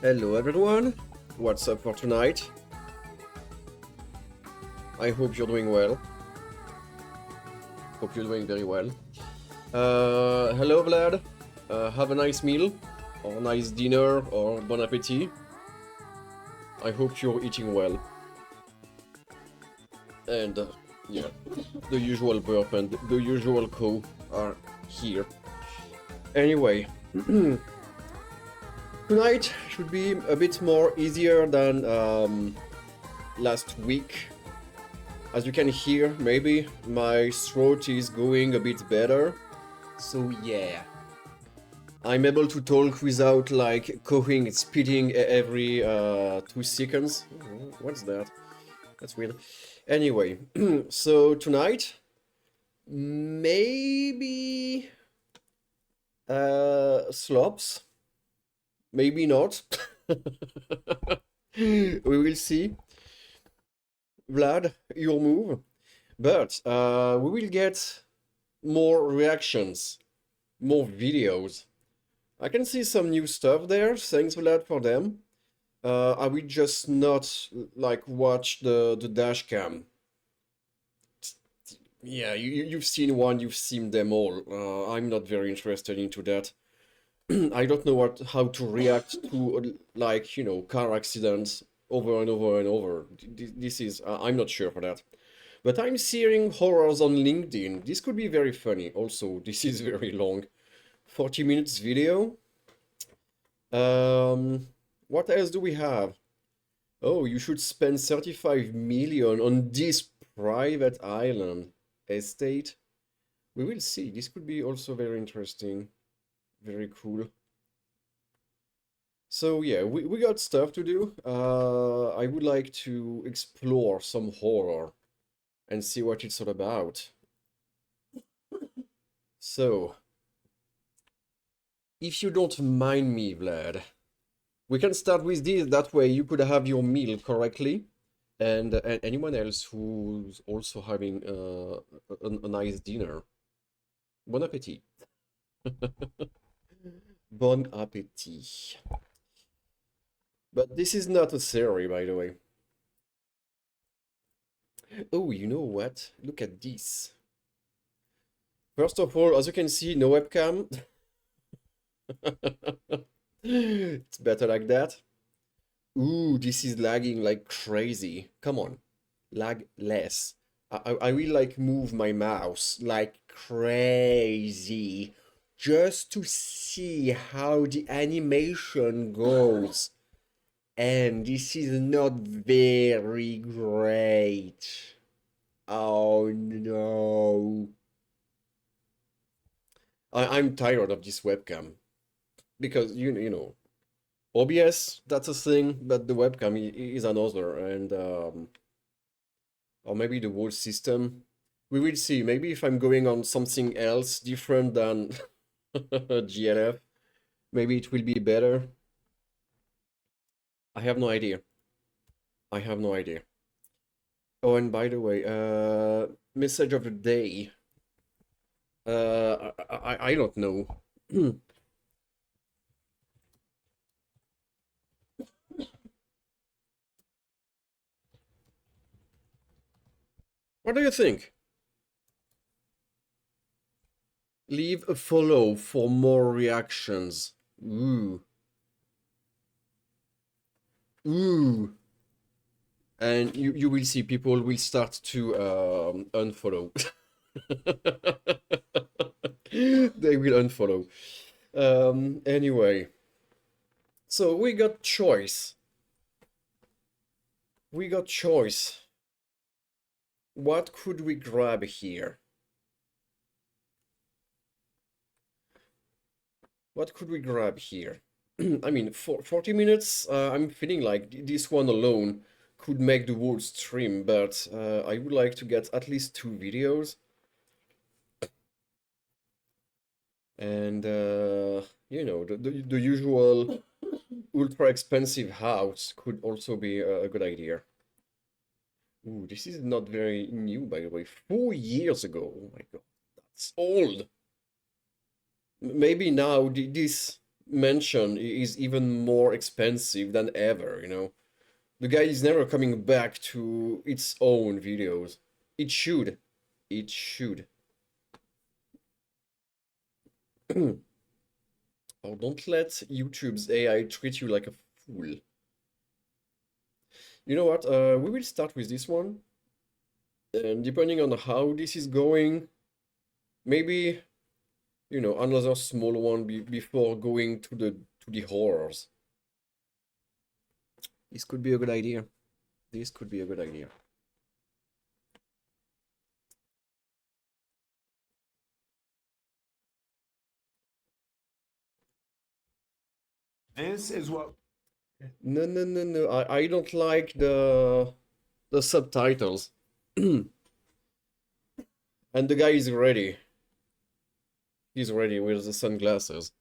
Hello everyone, what's up for tonight? I hope you're doing well. Hope you're doing very well. Hello Vlad, have a nice meal, or nice dinner, or bon appetit. I hope you're eating well. And yeah, the usual burp and the usual co are here. Anyway, tonight should be a bit more easier than last week. As you can hear, maybe my throat is going a bit better. So yeah, I'm able to talk without like coughing, spitting every 2 seconds. What's that? That's weird. Anyway, so tonight, maybe slops, maybe not. We will see. Vlad, your move. But we will get more reactions, more videos. I can see some new stuff there. Thanks, Vlad, for them. I will just not like watch the dash cam. Yeah, you've seen one, you've seen them all. I'm not very interested into that. I don't know how to react to like, you know, car accidents over and over and over. This is I'm not sure for that. But I'm seeing horrors on LinkedIn. This could be very funny. Also, this is very long. 40 minutes video. What else do we have? Oh, you should spend 35 million on this private island estate. We will see. This could be also very interesting. Very cool. So yeah, we got stuff to do. I would like to explore some horror and see what it's all about. So, if you don't mind me, Vlad, we can start with this. That way you could have your meal correctly. And anyone else who's also having a nice dinner. Bon appetit. Bon appetit. But this is not a theory, by the way. Oh, you know what? Look at this. First of all, as you can see, no webcam. It's better like that. Ooh, this is lagging like crazy. Come on, lag less. I will like move my mouse like crazy just to see how the animation goes. And this is not very great. Oh no. I'm tired of this webcam. Because, you know, OBS, that's a thing, but the webcam is another. And, or maybe the whole system. We will see. Maybe if I'm going on something else different than GLF, maybe it will be better. I have no idea. I have no idea. Oh, and by the way, message of the day. I don't know. What do you think? Leave a follow for more reactions. Ooh. Ooh. And you will see people will start to unfollow. They will unfollow. Anyway. So we got choice. We got choice. What could we grab here? What could we grab here? I mean, for 40 minutes, I'm feeling like this one alone could make the whole stream, but I would like to get at least 2 videos. And, you know, the usual ultra expensive house could also be a good idea. Ooh, this is not very new, by the way. 4 years ago. Oh my god, that's old. Maybe now this mansion is even more expensive than ever, you know. The guy is never coming back to its own videos. It should. It should. Oh, don't let YouTube's AI treat you like a fool. You know what? We will start with this one. And depending on how this is going, maybe, you know, another small one before going to the horrors. This could be a good idea. This could be a good idea. This is what. No, no, no, no. I don't like the subtitles. And the guy is ready. He's ready with the sunglasses.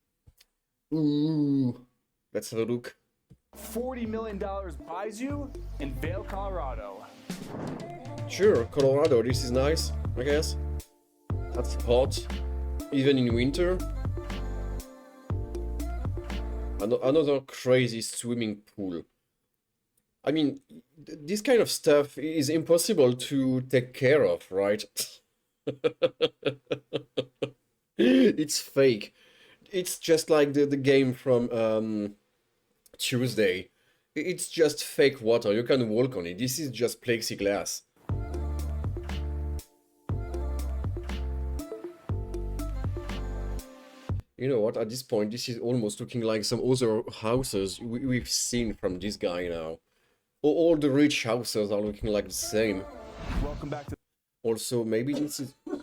Ooh, let's have a look. $40 million buys you in Vail, Colorado. Sure, Colorado, this is nice, I guess. That's hot, even in winter. Another crazy swimming pool. I mean, this kind of stuff is impossible to take care of, right? It's fake. It's just like the game from Tuesday. It's just fake water. You can walk on it. This is just plexiglass. You know what? At this point, this is almost looking like some other houses we've seen from this guy now. All the rich houses are looking like the same. Welcome back to. Also, maybe this is a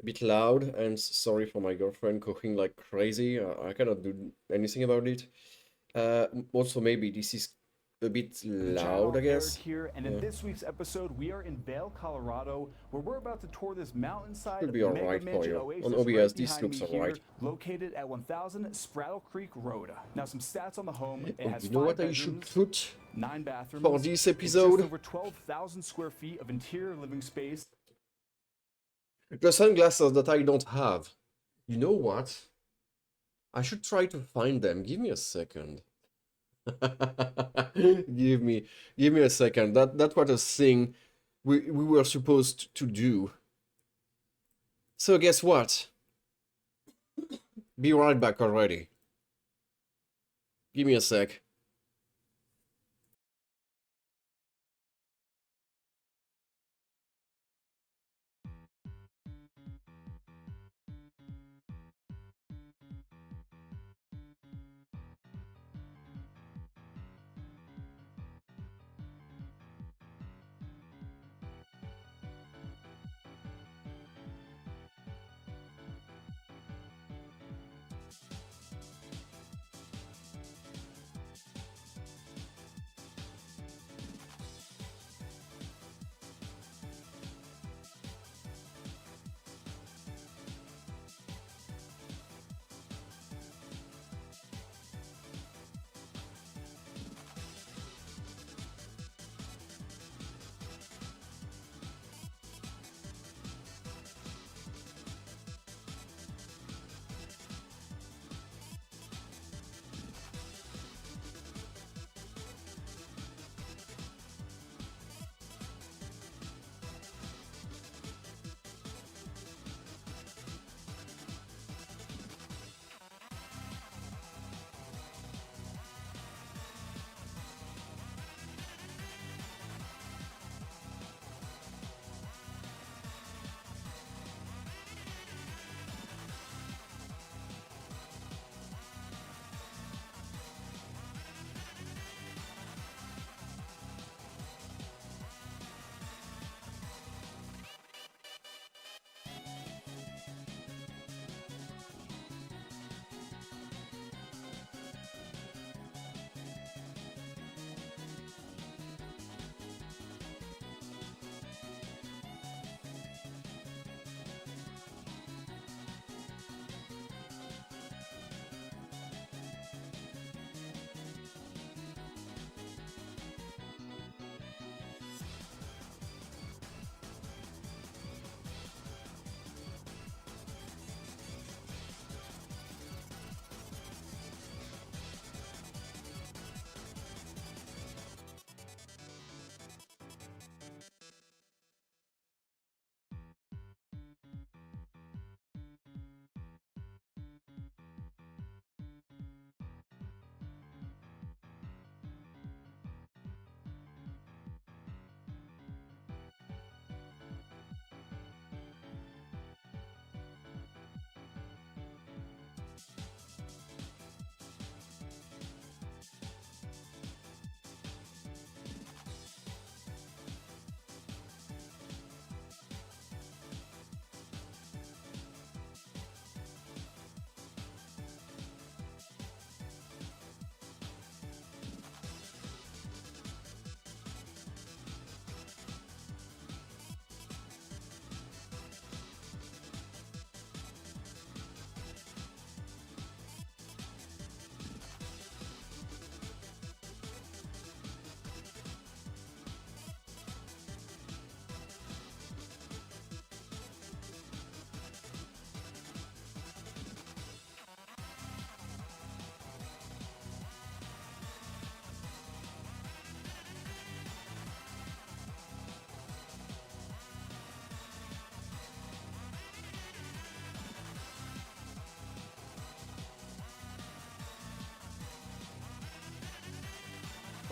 bit loud, and sorry for my girlfriend cooking like crazy. I cannot do anything about it. Also, maybe this is a bit loud, I guess. Eric here, and in this week's episode, we are in Vail, Colorado, where we're about to tour this mountainside Should be mega alright for mansion you. oasis On OBS, right this behind looks me here, alright. located at 1000 Spraddle Creek Road. Now, some stats on the home: it Oh, has you know 5 what I bedrooms, should put 9 bathrooms, for this and episode? just over 12,000 square feet of interior living space. The sunglasses that I don't have. You know what? I should try to find them. Give me a second. give me a second. That was a thing we were supposed to do. So guess what? Be right back already. Give me a sec.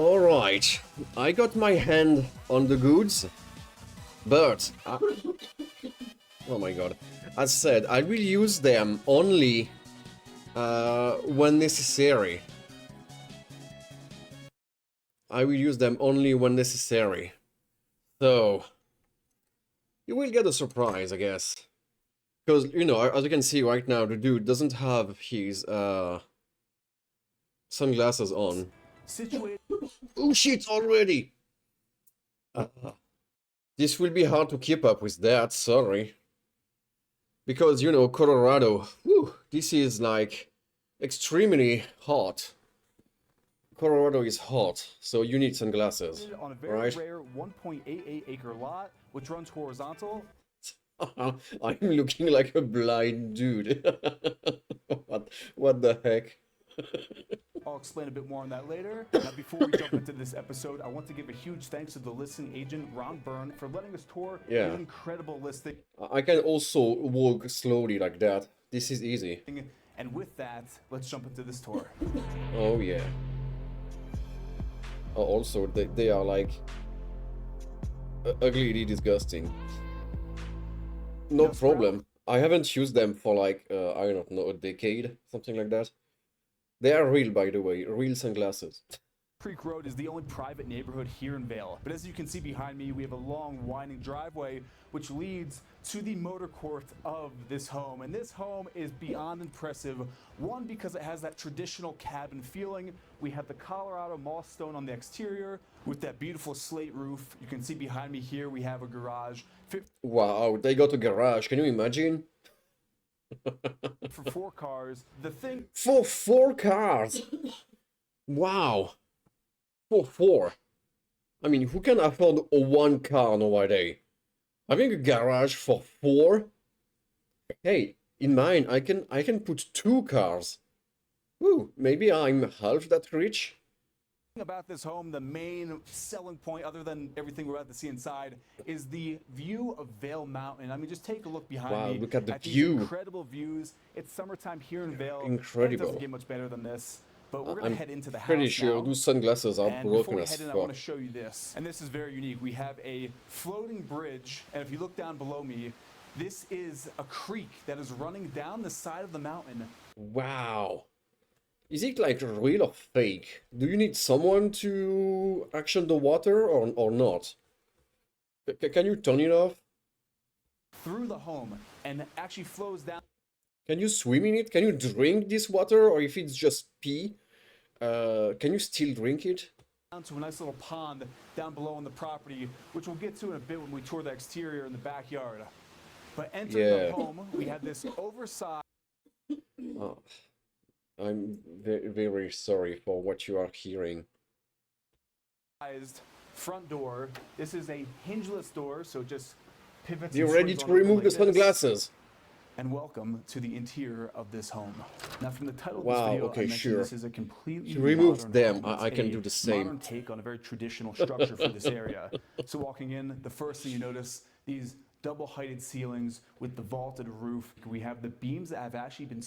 Alright, I got my hand on the goods, but... oh my god. As said, I will use them only when necessary. I will use them only when necessary. So, you will get a surprise, I guess. Because, you know, as you can see right now, the dude doesn't have his sunglasses on. Situated. Oh shit, already! This will be hard to keep up with that, sorry. Because, you know, Colorado, whew, this is like extremely hot. Colorado is hot, so you need sunglasses, On a very right? rare 1.88 acre lot, which runs horizontal. I'm looking like a blind dude. What the heck? I'll explain a bit more on that later. Now, before we jump into this episode, I want to give a huge thanks to the listing agent, Ron Byrne, for letting us tour an incredible listing. I can also walk slowly like that. This is easy. And with that, let's jump into this tour. Oh yeah. Oh, also, they are like ugly, disgusting. No problem. I haven't used them for like, I don't know, a decade, something like that. They are real, by the way, real sunglasses. Creek Road is the only private neighborhood here in Vail. But as you can see behind me, we have a long winding driveway which leads to the motor court of this home. And this home is beyond impressive. One, because it has that traditional cabin feeling. We have the Colorado moss stone on the exterior with that beautiful slate roof. You can see behind me here we have a garage. Wow, they got a garage, can you imagine? For 4 cars. The thing... For 4 cars! Wow! For 4. I mean, who can afford a 1 car nowadays? Having a garage for 4? Hey, in mine, I can put 2 cars. Ooh, maybe I'm half that rich? About this home, the main selling point, other than everything we're about to see inside, is the view of Vail Mountain. I mean, just take a look behind me. Wow, look at the these view. Incredible views. It's summertime here in Vail. Incredible. It doesn't get much better than this. But we're going to head into the house pretty sure now. those sunglasses are And broken before we as head in, I fuck. want to show you this. And this is very unique. We have a floating bridge, and if you look down below me, this is a creek that is running down the side of the mountain. Wow. Is it like real or fake? Do you need someone to action the water or not? Can you turn it off? Through the home, and actually flows down. Can you swim in it? Can you drink this water? Or if it's just pee, can you still drink it? Down to a nice little pond down below on the property, which we'll get to in a bit when we tour the exterior in the backyard. But entering the home, we have this oversized... Oh, I'm very, very sorry for what you are hearing. Front door. This is a hingeless door, so it just pivots. You're ready to remove the sunglasses. And welcome to the interior of this home. Now, from the title of Wow, this video, okay, I mentioned sure. this is a completely He removed modern them. home. I can It's do a the same. modern take on a very traditional structure for this area. So walking in, the first thing you notice, these double-heighted ceilings with the vaulted roof. We have the beams that have actually been...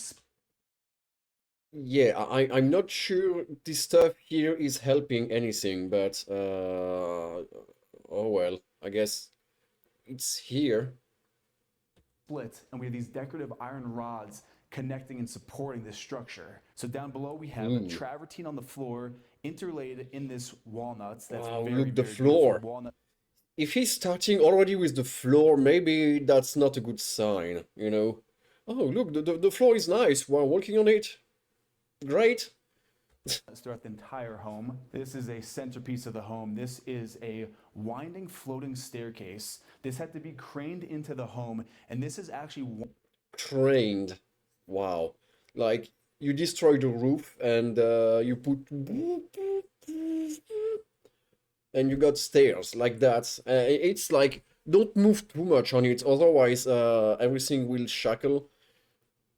Yeah, I'm not sure this stuff here is helping anything, but oh well, I guess it's here. Split, and we have these decorative iron rods connecting and supporting this structure. So down below we have a travertine on the floor, interlaid in this walnuts. That's Wow, very, look, the very floor. beautiful walnut. If he's starting already with the floor, maybe that's not a good sign, you know? Oh, look, the floor is nice. We're walking on it. Great. Throughout the entire home. This is a centerpiece of the home. This is a winding floating staircase. This had to be craned into the home, and this is actually... Craned. Wow. Like, you destroy the roof and you put... and you got stairs like that. It's like, don't move too much on it, otherwise everything will shackle.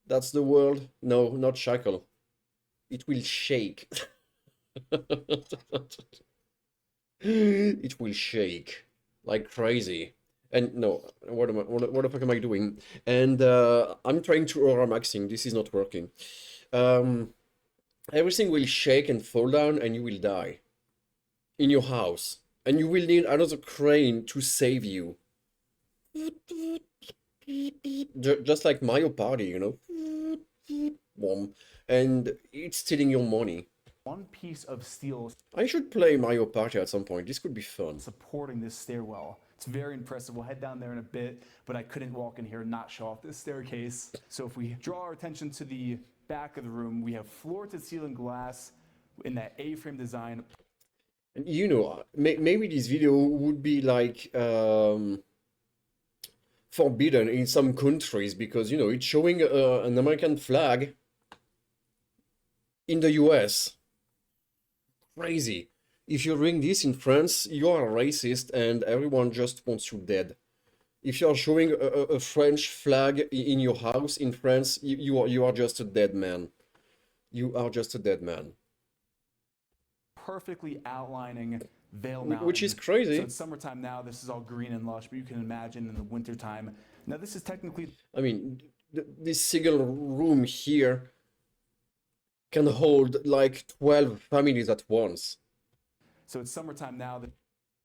That's the word. No, not shackle. It will shake. It will shake like crazy. And no, what the fuck am I doing? And I'm trying to aura maxing. This is not working. Everything will shake and fall down, and you will die. in your house, and you will need another crane to save you. Just like Mario Party, you know? Boom. And it's stealing your money. One piece of steel I should play Mario Party at some point. This could be fun. supporting this stairwell. It's very impressive. We'll head down there in a bit, but I couldn't walk in here and not show off this staircase. So if we draw our attention to the back of the room, we have floor-to-ceiling glass in that A-frame design. And you know, maybe this video would be like forbidden in some countries because, you know, it's showing an American flag in the US. Crazy. If you're doing this in France, you are a racist and everyone just wants you dead. If you're showing a French flag in your house in France, you are just a dead man. You are just a dead man. Perfectly outlining Vale Mountain. Which is crazy. So it's summertime now. This is all green and lush, but you can imagine in the wintertime. Now this is technically... I mean, this single room here can hold like 12 families at once. So it's summertime now.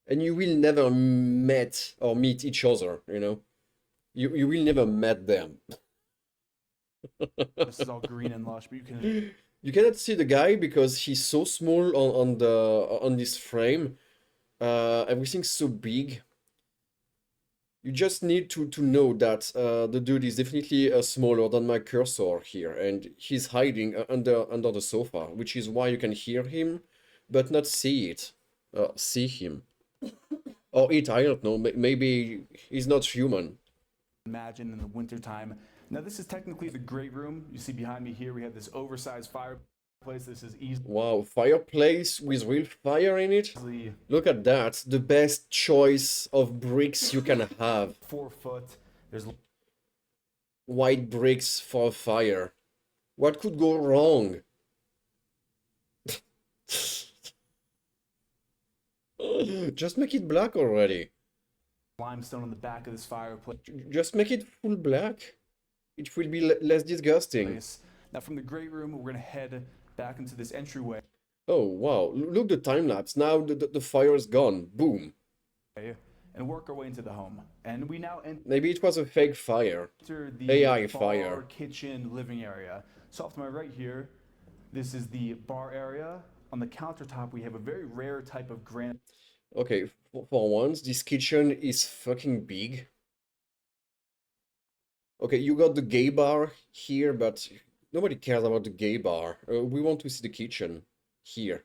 And you will never meet each other, you know? You will never meet them. This is all green and lush, but you can... You cannot see the guy because he's so small on this frame. Everything's so big. You just need to know that the dude is definitely smaller than my cursor here, and he's hiding under the sofa, which is why you can hear him, but not see him, or it. I don't know. Maybe he's not human. Imagine in the wintertime. Now this is technically the great room. You see behind me here we have this oversized fireplace. This is easily... Wow, fireplace with real fire in it? Look at that. The best choice of bricks you can have. 4 foot. There's white bricks for a fire. What could go wrong? Just make it black already. limestone on the back of this fireplace. Just make it full black. It will be less disgusting. Now from the great room, we're gonna head back into this entryway. Oh wow, look the time lapse. Now the fire is gone. Boom. And work our way into the home. And we now maybe it was a fake fire. enter the AI bar, fire. kitchen, living area. So off to my right here, this is the bar area. On the countertop, we have a very rare type of granite. Okay, for once, this kitchen is fucking big. Okay, you got the gay bar here, but nobody cares about the gay bar. We want to see the kitchen here.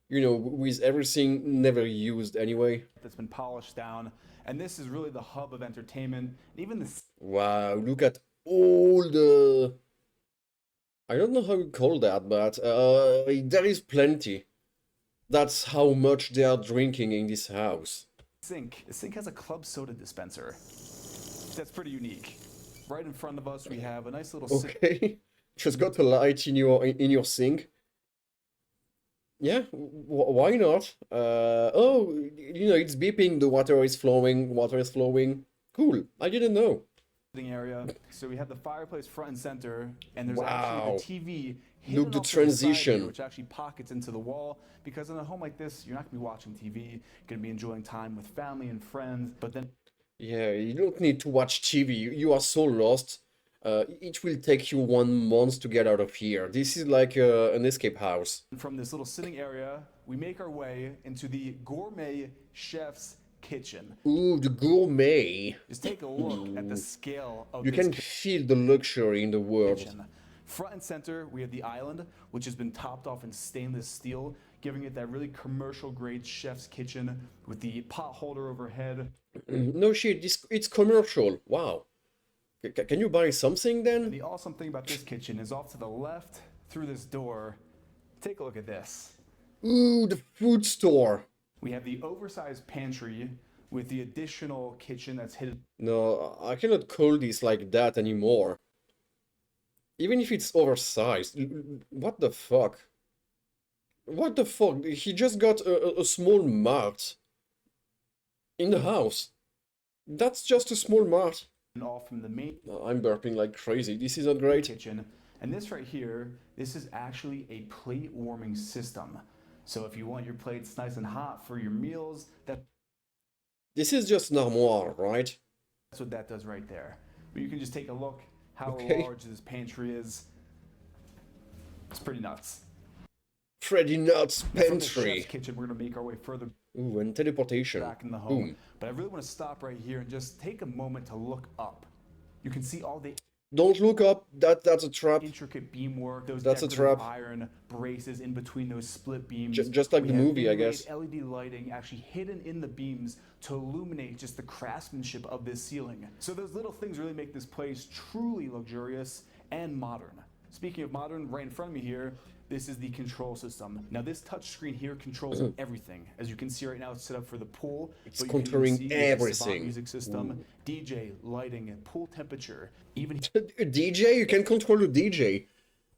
You know, with everything never used anyway. That's been polished down. And this is really the hub of entertainment. Even the... Wow, look at all the... I don't know how you call that, but there is plenty. That's how much they are drinking in this house. sink. The sink has a club soda dispenser. That's pretty unique. Right in front of us, we have a nice little sink. Okay, just got a light in your sink. Yeah, why not? Oh, you know, it's beeping. The water is flowing. Water is flowing. Cool. I didn't know. Area. So we have the fireplace front and center, and there's Wow. actually the TV hidden Look, the off to the side transition. here, which actually pockets into the wall. Because in a home like this, you're not gonna be watching TV. You're gonna be enjoying time with family and friends. But then Yeah, you don't need to watch TV. You are so lost. It will take you 1 month to get out of here. This is like an escape house. from this little sitting area, we make our way into the gourmet chef's kitchen. Ooh, the gourmet. Just take a look at the scale of You this can feel the luxury in the world. kitchen. Front and center, we have the island, which has been topped off in stainless steel, giving it that really commercial grade chef's kitchen with the pot holder overhead. No shit, it's commercial. Wow. Can you buy something then? The awesome thing about this kitchen is off to the left through this door. Take a look at this. Ooh, the food store. We have the oversized pantry with the additional kitchen that's hidden. No, I cannot call this like that anymore. Even if it's oversized. What the fuck? What the fuck? He just got a small mart in the house. That's just a small mart. Off from the main I'm burping like crazy. This is not great. kitchen. And this right here, this is actually a plate warming system. So if you want your plates nice and hot for your meals, This is just an armoire, right? that's what that does right there. But you can just take a look how Okay. large this pantry is. It's pretty nuts. Freddy Nuts Now from the chef's Pantry. kitchen, we're gonna make our way further Ooh, and teleportation. back in the home. Boom. But I really want to stop right here and just take a moment to look up. You can see all the Don't look up. That's a trap. intricate beamwork, those That's a decorative trap. iron braces in between those split beams. Just like We the have movie, I inlaid guess. LED lighting actually hidden in the beams to illuminate just the craftsmanship of this ceiling. So those little things really make this place truly luxurious and modern. Speaking of modern, right in front of me here, this is the control system. Now this touchscreen here controls everything. As you can see right now, it's set up for the pool. It's but you can even controlling see the Savant everything. music system, DJ, lighting, pool temperature, even A DJ? You can control the DJ.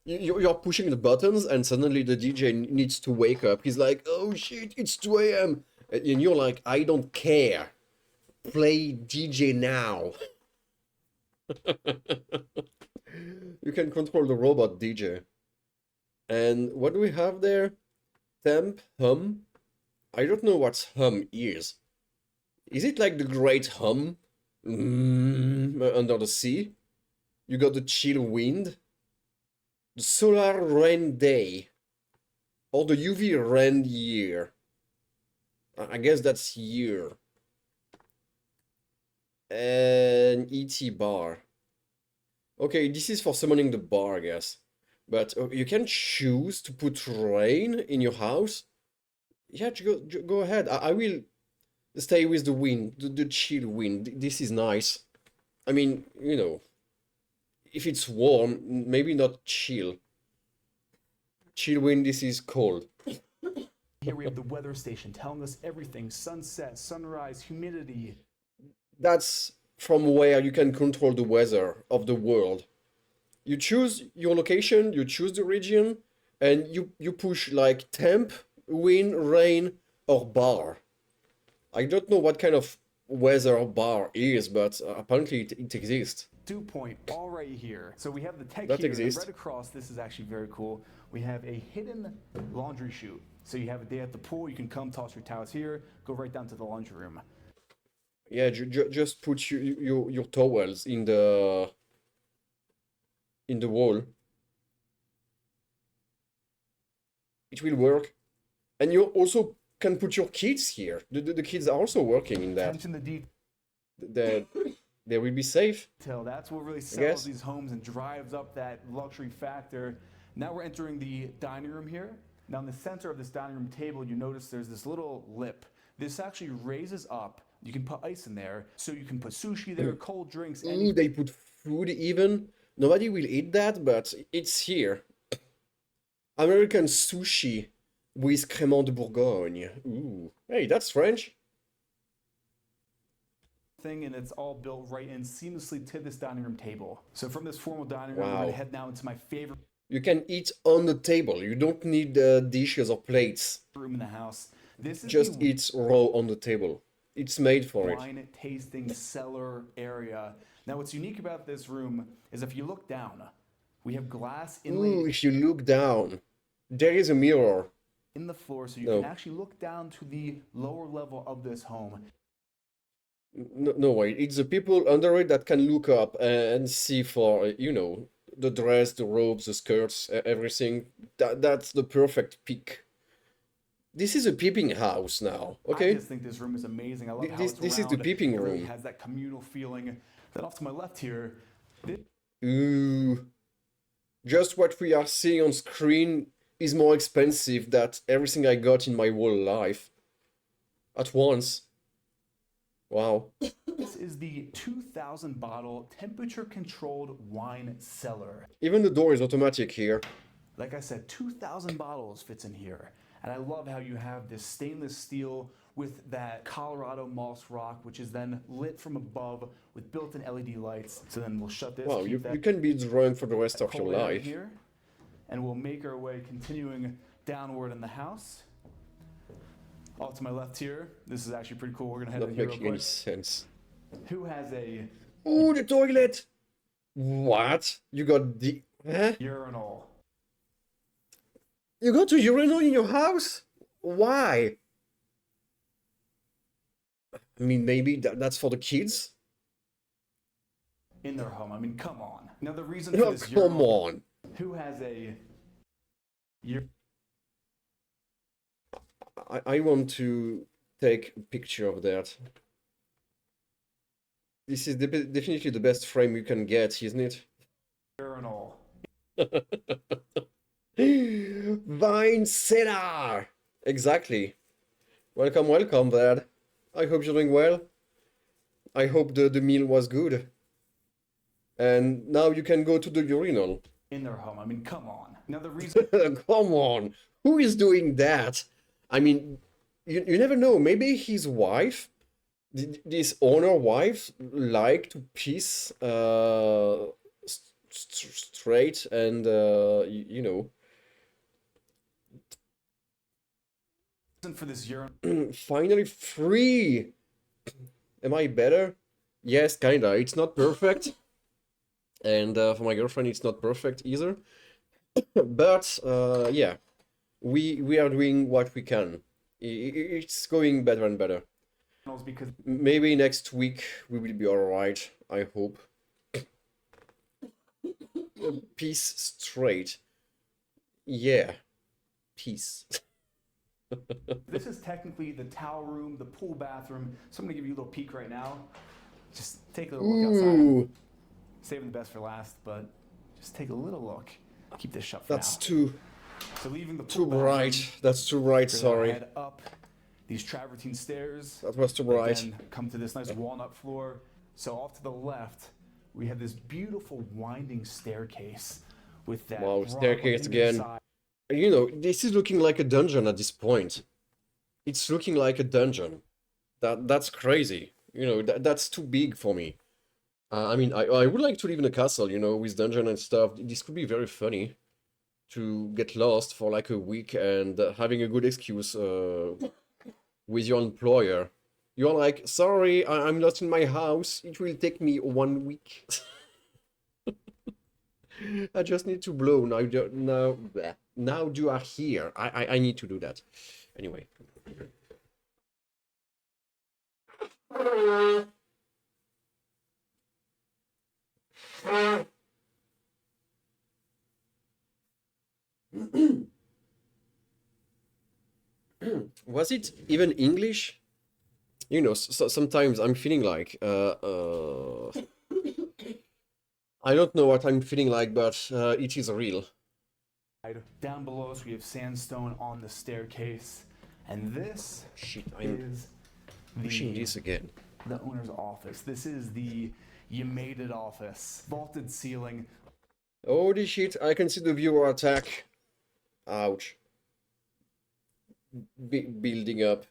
You're pushing the buttons and suddenly the DJ needs to wake up. He's like, oh shit, it's 2 a.m. And you're like, I don't care. Play DJ now. You can control the robot DJ. And what do we have there? Temp, hum. I don't know what hum is. Is it like the great hum? Under the sea? You got the chill wind. The solar rain day. Or the UV rain year. I guess that's year. And ET bar. Okay, this is for summoning the bar, I guess. But you can choose to put rain in your house. Yeah, go ahead. I will stay with the wind, the chill wind. This is nice. I mean, you know, if it's warm, maybe not chill. Chill wind, this is cold. here we have the weather station telling us everything: sunset, sunrise, humidity. That's from where you can control the weather of the world. You choose your location, you choose the region, and you push like temp, wind, rain, or bar. I don't know what kind of weather bar is, but apparently it exists. Dew point all right here. So we have the tech That here, exists. and right across, this is actually very cool. We have a hidden laundry chute. So you have a day at the pool, you can come toss your towels here, go right down to the laundry room. Yeah, just put your towels in the wall. It will work. And you also can put your kids here. The kids are also working in that. Attention to They will be safe. detail. That's what really guess. sells these homes and drives up that luxury factor. Now we're entering the dining room here. Now in the center of this dining room table, you notice there's this little lip. This actually raises up. You can put ice in there, so you can put sushi there, cold drinks, Ooh, and they put food even. Nobody will eat that, but it's here. American sushi with crémant de Bourgogne. Ooh, hey, that's French. thing, and it's all built right in seamlessly to this dining room table. So from this formal dining room, we're Wow. gonna head now into my favorite You can eat on the table. You don't need dishes or plates. room in the house. This is Just the eat raw on the table. It's made for it. wine tasting cellar area. Now, what's unique about this room is if you look down, we have glass inlaid Ooh, if you look down, there is a mirror. in the floor, so you No. can actually look down to the lower level of this home. No way. It's the people under it that can look up and see for, you know, the dress, the robes, the skirts, everything. That's the perfect peak. This is a peeping house now, I okay? just think this room is amazing. I love how This- it's this is the round. peeping It really room. has that communal feeling. Then off to my left here, this Ooh. Just what we are seeing on screen is more expensive than everything I got in my whole life. At once. Wow. is the 2,000 bottle temperature controlled wine cellar. Even the door is automatic here. Like I said, 2,000 bottles fits in here. And I love how you have this stainless steel with that Colorado moss rock, which is then lit from above with built-in LED lights. So then we'll shut this, Wow, keep you that can be drunk for the rest of your cold air life. here, and we'll make our way continuing downward in the house. Off to my left here, this is actually pretty cool. We're gonna head Not in here real making any quick. sense. Who has a Ooh, the toilet! What? You got the... Huh? urinal? You got a urinal in your house? Why? I mean, maybe that's for the kids? in their home. I mean, come on. Now, the reason for Oh, this come urinal, on. who has a I want to take a picture of that. This is definitely the best frame you can get, isn't it? urinal? Vine Sinner! Exactly. Welcome, welcome, Dad. I hope you're doing well. I hope the meal was good. And now you can go to the urinal. In their home. I mean, come on. Now, the reason Come on. Who is doing that? I mean, you never know. Maybe his wife, this owner wife, like to piss straight and, you know, for this urinal finally free. Am I better? Yes, kinda. It's not perfect. And for my girlfriend, it's not perfect either. But yeah, we are doing what we can. It's going better and better. because Maybe next week we will be all right. I hope. Peace straight. Yeah, peace. this is technically the towel room, the pool bathroom. So I'm gonna give you a little peek right now. Just take a little look outside. Ooh, Saving the best for last, but just take a little look. Keep this shut for that's now. too So leaving the too pool bathroom, bright. That's too bright. we're gonna Sorry, head up these travertine stairs. that was too bright. Again, come to this nice walnut floor. So off to the left, we have this beautiful winding staircase with that Wow, rock on staircase either again. side. You know, this is looking like a dungeon at this point. It's looking like a dungeon. That's crazy. You know, that's too big for me. I mean, I would like to live in a castle, you know, with dungeon and stuff. This could be very funny to get lost for like a week and having a good excuse with your employer. You're like, sorry, I'm lost in my house. It will take me 1 week. I just need to blow. Now you are here. I need to do that. Anyway. Was it even English? You know, sometimes I'm feeling like I don't know what I'm feeling like, but it is real. Down below us, we have sandstone on the staircase. And this Shit, I'm is pushing this again. the owner's office. This is the you made it office. Vaulted ceiling. Holy shit, I can see the viewer attack. Ouch. Building up.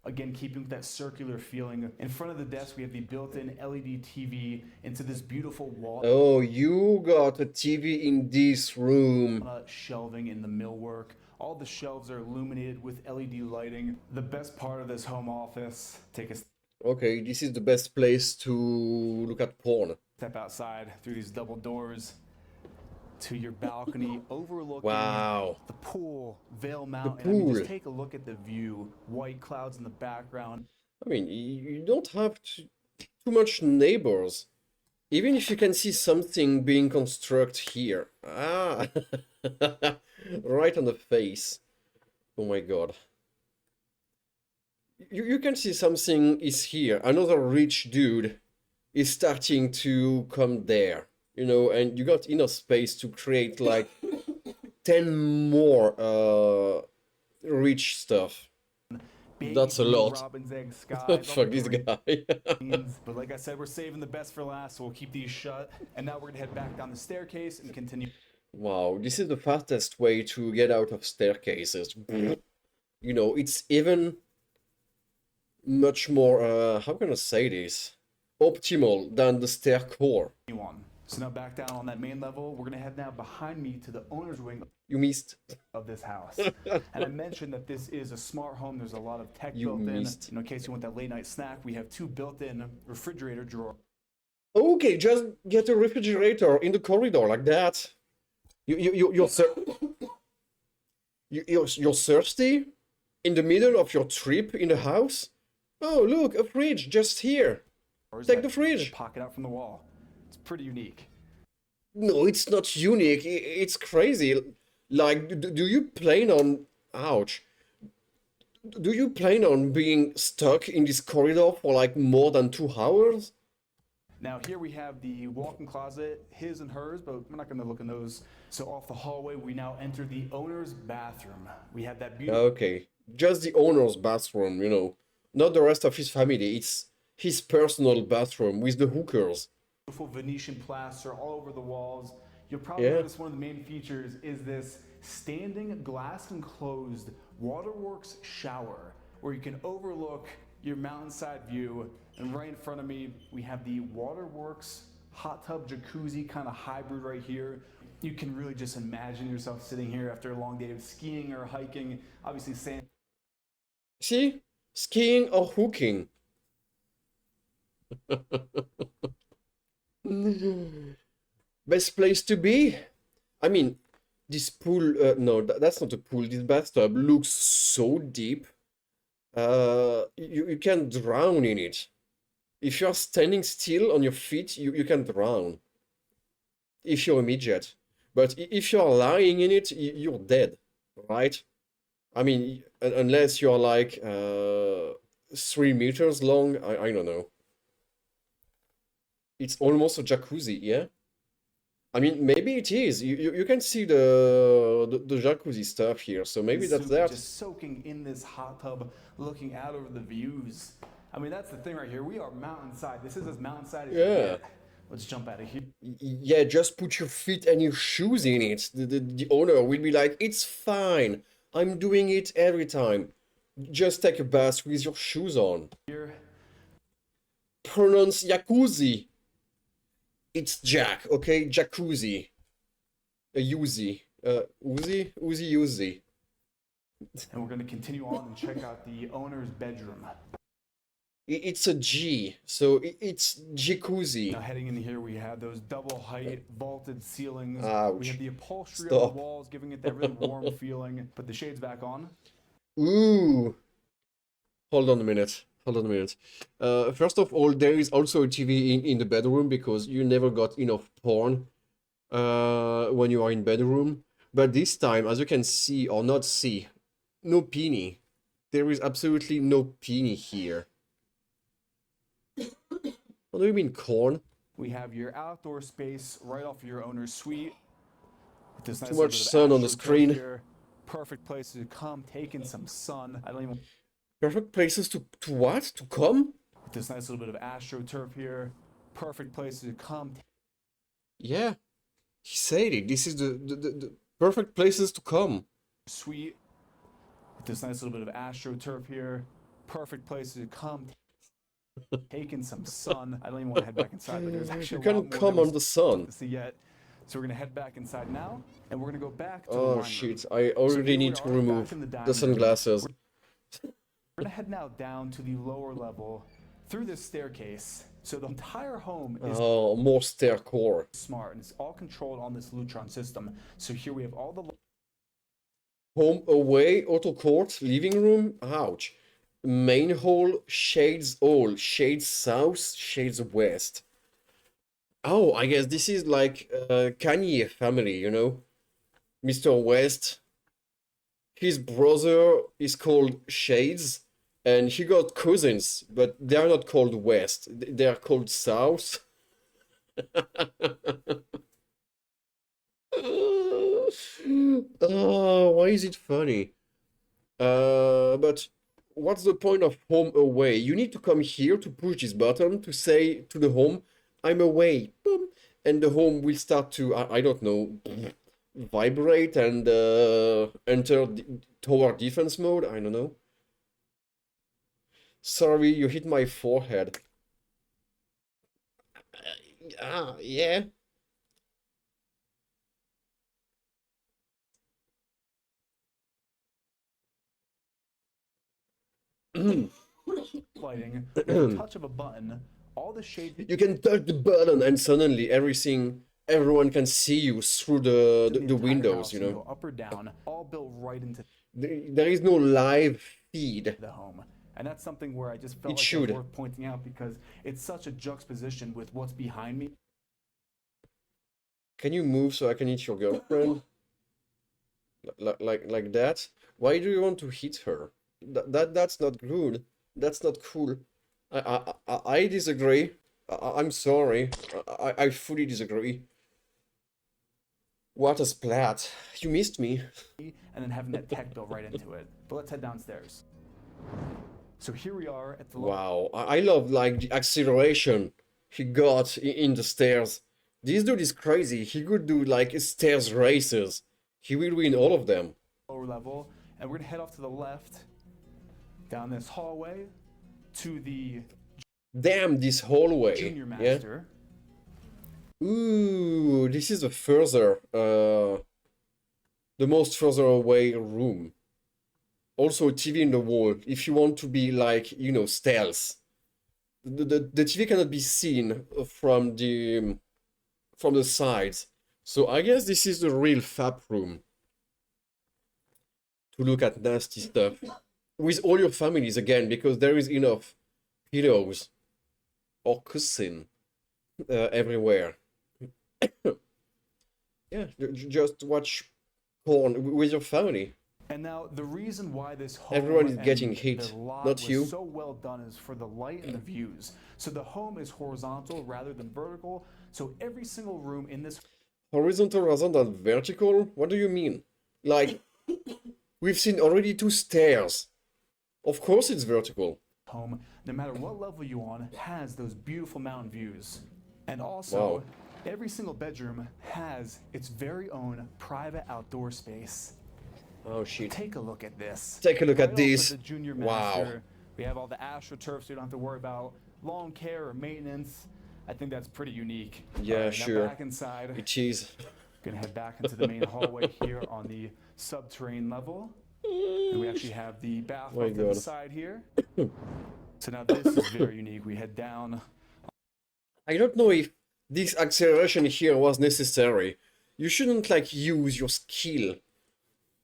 Again, keeping with that circular feeling. In front of the desk, we have the built-in LED TV into this beautiful wall. Oh, you got a TV in this room. Shelving in the millwork. All the shelves are illuminated with LED lighting. The best part of this home office, take a Okay, this is the best place to look at porn. step outside through these double doors to your balcony overlooking Wow. the pool, Vale Mountain. I pool. mean, just take a look at the view. White clouds in the background. I mean, you don't have too much neighbors. Even if you can see something being constructed here. Ah, right on the face. Oh my god. You can see something is here. Another rich dude is starting to come there. You know, and you got enough space to create like 10 more rich stuff. That's a lot. Robin's egg skies, Fuck this guy. but like I said, we're saving the best for last, so we'll keep these shut. And now we're gonna head back down the staircase and continue. Wow, this is the fastest way to get out of staircases. You know, it's even much more, how can I say this? Optimal than the stair core. on. So now back down on that main level, we're gonna head now behind me to the owner's wing You missed. of this house. And I mentioned that this is a smart home. There's a lot of tech You built missed. in. In case you want that late night snack, we have 2 built-in refrigerator drawers. Okay, just get a refrigerator in the corridor like that. You're You're thirsty? In the middle of your trip in the house? Oh, look, a fridge just here. Take the fridge. Pocket out from the wall. It's pretty unique. No, it's not unique. It's crazy. Like, do you plan on... Ouch. Do you plan on being stuck in this corridor for like more than 2 hours? Now here we have the walk-in closet, his and hers, but we're not going to look in those. So off the hallway, we now enter the owner's bathroom. We have that beautiful... Okay, just the owner's bathroom, you know. Not the rest of his family. It's his personal bathroom with the hookers. Beautiful Venetian plaster all over the walls. You'll probably Yeah. notice one of the main features is this standing glass enclosed waterworks shower where you can overlook your mountainside view. And right in front of me, we have the waterworks hot tub jacuzzi kind of hybrid right here. You can really just imagine yourself sitting here after a long day of skiing or hiking. Obviously, sand. See? Skiing or hooking. Best place to be. I mean, this pool, no, that's not a pool. This bathtub looks so deep. You can drown in it. If you're standing still on your feet, you can drown. If you're a midget. But if you're lying in it, you're dead, right? I mean, unless you're like 3 meters long, I don't know. It's almost a jacuzzi, yeah? I mean, maybe it is. You can see the jacuzzi stuff here, so maybe that's that. Just soaking in this hot tub, looking out over the views. I mean, that's the thing right here. We are mountainside. This is as mountainside as you Yeah. get. Let's jump out of here. Yeah, just put your feet and your shoes in it. The owner will be like, it's fine. I'm doing it every time. Just take a bath with your shoes on. Here, Pronounce jacuzzi. It's Jack, okay? Jacuzzi. A Uzi. Uzi? Uzi, Uzi. and we're going to continue on and check out the owner's bedroom. It's a G, so it's jacuzzi. Now heading in here, we have those double height vaulted ceilings. Ouch. We have the upholstery on Stop. the walls, giving it that really warm feeling. Put the shades back on. Ooh. Hold on a minute. Hold on a minute. First of all, there is also a TV in the bedroom because you never got enough porn when you are in bedroom. But this time, as you can see or not see, no peenie. There is absolutely no peenie here. What do you mean corn? We have your outdoor space right off of your owner's suite. With this nice Too little much bit of sun on the astroturf screen. here. Perfect place to come, take in some sun. I don't even... Perfect places to what? To come? With this nice little bit of astroturf here. Perfect place to come. Yeah. He said it. This is the perfect places to come. Suite. With this nice little bit of astroturf here. Perfect place to come. Take in some sun. I don't even want to head back inside, but there's actually You a lot can more come that on the sun. to see yet. So we're gonna head back inside now, and we're gonna go back to the Oh wine shit, room. I already here we need to are, remove back in the dining the room. sunglasses. We're gonna head now down to the lower level through this staircase. So the entire home is Oh, more stair core. smart, and it's all controlled on this Lutron system. So here we have all the Home away, auto court, living room. Ouch. Main hall, shades all. Shades south, shades west. Oh, I guess this is like Kanye family, you know? Mr. West. His brother is called Shades, and he got cousins, but they are not called West. They are called South. Oh, why is it funny? But what's the point of home away? You need to come here to push this button to say to the home, I'm away. Boom. And the home will start to, I don't know, vibrate and enter toward defense mode. I don't know. Sorry, you hit my forehead. Yeah. lighting. With the touch of a button, all the shades You can touch the button and suddenly everything everyone can see you through the entire windows, house you and know. go up or down, all built right into There is no live feed. the home. And that's something where I just felt It like it was should. worth pointing out because it's such a juxtaposition with what's behind me. Can you move so I can hit your girlfriend? Like that? Why do you want to hit her? That's not good. That's not cool. I disagree. I'm sorry. I fully disagree. What a splat. You missed me. And then having that tech built right into it. But let's head downstairs. So here we are at the Wow. I love like the acceleration he got in the stairs. This dude is crazy. He could do like stairs races. He will win all of them. lower level, and we're gonna head off to the left, down this hallway, to the Damn, this hallway. junior Yeah. master. Ooh, this is the further, the most further away room. Also, TV in the wall, if you want to be like, you know, stealth. The TV cannot be seen from the sides. So I guess this is the real FAP room. To look at nasty stuff. With all your families again, because there is enough pillows or cushion everywhere. Yeah, just watch porn with your family. And now the reason why this home Everyone is and getting hit, the lot not was you. so well done is for the light and the views. So the home is horizontal rather than vertical. So every single room in this Horizontal rather than vertical? What do you mean? Like, we've seen already 2 stairs. Of course it's vertical. home, no matter what level you on, has those beautiful mountain views. And also, Wow. every single bedroom has its very own private outdoor space. Oh shit. Take a look at this. Take a look at Right off of this. the junior Wow. master, we have all the AstroTurf, so you don't have to worry about lawn care or maintenance. I think that's pretty unique. Yeah, All right, sure. Now back inside. It is. Gonna head back into the main hallway here on the subterranean level. And we actually have the bath My off to the God. side here. So now this is very unique. We head down. I don't know if this acceleration here was necessary. You shouldn't like use your skill.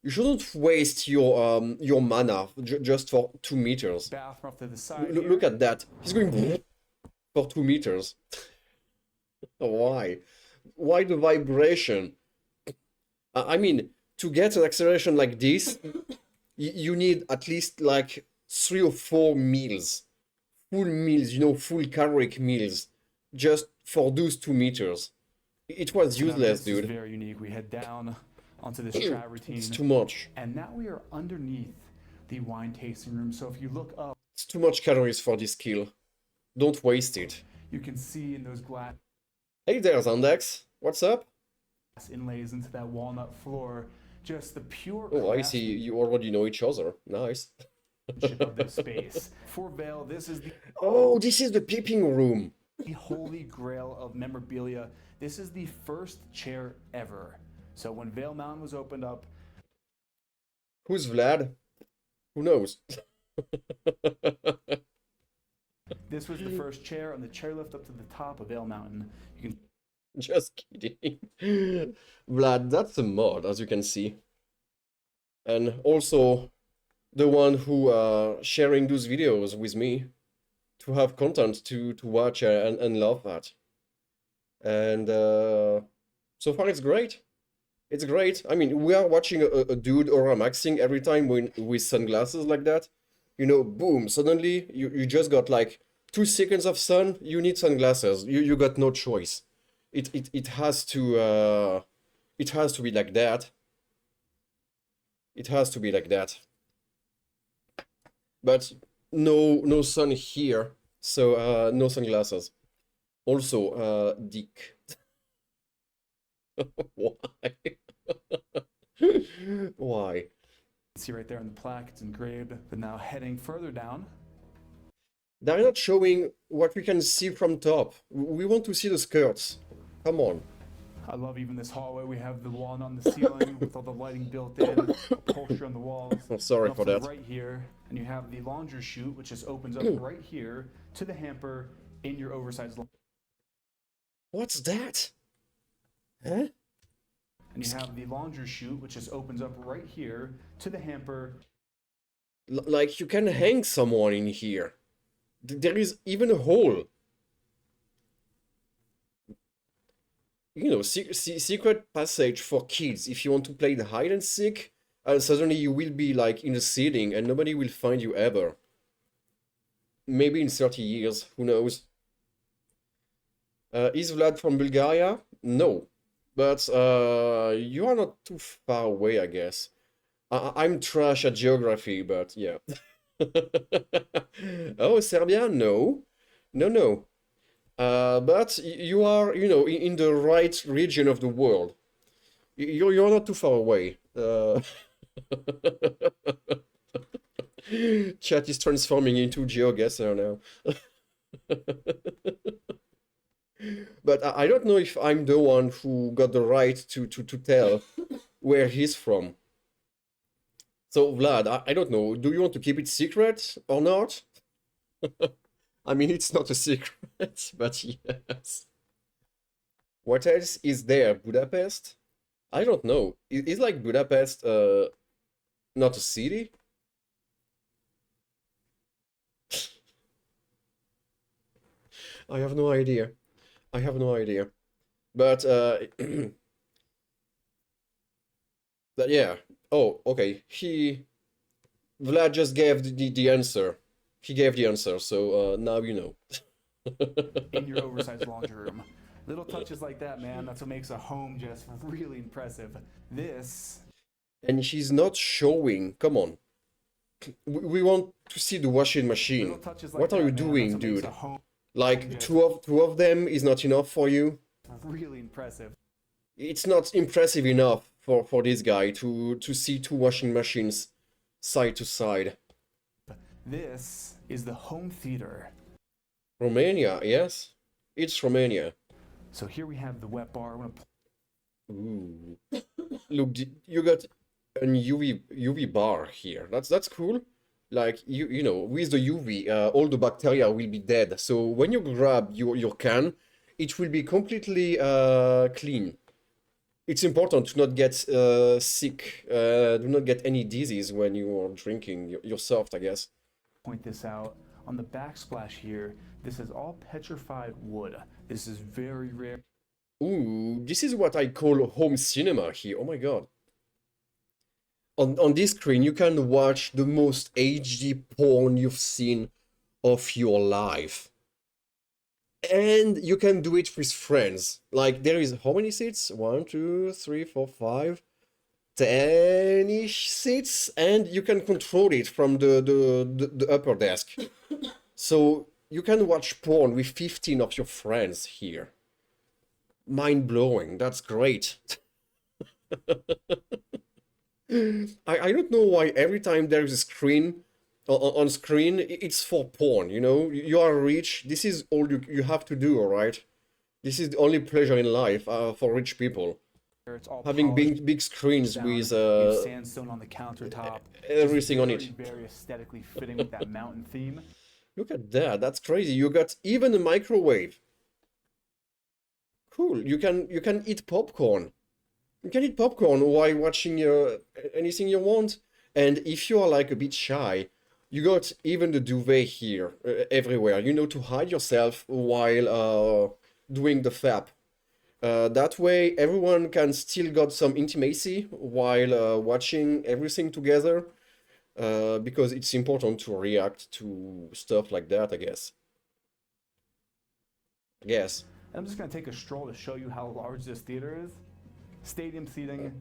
You shouldn't waste your mana just for 2 meters. Bath off to the side Look here. at that. He's going for 2 meters. Why? Why the vibration? I mean, to get an acceleration like this, you need at least like 3 or 4 meals. Full meals, you know, full caloric meals. Just for those 2 meters. It was So now useless, this is dude. very unique. We head down onto this trap routine. It's too much. And now we are underneath the wine tasting room. So if you look up, It's too much calories for this skill. Don't waste it. you can see in those glass Hey there, Zandex. What's up? inlays into that walnut floor, just the pure Oh, I see. You already know each other. Nice. craftsmanship of this space. For Vale, this is Oh, this is the peeping room. the holy grail of memorabilia. This is the first chair ever. So when Vale Mountain was opened up, Who's Vlad? Who knows? this was the first chair on the chairlift up to the top of Vale Mountain. You can Just kidding. Vlad, that's a mod, as you can see. And also the one who sharing those videos with me to have content to watch and love at. And so far it's great. It's great. I mean, we are watching a dude aura maxing every time with sunglasses like that. You know, boom, suddenly you just got like 2 seconds of sun, you need sunglasses. You got no choice. It has to be like that. It has to be like that. But no sun here, so no sunglasses. Also, dick. Why? Why? see right there in the plaque, it's engraved. But now heading further down, They're not showing what we can see from top. We want to see the skirts. Come on. I love even this hallway. We have the wall on the ceiling with all the lighting built in, upholstery on the walls. Oh, sorry And for off to the that. Right here, and you have the laundry chute, which just opens up right here to the hamper in your oversized. What's that? Huh? And you have the laundry chute, which just opens up right here to the hamper. Like you can hang someone in here. There is even a hole. You know, secret passage for kids. If you want to play the hide and seek, and suddenly you will be like in a ceiling and nobody will find you ever. Maybe in 30 years, who knows? Is Vlad from Bulgaria? No. But you are not too far away, I guess. I'm trash at geography, but yeah. Oh, Serbia? No. No, no. But you are, you know, in the right region of the world. You're not too far away. Chat is transforming into GeoGuessr now. But I don't know if I'm the one who got the right to tell where he's from. So, Vlad, I don't know. Do you want to keep it secret or not? I mean, it's not a secret, but yes. What else is there? Budapest? I don't know. Is like Budapest not a city? I have no idea. I have no idea. But but yeah. Oh, okay. Vlad just gave the answer. He gave the answer, so now you know. In your oversized laundry room. Little touches like that, man, that's what makes a home just really impressive. This... And she's not showing. Come on. We want to see the washing machine. Like what are you doing, dude? Like two of them is not enough for you? Really impressive. It's not impressive enough for this guy to see two washing machines side to side. This is the home theater. Romania, yes? It's Romania. So here we have the wet bar. Ooh. Look, you got a UV bar here. That's cool. Like you know, with the UV, all the bacteria will be dead. So when you grab your can, it will be completely clean. It's important to not get sick, do not get any disease when you are drinking yourself, I guess. Point this out. On the backsplash here, this is all petrified wood. This is very rare. Ooh, this is what I call home cinema here. Oh my god. On this screen, you can watch the most HD porn you've seen of your life. And you can do it with friends. Like, there is how many seats? 1, 2, 3, 4, 5, 10-ish seats, and you can control it from the upper desk. So you can watch porn with 15 of your friends here. Mind-blowing. That's great. I don't know why every time there is a screen on screen, it's for porn, you know? You are rich, this is all you have to do, alright? This is the only pleasure in life for rich people. Having big screens with sandstone on the countertop, everything on it. Very aesthetically fitting with that mountain theme. Look at that, that's crazy. You got even a microwave. Cool, you can eat popcorn. You can eat popcorn while watching anything you want. And if you are like a bit shy, you got even the duvet here everywhere, you know, to hide yourself while doing the fap. That way everyone can still got some intimacy while watching everything together, because it's important to react to stuff like that, I guess. Yes. And I'm just going to take a stroll to show you how large this theater is. Stadium seating,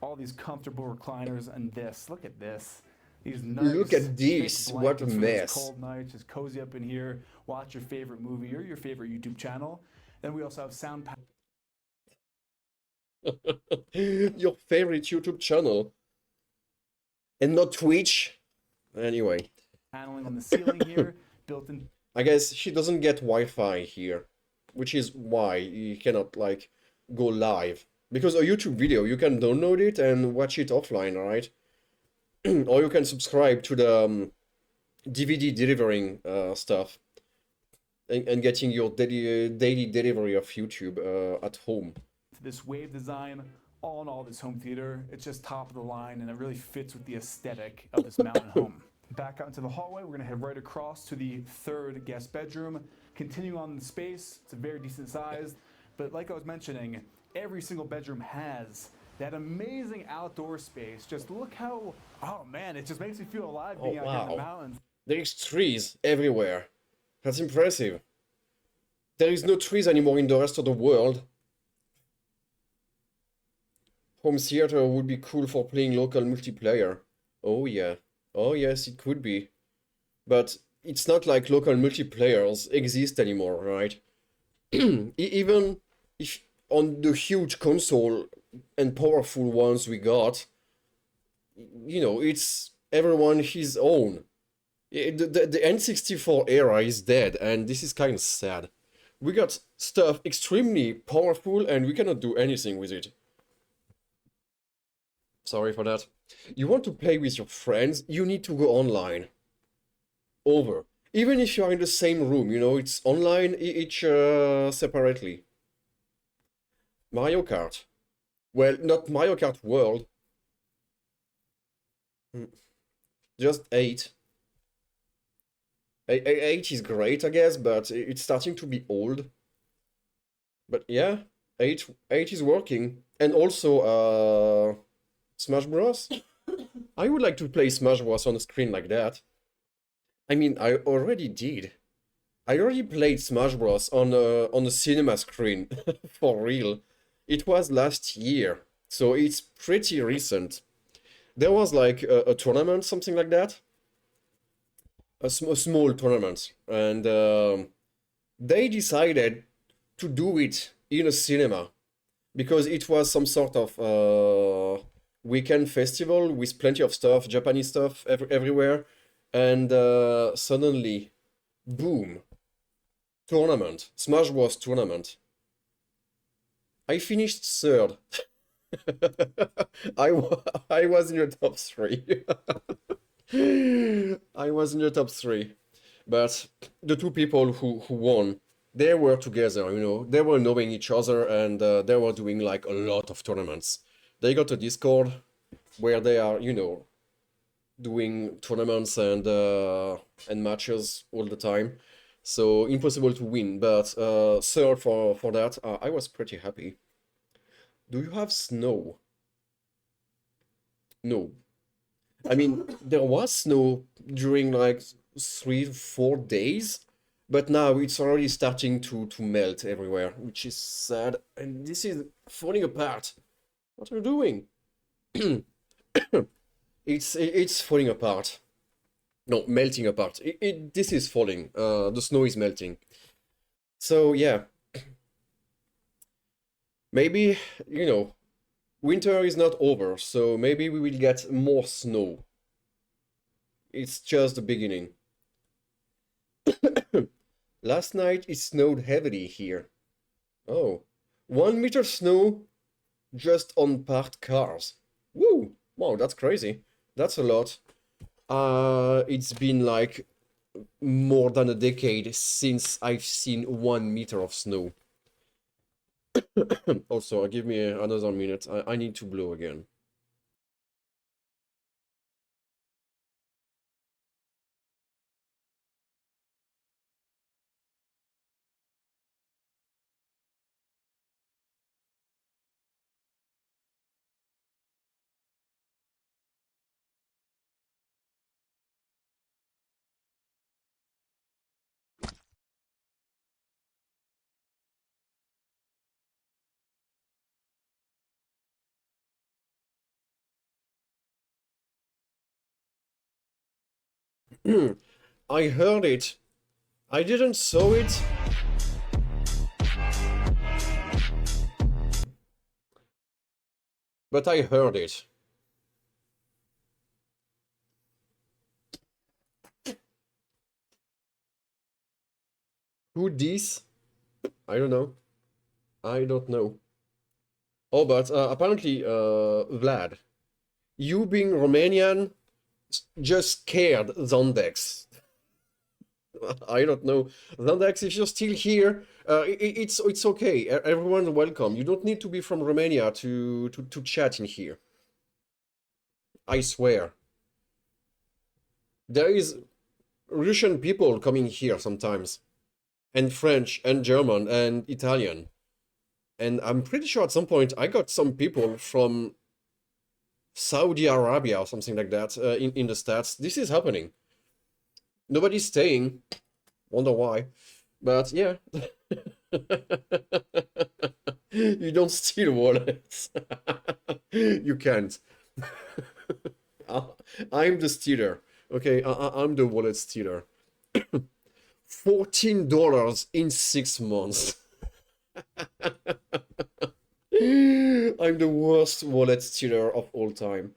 all these comfortable recliners, and this. Look at this. These nice, look at this. What a mess. Cold nights, just cozy up in here, watch your favorite movie or your favorite YouTube channel. Then we also have sound. Your favorite YouTube channel, and not Twitch. Anyway. Paneling on the ceiling here, built in. I guess she doesn't get Wi-Fi here, which is why you cannot like go live. Because a YouTube video, you can download it and watch it offline, right? Or you can subscribe to the DVD delivering stuff and getting your daily delivery of YouTube at home. this wave design. All in all, this home theater, it's just top of the line, and it really fits with the aesthetic of this mountain home. Back out into the hallway, we're gonna head right across to the third guest bedroom. Continuing on the space, it's a very decent size, but like I was mentioning, every single bedroom has that amazing outdoor space. Just look how, oh man, it just makes me feel alive being out here in the mountains. There's trees everywhere. That's impressive. There is no trees anymore in the rest of the world. Home theater would be cool for playing local multiplayer. Oh yeah. Oh yes, it could be. But it's not like local multiplayers exist anymore, right? Even if on the huge console and powerful ones we got, you know, it's everyone his own. The N64 era is dead, and this is kind of sad. We got stuff extremely powerful, and we cannot do anything with it. Sorry for that. You want to play with your friends, you need to go online. Over. Even if you are in the same room, you know, it's online, each separately. Mario Kart. Well, not Mario Kart World. Just 8. 8 is great, I guess, but it's starting to be old. But yeah, 8 is working. And also, Smash Bros. I would like to play Smash Bros on a screen like that. I mean, I already did. I already played Smash Bros on a cinema screen, for real. It was last year, so it's pretty recent. There was like a tournament, something like that. A small tournament, and they decided to do it in a cinema because it was some sort of weekend festival with plenty of stuff, Japanese stuff everywhere, and suddenly, boom, tournament, Smash Bros. Tournament. I finished third. I was in the top 3. I was in the top 3. But the two people who won, they were together, you know, they were knowing each other, and they were doing like a lot of tournaments. They got a Discord where they are, you know, doing tournaments and matches all the time. So impossible to win, but third for that, I was pretty happy. Do you have snow? No. I mean, there was snow during like 3-4 days, but now it's already starting to melt everywhere, which is sad. And this is falling apart. What are you doing? It's falling apart. No, melting apart. This is falling. The snow is melting. So yeah, maybe, you know, winter is not over, so maybe we will get more snow. It's just the beginning. Last night it snowed heavily here. Oh, 1 meter snow just on parked cars. Woo! Wow, that's crazy. That's a lot. It's been like more than a decade since I've seen 1 meter of snow. Also, give me another minute. I need to blow again. I heard it. I didn't saw it. But I heard it. Who this? I don't know. I don't know. Oh, but apparently, Vlad, you being Romanian just scared Zondex. I don't know. Zandex, if you're still here, it's okay. Everyone's welcome. You don't need to be from Romania to chat in here. I swear. There is Russian people coming here sometimes, and French, and German, and Italian. And I'm pretty sure at some point I got some people from Saudi Arabia or something like that in the stats. This is happening. Nobody's staying. Wonder why. But yeah. You don't steal wallets. You can't. I'm the stealer. Okay, I'm the wallet stealer. $14 in 6 months. I'm the worst wallet stealer of all time.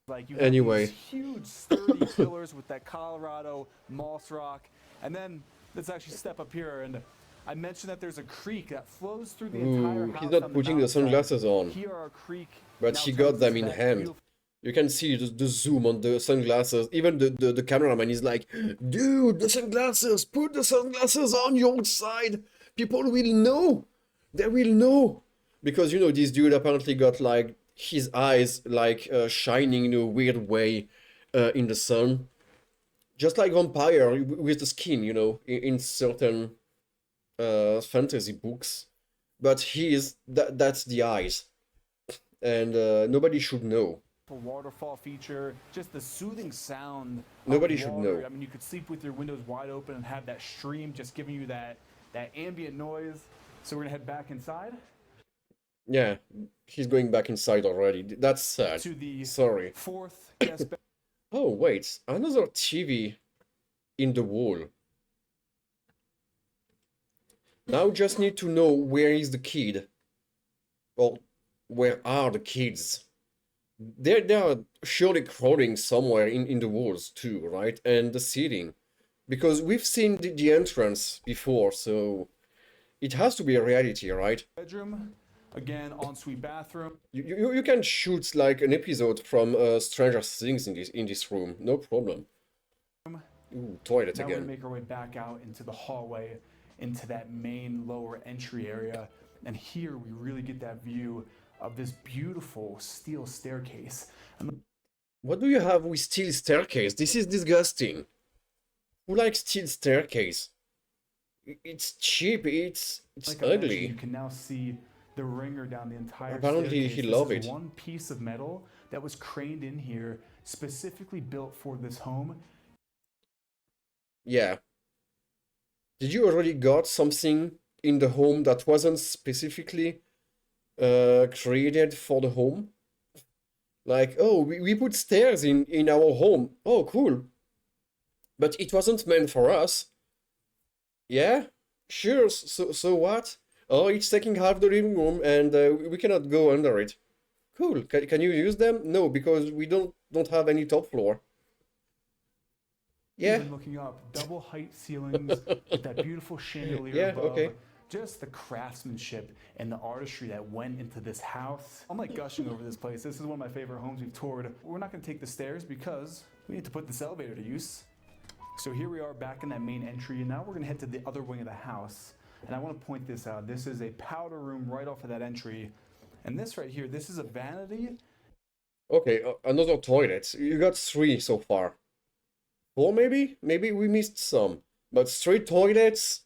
Like you have Anyway. these huge sturdy pillars with that Colorado moss rock, and then let's actually step up here. And I mentioned that there's a creek that flows through the entire house. He's not putting the sunglasses on, Here are a creek, but he got them in hand. You can see the zoom on the sunglasses. Even the cameraman is like, dude, the sunglasses, put the sunglasses on your outside. People will know. They will know. Because, you know, this dude apparently got, like, his eyes, like, shining in a weird way in the sun. Just like vampire with the skin, you know, in certain fantasy books. But that's the eyes. And nobody should know. Waterfall feature, just the soothing sound. Nobody should know. I mean, you could sleep with your windows wide open and have that stream just giving you that ambient noise. So we're gonna head back inside. Yeah, he's going back inside already. That's sad. To the Sorry. fourth guest. Oh, wait, another TV in the wall. Now just need to know where is the kid. Or where are the kids? They are surely crawling somewhere in the walls too, right? And the ceiling. Because we've seen the entrance before, so it has to be a reality, right? Bedroom, again, ensuite bathroom. You can shoot like an episode from Stranger Things in this room, no problem. Ooh, toilet Now we're again. gonna make our way back out into the hallway, into that main lower entry area, and here we really get that view of this beautiful steel staircase. And What do you have with steel staircase? This is disgusting. Who likes steel staircase? It's cheap, it's like I mentioned, ugly. you can now see the ringer down the entire Apparently staircase. he This loved is it. one piece of metal that was craned in here, specifically built for this home. Yeah. Did you already got something in the home that wasn't specifically created for the home? Like, oh, we put stairs in our home. Oh, cool. But it wasn't meant for us. Yeah, sure. So what? Oh, it's taking half the living room and we cannot go under it. Cool. Can you use them? No, because we don't have any top floor. Yeah. Even looking up, double height ceilings with that beautiful chandelier Yeah, above. okay. Just the craftsmanship and the artistry that went into this house. I'm like gushing over this place. This is one of my favorite homes we've toured. We're not gonna take the stairs because we need to put this elevator to use. So here we are back in that main entry, and now we're gonna head to the other wing of the house. And I wanna point this out. This is a powder room right off of that entry. And this right here, this is a vanity. Okay, another toilet. You got 3 so far. 4 maybe? Maybe we missed some. But 3 toilets,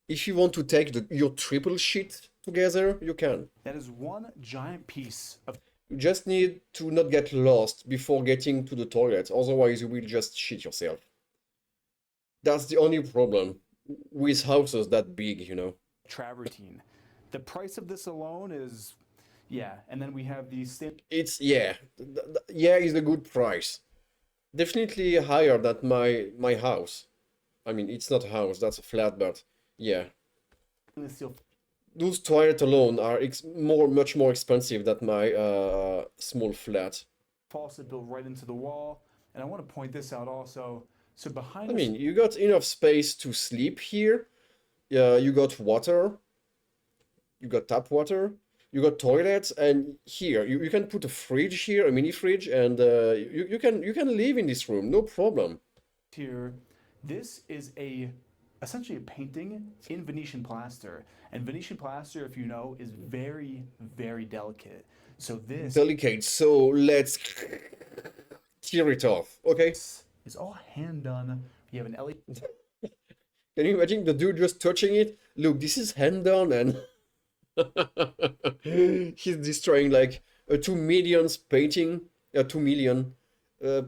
if you want to take your triple shit together, you can. That is one giant piece of You just need to not get lost before getting to the toilet, otherwise you will just shit yourself. That's the only problem with houses that big, you know. travertine. The price of this alone is, yeah. And then we have the It's, yeah. Yeah is a good price. Definitely higher than my house. I mean, it's not a house, that's a flat, but yeah. stainless steel Those toilets alone are much more expensive than my small flat. faucet built right into the wall. And I want to point this out also. So behind I us, mean, you got enough space to sleep here. You got water. You got tap water. You got toilets, and here you can put a fridge here, a mini fridge, and you can live in this room, no problem. here, this is a essentially a painting in Venetian plaster. And Venetian plaster, if you know, is very, very delicate. So this Delicate, so let's tear it off, okay? is all hand done. You have an LED. Can you imagine the dude just touching it? Look, this is hand done, and he's destroying like a 2 million painting, a 2 million uh,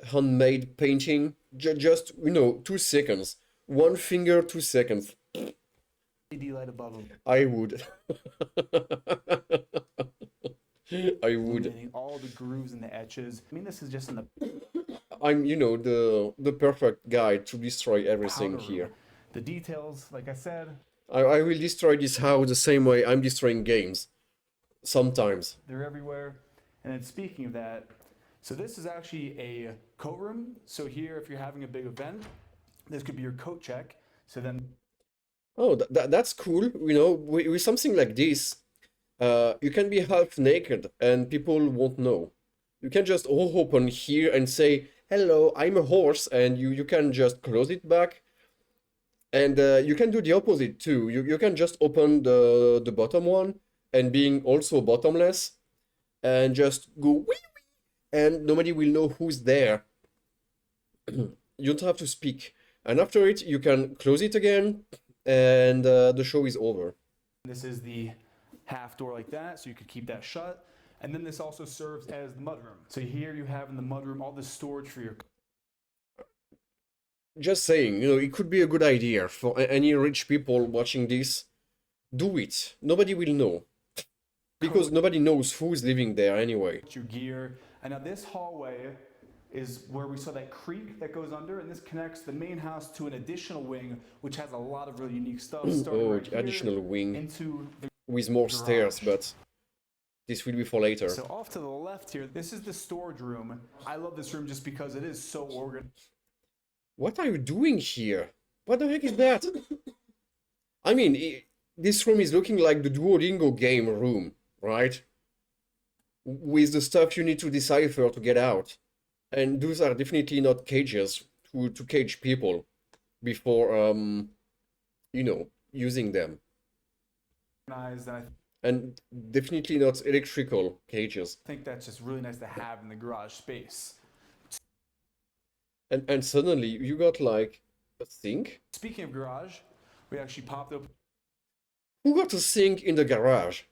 handmade painting. Just, 2 seconds. One finger, 2 seconds. LED light above him, I would. I would. illuminating all the grooves and the etches. I mean, this is just in the I'm, the perfect guy to destroy everything powder here. room. The details, like I said, I will destroy this house the same way I'm destroying games. Sometimes. they're everywhere. And then speaking of that, so this is actually a coat room. So here, if you're having a big event, this could be your coat check. So then Oh, that's cool. With something like this, you can be half naked and people won't know. You can just open here and say, "Hello, I'm a horse," and you can just close it back. And you can do the opposite too. You can just open the bottom one and being also bottomless and just go wee wee, and nobody will know who's there. You don't have to speak. And after it, you can close it again, and the show is over. this is the half door like that, so you could keep that shut. And then this also serves as the mudroom. So here you have in the mudroom all the storage for your Just saying, it could be a good idea for any rich people watching this. Do it. Nobody will know. Because nobody knows who's living there anyway. your gear. And now this hallway is where we saw that creek that goes under, and this connects the main house to an additional wing, which has a lot of really unique stuff. Starting Oh, right the here additional wing into the with more stairs, garage. but this will be for later. So off to the left here, this is the storage room. I love this room just because it is so organized. What are you doing here? What the heck is that? I mean, this room is looking like the Duolingo game room, right? With the stuff you need to decipher to get out. And those are definitely not cages to cage people before, using them. And I And definitely not electrical cages. think that's just really nice to have in the garage space. And suddenly you got like a sink? Speaking of garage, we actually popped open Who got a sink in the garage?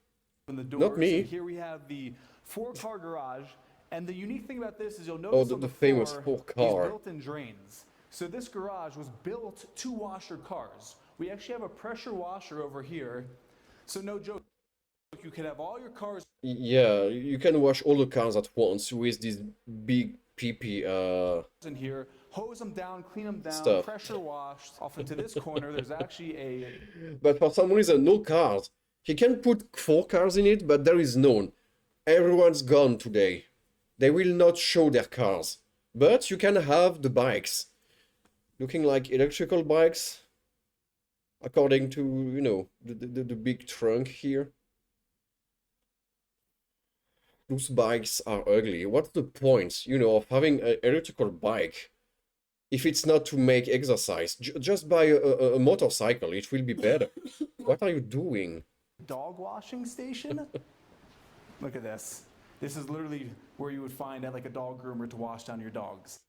the doors. Not me. And here we have the 4-car garage. And the unique thing about this is you'll notice on the the famous floor, 4-car. these built-in drains. So this garage was built to wash your cars. We actually have a pressure washer over here. So no joke, you can have all your cars Yeah, you can wash all the cars at once with this big pee-pee, in here, hose them down, clean them down, Stuff. pressure washed. Off into this corner, there's actually a But for some reason, no cars. He can put 4 cars in it, but there is none. Everyone's gone today. They will not show their cars. But you can have the bikes. Looking like electrical bikes. According to, the big trunk here. Those bikes are ugly. What's the point, of having an electrical bike? If it's not to make exercise, just buy a motorcycle, it will be better. What are you doing? dog washing station. Look at this. This is literally where you would find at like a dog groomer to wash down your dogs.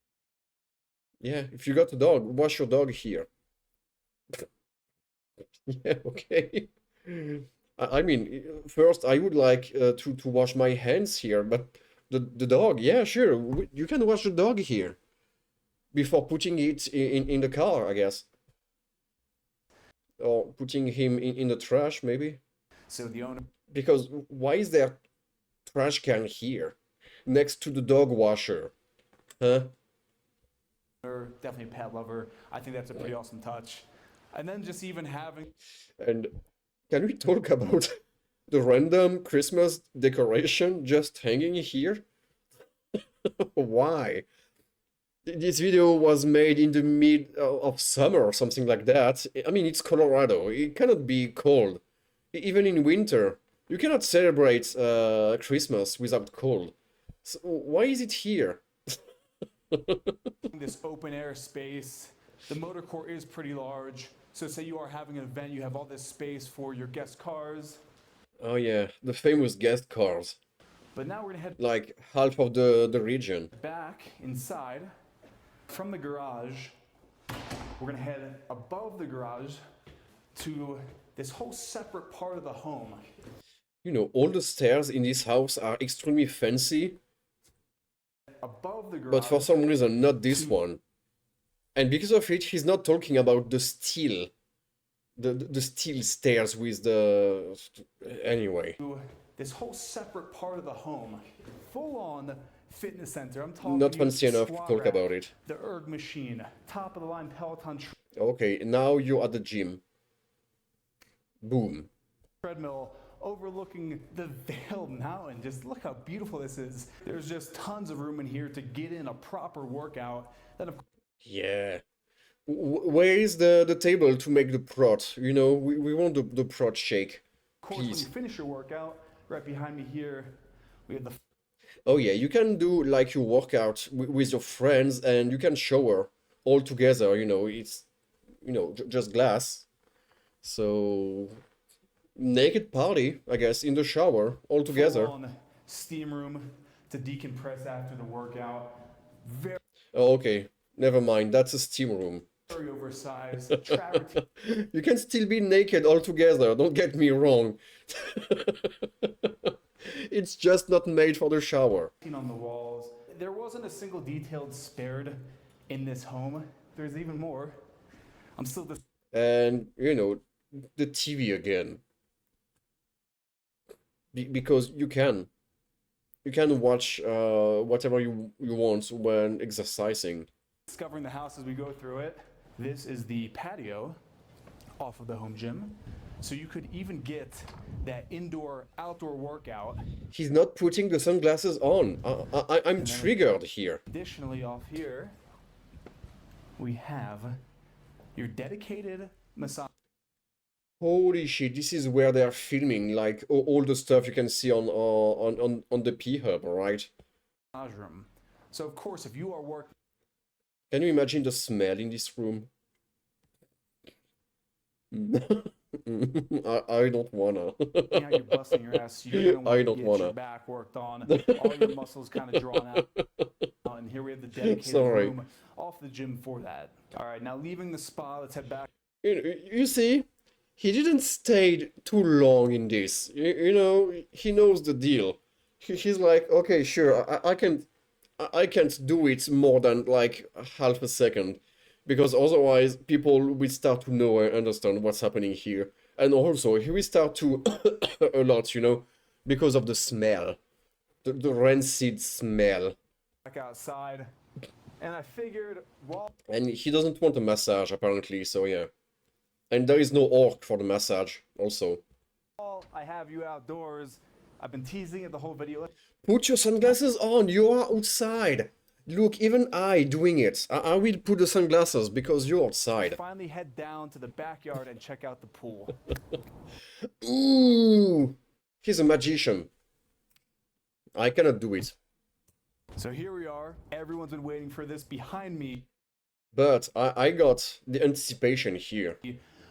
Yeah, if you got a dog, wash your dog here. Yeah, okay. I mean, first I would like to wash my hands here, but the dog, yeah, sure, you can wash the dog here before putting it in the car, I guess. Or putting him in the trash, maybe. So the owner Because why is there trash can here next to the dog washer? Huh? definitely a pet lover. I think that's a pretty awesome touch. And then just even having And can we talk about the random Christmas decoration just hanging here? Why? This video was made in the mid of summer or something like that. I mean, it's Colorado. It cannot be cold. Even in winter, you cannot celebrate Christmas without cold. So why is it here? this open air space, The motor court is pretty large. So say you are having an event, you have all this space for your guest cars. Oh yeah, the famous guest cars. But now we're gonna head Like half of the region. back inside from the garage. We're gonna head above the garage to this whole separate part of the home. You know, all the stairs in this house are extremely fancy, Above the garage. but for some reason not this one. And because of it, he's not talking about the steel. The steel stairs with the... Anyway. To this whole separate part of the home. Full on fitness center. I'm talking Not fancy enough to squat talk rack, about it. the erg machine, top of the line Peloton Okay, now you're at the gym. Boom. treadmill overlooking the Veiled Mountain. Just look how beautiful this is. There's just tons of room in here to get in a proper workout. Then of Yeah. Where is the table to make the prot? You know, we want the prot shake. course, when Please. you finish your workout, right behind me here, we have the Oh yeah, you can do like your workout with your friends and you can shower all together, you know, it's, you know, just glass. So, naked party, I guess, in the shower, all together. full-on steam room to decompress after the workout. Very Oh, okay, never mind, that's a steam room. oversized. Travertine You can still be naked all together, don't get me wrong. It's just not made for the shower. on the walls. There wasn't a single detail spared in this home. There's even more. I'm still just And, you know, the TV again. Because you can. You can watch whatever you want when exercising. discovering the house as we go through it. This is the patio off of the home gym. So you could even get that indoor-outdoor workout. He's not putting the sunglasses on. I'm triggered here. Additionally, off here, we have your dedicated massage Holy shit, this is where they're filming, like, all the stuff you can see on the P-Hub, right? room. So of course, if you are working Can you imagine the smell in this room? I don't wanna. out, you're busting your ass, you're gonna I want to don't get wanna. your back worked on, all your muscles kind of drawn out. And here we have the dedicated Sorry. room off the gym for that. All right, now leaving the spa, let's head back. You see, he didn't stay too long in this. You know, he knows the deal. He's like, okay, sure, I can't do it more than like half a second, because otherwise people will start to know and understand what's happening here. And also, he will start to a lot, you know, because of the smell, the rancid smell. Back outside, and I figured while And he doesn't want a massage, apparently, so yeah. And there is no orc for the massage, also. I have you outdoors, I've been teasing it the whole video. Put your sunglasses on, you are outside. Look, even I doing it. I will put the sunglasses because you're outside. Finally head down to the backyard and check out the pool. Ooh, he's a magician. I cannot do it. So here we are, everyone's been waiting for this. Behind me, But I got the anticipation here.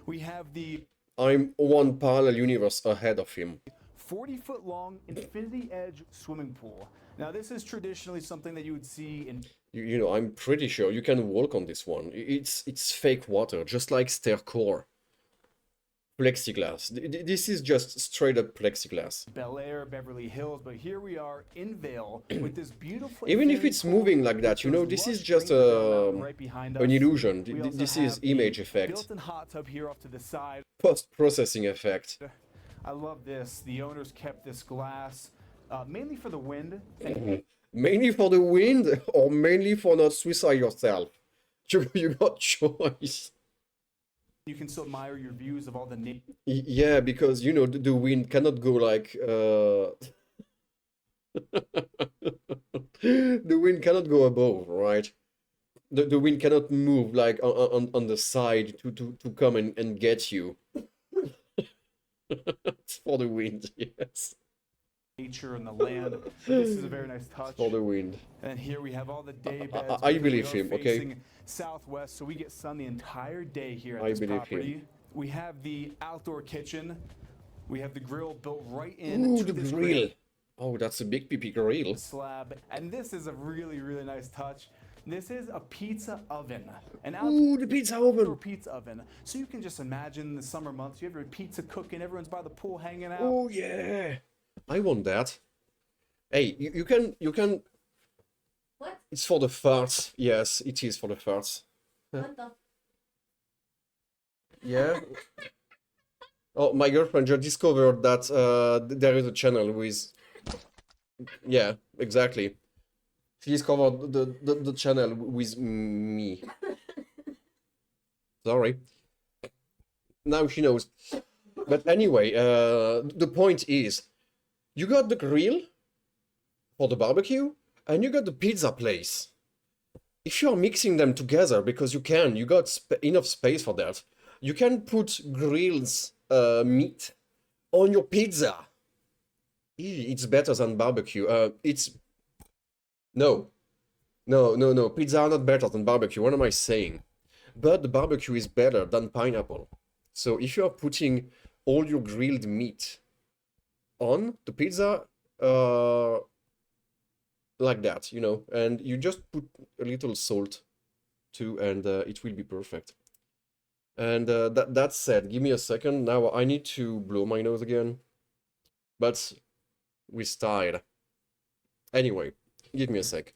we have the I'm one parallel universe ahead of him. 40-foot long infinity edge swimming pool. Now this is traditionally something that you would see in You know, I'm pretty sure you can walk on this one. It's fake water, just like stair core. Plexiglass. This is just straight up plexiglass. Bel Air, Beverly Hills, but here we are in Vale with this beautiful Even if infinity it's pool moving like that, with you know, those this is lush just greens of the mountain right behind an us. illusion. We also This is have the image effect. built-in hot tub here off to the side. Post-processing effect. I love this. The owners kept this glass mainly for the wind. And Mainly for the wind or mainly for not suicide yourself? You got choice. you can still admire your views of all the Yeah, because, you know, the wind cannot go like... The wind cannot go above, right? The wind cannot move like on the side to come and get you. It's for the wind, yes. nature and the land. This is a very nice touch. For the wind. And then here we have all the day beds. I because believe we are him, okay? facing southwest, so we get sun the entire day here at I this believe property. him. We have the outdoor kitchen. We have the grill built right Ooh, into the this grill. Oh, that's a big PP grill. slab. And this is a really, really nice touch. This is a pizza oven. An Ooh, the pizza outdoor oven. pizza oven. So you can just imagine the summer months. You have your pizza cooking. Everyone's by the pool hanging out. Oh yeah, I want that. Hey, you can. What? It's for the farts. Yes, it is for the farts. What the? Yeah. Oh, my girlfriend just discovered that there is a channel with. Yeah, exactly. She discovered the channel with me. Sorry. Now she knows. But anyway, the point is, you got the grill for the barbecue, and you got the pizza place. If you are mixing them together, because you can, you got enough space for that, you can put grilled meat on your pizza. It's better than barbecue. It's no, no. Pizza are not better than barbecue. What am I saying? But the barbecue is better than pineapple. So if you are putting all your grilled meat on the pizza, like that, you know, and you just put a little salt too, and it will be perfect. And that said, give me a second. Now I need to blow my nose again, but with style. Anyway, give me a sec.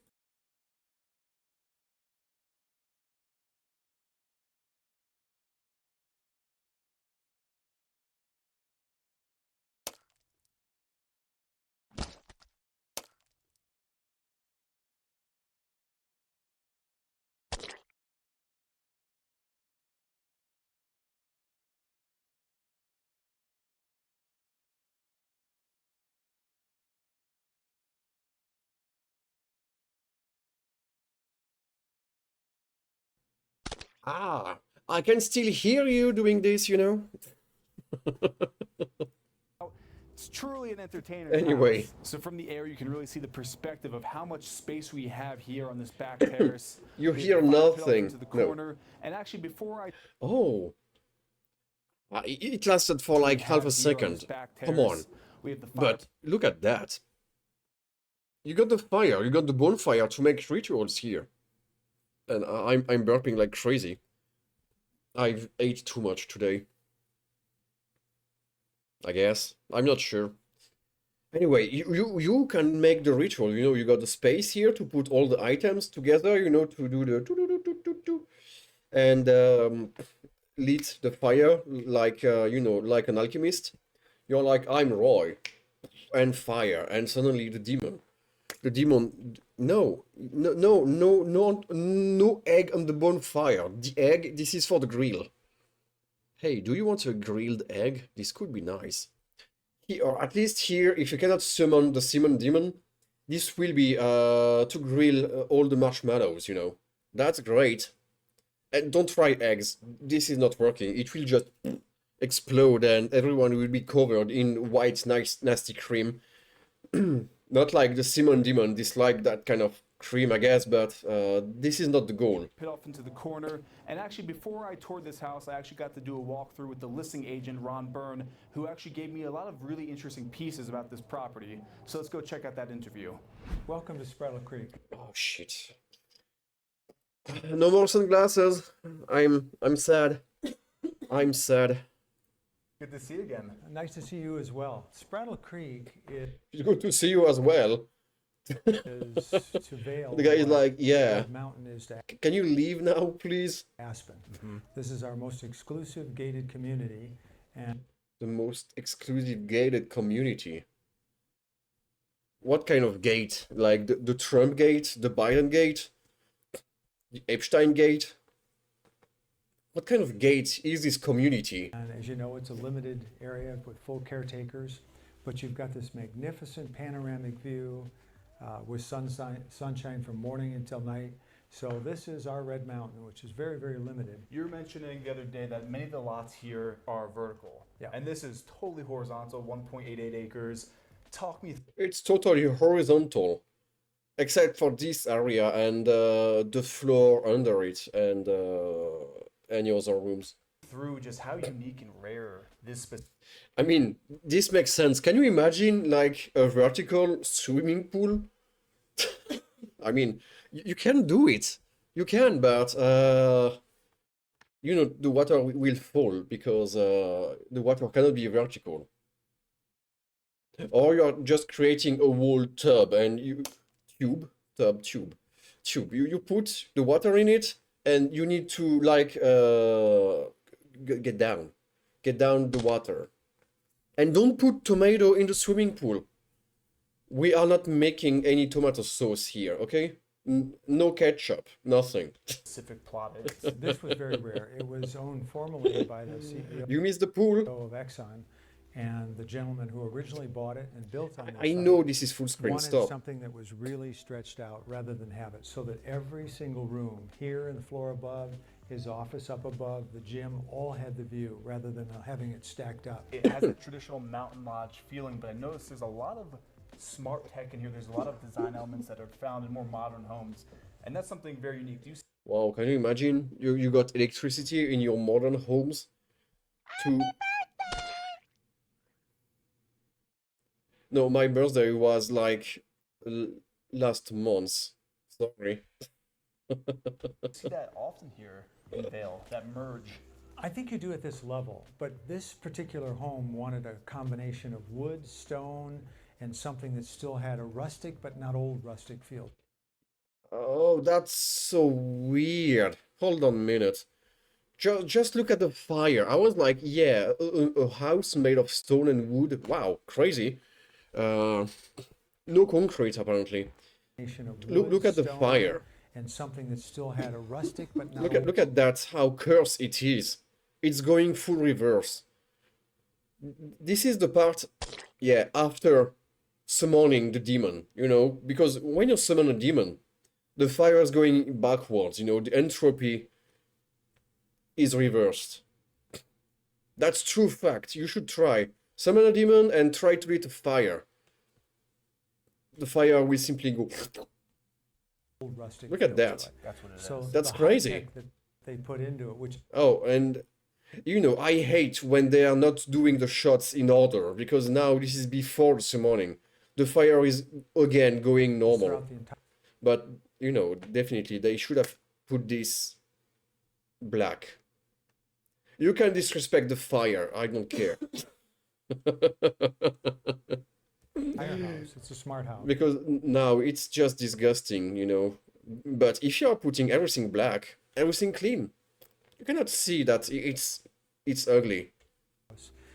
Ah, I can still hear you doing this, you know. It's truly an entertainer's Anyway. house. So from the air, you can really see the perspective of how much space we have here on this back terrace. You We have hear the fire pit off nothing. into the No. corner. And actually, before I Oh, it lasted for like half a second. Come on. we have the fire But look at that. You got the fire, you got the bonfire to make rituals here. And I'm burping like crazy. I've ate too much today. I guess. I'm not sure. Anyway, you can make the ritual, you know, you got the space here to put all the items together, you know, to do the and lit the fire like you know, like an alchemist. You're like, I'm Roy, and fire, and suddenly the demon, no egg on the bonfire. The egg, this is for the grill. Hey, do you want a grilled egg? This could be nice. Or at least here, if you cannot summon the Simon demon, this will be to grill all the marshmallows, you know. That's great. And don't try eggs. This is not working. It will just explode and everyone will be covered in white, nice, nasty cream. Not like the Simon demon dislike that kind of cream, I guess, but this is not the goal. pit off into the corner. And actually, before I toured this house, I actually got to do a walkthrough with the listing agent, Ron Byrne, who actually gave me a lot of really interesting pieces about this property. So let's go check out that interview. Welcome to Spreadle Creek. Oh shit. No more sunglasses. I'm sad. I'm sad. Good to see you again. Nice to see you as well. Spreadle Creek It's good to see you as well. is to Vail. The guy is what like, yeah. Red Mountain is to Can you leave now, please? Aspen. This is our most exclusive gated community, and The most exclusive gated community. What kind of gate? Like the Trump gate? The Biden gate? The Epstein gate? What kind of gate is this community? as you know, it's a limited area with full caretakers, but you've got this magnificent panoramic view with sunshine from morning until night. So this is our Red Mountain, which is very, very limited. You were mentioning the other day that many of the lots here are vertical. Yeah. And this is totally horizontal, 1.88 acres. talk me It's totally horizontal, except for this area and the floor under it and any other rooms. through just how unique and rare this specific I mean, this makes sense. Can you imagine like a vertical swimming pool? I mean, you can do it. You can, but you know, the water will fall because the water cannot be vertical. Or you're just creating a whole tub and you tube. You put the water in it and you need to like get down the water. And don't put tomato in the swimming pool. We are not making any tomato sauce here, okay? No ketchup, nothing. plot is. This was very rare. It was owned formally by the CEO You missed the pool? of Exxon, and the gentleman who originally bought it and built on I this know site this is full screen, wanted stop. something that was really stretched out rather than have it, so that every single room here in the floor above, his office up above, the gym, all had the view rather than having it stacked up. It has a traditional mountain lodge feeling, but I noticed there's a lot of smart tech in here. There's a lot of design elements that are found in more modern homes, and that's something very unique. Do you Wow, can you imagine? You got electricity in your modern homes to... No, my birthday was like last month. Sorry. see that often here in Vale, that merge? I think you do at this level, but this particular home wanted a combination of wood, stone, and something that still had a rustic but not old rustic feel. Oh, that's so weird. Hold on a minute. Just look at the fire. I was like, yeah, a house made of stone and wood. Wow, crazy. No concrete, apparently. Combination of Look wood, at the stone, fire. and something that still had a rustic but not Look at that, how cursed it is. It's going full reverse. This is the part, yeah, after summoning the demon, you know, because when you summon a demon, the fire is going backwards, you know, the entropy is reversed. That's true fact. You should try. Summon a demon and try to lit a fire. The fire will simply go. old rustic Look at feel that. to it. That's what it is. So That's the crazy. high-tech that they put into it, which Oh, and you know, I hate when they are not doing the shots in order, because now this is before the summoning. The fire is again going normal. throughout the entire But, you know, definitely they should have put this black. You can disrespect the fire, I don't care. house. It's a smart house. Because now it's just disgusting, you know. But if you are putting everything black, everything clean, you cannot see that it's ugly.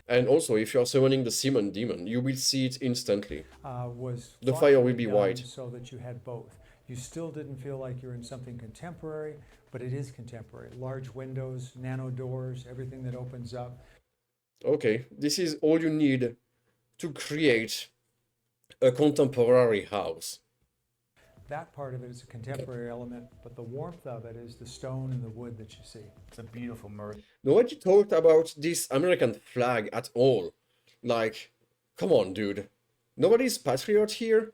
And also, if you are summoning the Simon demon, you will see it instantly. Was The fire will thoughtfully be done white. so that you had both. You still didn't feel like you're in something contemporary, but it is contemporary. Large windows, nano doors, everything that opens up. Okay, this is all you need to create a contemporary house. That part of it is a contemporary element, but the warmth of it is the stone and the wood that you see. It's a beautiful merge. Nobody talked about this American flag at all. Like, come on, dude. Nobody's patriot here.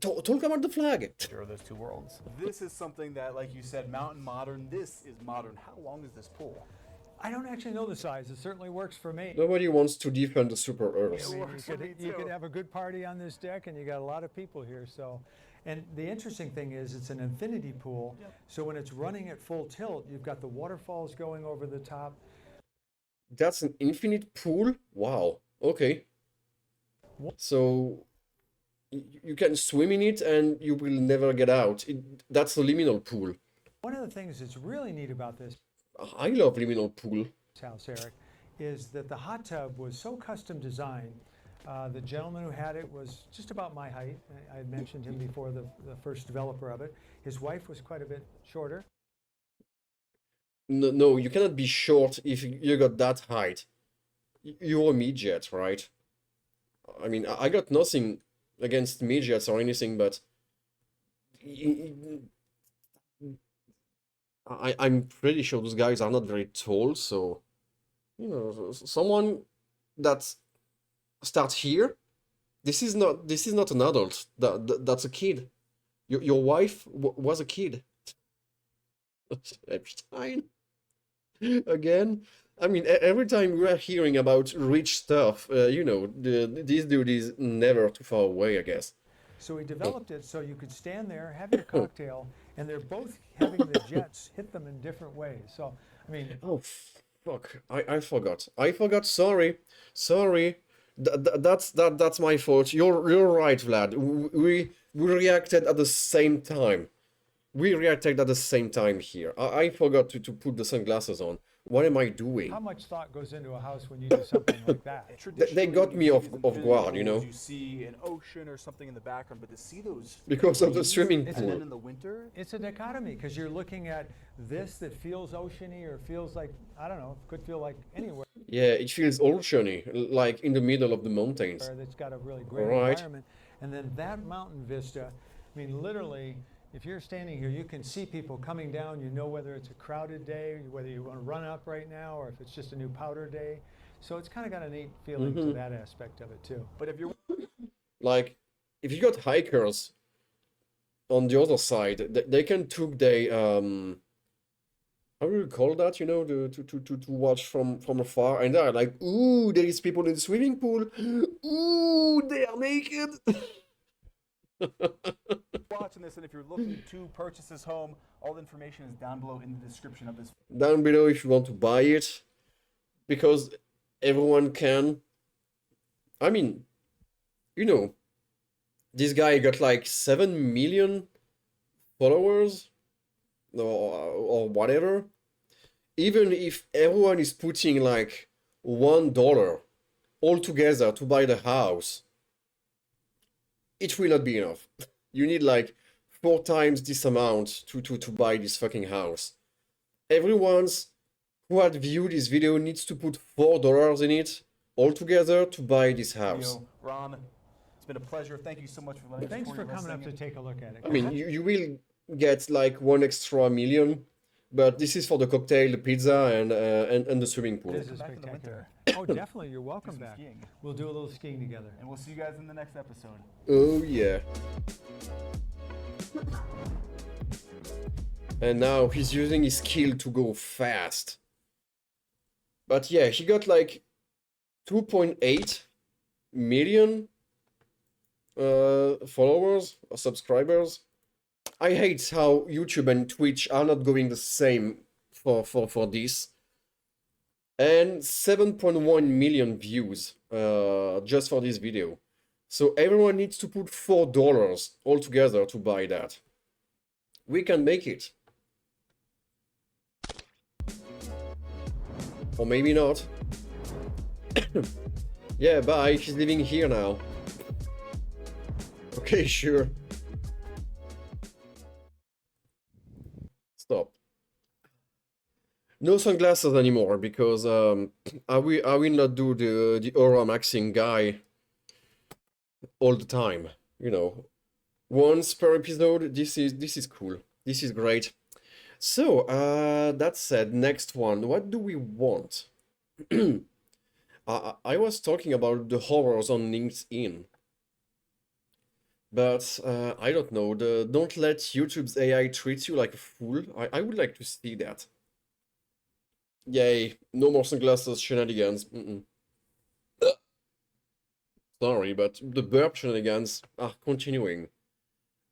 Talk about the flag. There are those two worlds. This is something that, like you said, mountain modern. This is modern. How long is this pool? I don't actually know the size. It certainly works for me. Nobody wants to defend the super I Earth. mean, works for me you too. could have a good party on this deck, and you got a lot of people here. So, and the interesting thing is, it's an infinity pool. So when it's running at full tilt, you've got the waterfalls going over the top. That's an infinite pool? Wow. Okay. So you can swim in it and you will never get out. That's a liminal pool. One of the things that's really neat about this I love liminal pool. house, Eric, is that the hot tub was so custom designed. The gentleman who had it was just about my height. I had mentioned him before, the first developer of it. His wife was quite a bit shorter. No, you cannot be short if you got that height. You're a midget, right? I mean, I got nothing against midgets or anything, but I'm pretty sure those guys are not very tall, so, you know, someone that start here. This is not an adult. That's a kid. Your wife was a kid. Epstein again. I mean, every time we are hearing about rich stuff, this dude is never too far away, I guess. So we developed it so you could stand there, have your cocktail, and they're both having the jets hit them in different ways. So, I mean, Oh, fuck. I forgot. I forgot. Sorry. Sorry. That's my fault. You're right, Vlad. We reacted at the same time. We reacted at the same time here. I forgot to put the sunglasses on. What am I doing? how much thought goes into a house when you do something like that? They got me off guard, you know, You see an ocean or something in the background, but to see those because of the trees, swimming and then pool. in the winter, It's a dichotomy because you're looking at this that feels oceany or feels like, I don't know, could feel like anywhere Yeah, it feels oceany, like in the middle of the mountains. that's got a really great Right. environment. And then that mountain vista, I mean, literally, if you're standing here, you can see people coming down. You know whether it's a crowded day, whether you want to run up right now, or if it's just a new powder day. So it's kind of got a neat feeling to that aspect of it too. but if you're Like, if you got hikers on the other side, they can took they how do you call that? You know, to watch from afar, and they're like, ooh, there is people in the swimming pool. Ooh, they are naked. watching this and if you're looking to purchase this home, all the information is down below in the description of this. Down below if you want to buy it, because everyone can. I mean, you know, this guy got like 7 million followers or whatever. Even if everyone is putting like $1 all together to buy the house, it will not be enough. You need like 4 times this amount to buy this fucking house. Everyone's who had viewed this video needs to put $4 in it altogether to buy this house. Video. Ron, it's been a pleasure. Thank you so much for letting us Thanks pour for your coming up listening to in. take a look at it. I mean, you will get like 1 extra million, but this is for the cocktail, the pizza, and the swimming pool. This is Back in the spectacular. winter. Oh, definitely. You're Do welcome some back. skiing. We'll do a little skiing together. And we'll see you guys in the next episode. Oh yeah. And now he's using his skill to go fast. But yeah, he got like 2.8 million followers or subscribers. I hate how YouTube and Twitch are not going the same for this. And 7.1 million views just for this video. So everyone needs to put $4 altogether to buy that. We can make it. Or maybe not. Yeah, bye, she's living here now. Okay, sure. Stop. No sunglasses anymore because I will not do the aura maxing guy all the time. You know, once per episode. This is cool. This is great. So that said, next one. What do we want? I was talking about the horrors on LinkedIn. But I don't know. Don't let YouTube's AI treat you like a fool. I would like to see that. Yay, no more sunglasses shenanigans. Sorry, but the burp shenanigans are continuing.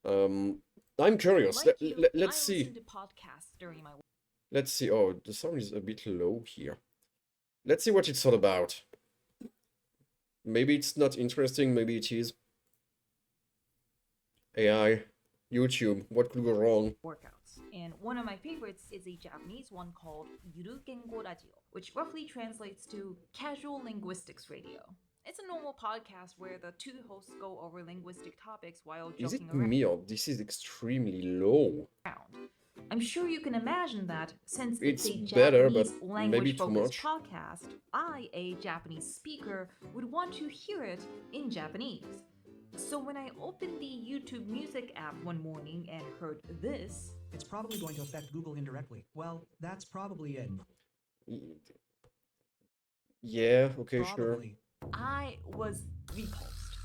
I'm curious. Like you, Let's I see. listen to podcasts during my work. Let's see. Oh, the sound is a bit low here. Let's see what it's all about. Maybe it's not interesting, maybe it is. AI, YouTube, what could go wrong? Workouts. And one of my favorites is a Japanese one called Yuru Gengo Radio, which roughly translates to Casual Linguistics Radio. It's a normal podcast where the two hosts go over linguistic topics while Is it joking around. me or this is extremely low? I'm sure you can imagine that since It's it's a better, but Japanese maybe too language-focused much. podcast, I, a Japanese speaker, would want to hear it in Japanese. So when I opened the YouTube Music app one morning and heard this, It's probably going to affect Google indirectly. Well, that's probably it. Yeah, okay, sure. Probably. I was repulsed.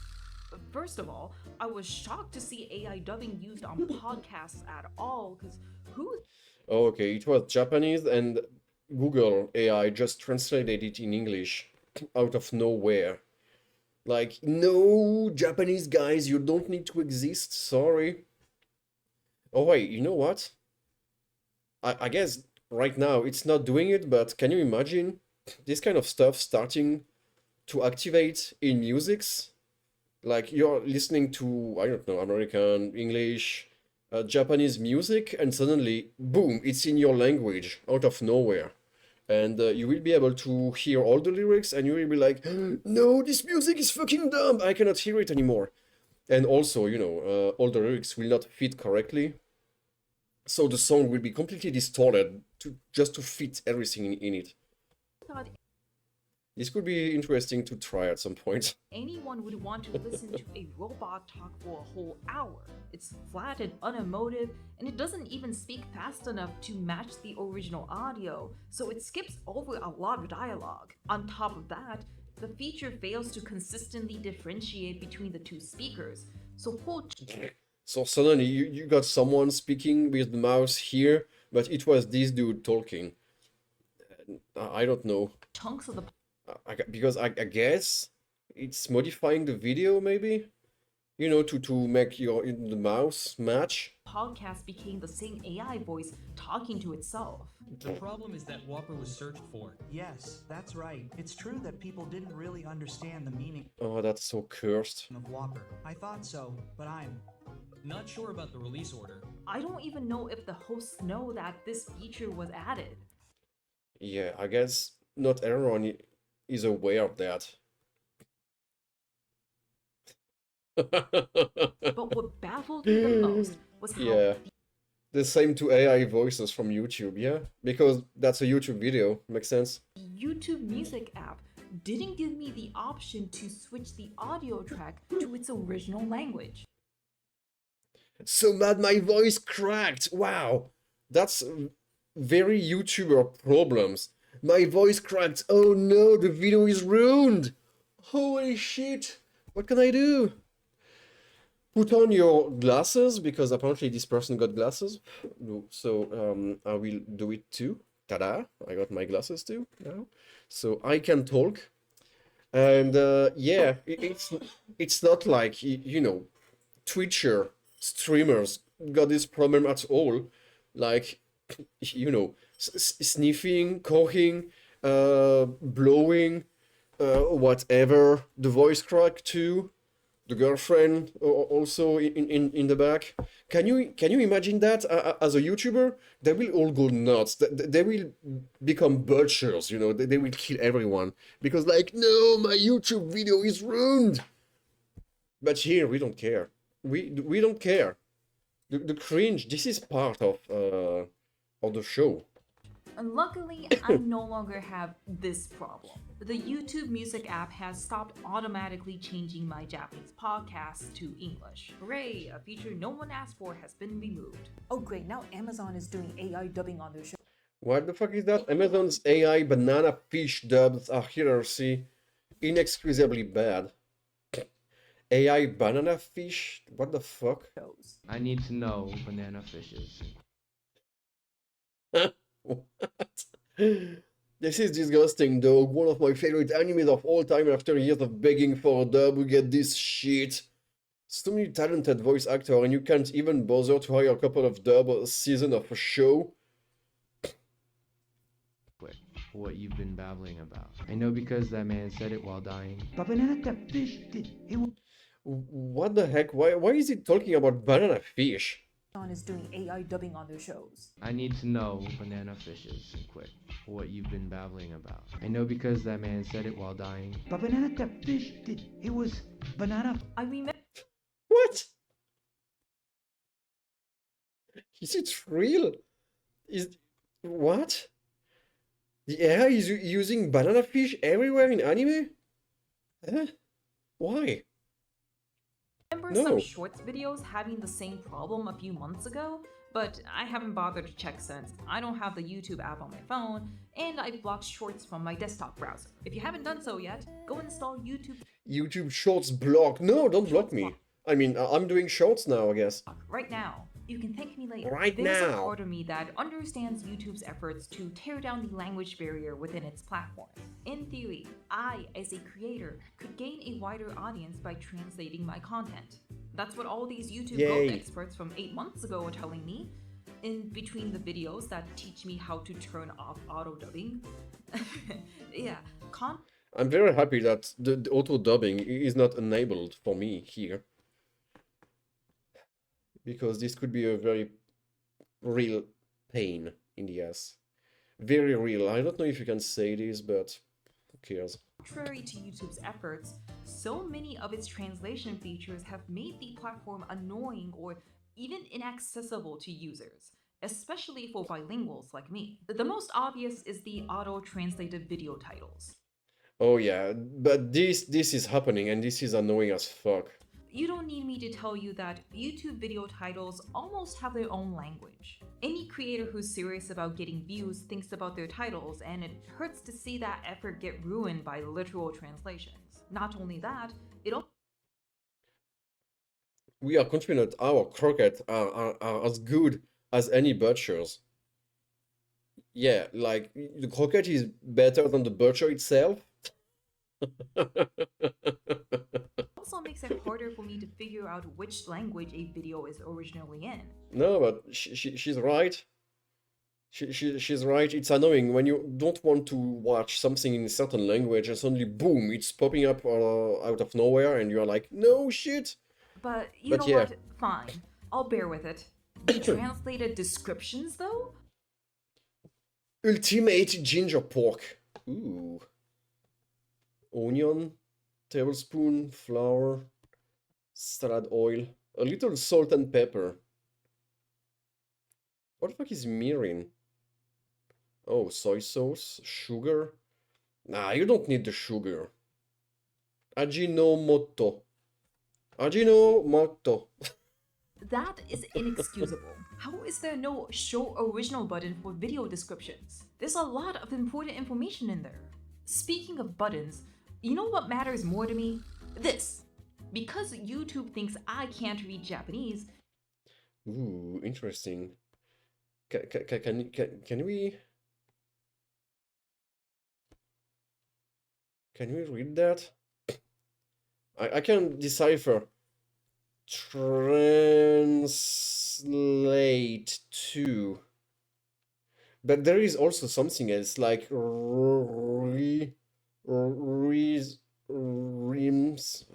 First of all, I was shocked to see AI dubbing used on podcasts at all, because who Okay, it was Japanese and Google AI just translated it in English out of nowhere. Like, no, Japanese guys, you don't need to exist, sorry. Oh wait, you know what? I guess right now it's not doing it, but can you imagine this kind of stuff starting to activate in musics? Like you're listening to, I don't know, American, English, Japanese music, and suddenly, boom, it's in your language out of nowhere. And you will be able to hear all the lyrics, and you will be like, no, this music is fucking dumb, I cannot hear it anymore. And also, all the lyrics will not fit correctly. So the song will be completely distorted just to fit everything in it. thought This could be interesting to try at some point. anyone would want to listen to a robot talk for a whole hour? It's flat and unemotive, and it doesn't even speak fast enough to match the original audio, so it skips over a lot of dialogue. On top of that, the feature fails to consistently differentiate between the two speakers, so whole So suddenly you got someone speaking with the mouse here, but it was this dude talking. I don't know. chunks of the Because I guess it's modifying the video maybe? To make the mouse match. podcast became the same AI voice talking to itself. The problem is that Whopper was searched for. Yes, that's right. It's true that people didn't really understand the meaning Oh, that's so cursed. of Whopper. I thought so, but I'm Not sure about the release order. I don't even know if the hosts know that this feature was added. Yeah, I guess not everyone is aware of that. But what baffled me the most was how Yeah. The same to AI voices from YouTube, yeah? Because that's a YouTube video, makes sense. the YouTube Music app didn't give me the option to switch the audio track to its original language. So bad my voice cracked! Wow! That's very YouTuber problems. My voice cracked! Oh no, the video is ruined! Holy shit! What can I do? Put on your glasses, because apparently this person got glasses. So I will do it too. Ta-da! I got my glasses too now. So I can talk. And yeah, it's not like, Twitcher streamers got this problem at all. Like, sniffing, coughing, blowing, whatever. The voice crack too. The girlfriend also in the back. Can you imagine that as a YouTuber? They will all go nuts. They will become butchers. They will kill everyone because like, no, my YouTube video is ruined. But here we don't care. We don't care. The cringe. This is part of the show. And luckily, I no longer have this problem. The YouTube Music app has stopped automatically changing my Japanese podcasts to English. Hooray! A feature no one asked for has been removed. Oh great, now Amazon is doing AI dubbing on their show. What the fuck is that? Amazon's AI banana fish dubs are hilariously inexcusably bad. AI banana fish? What the fuck? I need to know banana fishes. What? This is disgusting, dog. One of my favorite animes of all time. After years of begging for a dub, we get this shit. So many talented voice actor, and you can't even bother to hire a couple of dub a season of a show. Quick, what you've been babbling about. I know because that man said it while dying. But banana that fish it was What the heck? Why is he talking about banana fish? Amazon is doing AI dubbing on their shows. I need to know banana fishes. Quick, what you've been babbling about. I know because that man said it while dying. but banana that fish it was banana I remember What? Is it real? What? The AI is using banana fish everywhere in anime? Huh? Why? some No. shorts videos having the same problem a few months ago, but I haven't bothered to check since I don't have the YouTube app on my phone, and I've blocked shorts from my desktop browser. If you haven't done so yet, go install YouTube YouTube Shorts block. No, don't block me. I mean, I'm doing shorts now, I guess. right now. You can thank me later. Right There's a now. part of me that understands YouTube's efforts to tear down the language barrier within its platform. In theory, I, as a creator, could gain a wider audience by translating my content. That's what all these YouTube growth Yay. experts from 8 months ago are telling me. In between the videos that teach me how to turn off auto dubbing. Yeah, I'm very happy that the auto dubbing is not enabled for me here. Because this could be a very real pain in the ass. Very real. I don't know if you can say this, but who cares? Contrary to YouTube's efforts, so many of its translation features have made the platform annoying or even inaccessible to users, especially for bilinguals like me. The most obvious is the auto-translated video titles. Oh yeah, but this is happening and this is annoying as fuck. You don't need me to tell you that YouTube video titles almost have their own language. Any creator who's serious about getting views thinks about their titles, and it hurts to see that effort get ruined by literal translations. Not only that, We are confident our croquettes are as good as any butcher's. Yeah, like, the croquette is better than the butcher itself. also makes it harder for me to figure out which language a video is originally in. No, but she's right. She's right. It's annoying when you don't want to watch something in a certain language and suddenly, boom, it's popping up out of nowhere and you're like, no shit. But you know yeah. what? Fine. I'll bear with it. The translated descriptions, though? Ultimate ginger pork. Ooh. Onion, tablespoon, flour, salad oil, a little salt and pepper. What the fuck is mirin? Oh, soy sauce, sugar. Nah, you don't need the sugar. Ajinomoto. Ajinomoto. That is inexcusable. How is there no show original button for video descriptions? There's a lot of important information in there. Speaking of buttons, you know what matters more to me? This. Because YouTube thinks I can't read Japanese. Ooh, interesting. Can we read that? I can decipher. Translate to. But there is also something else, like rims.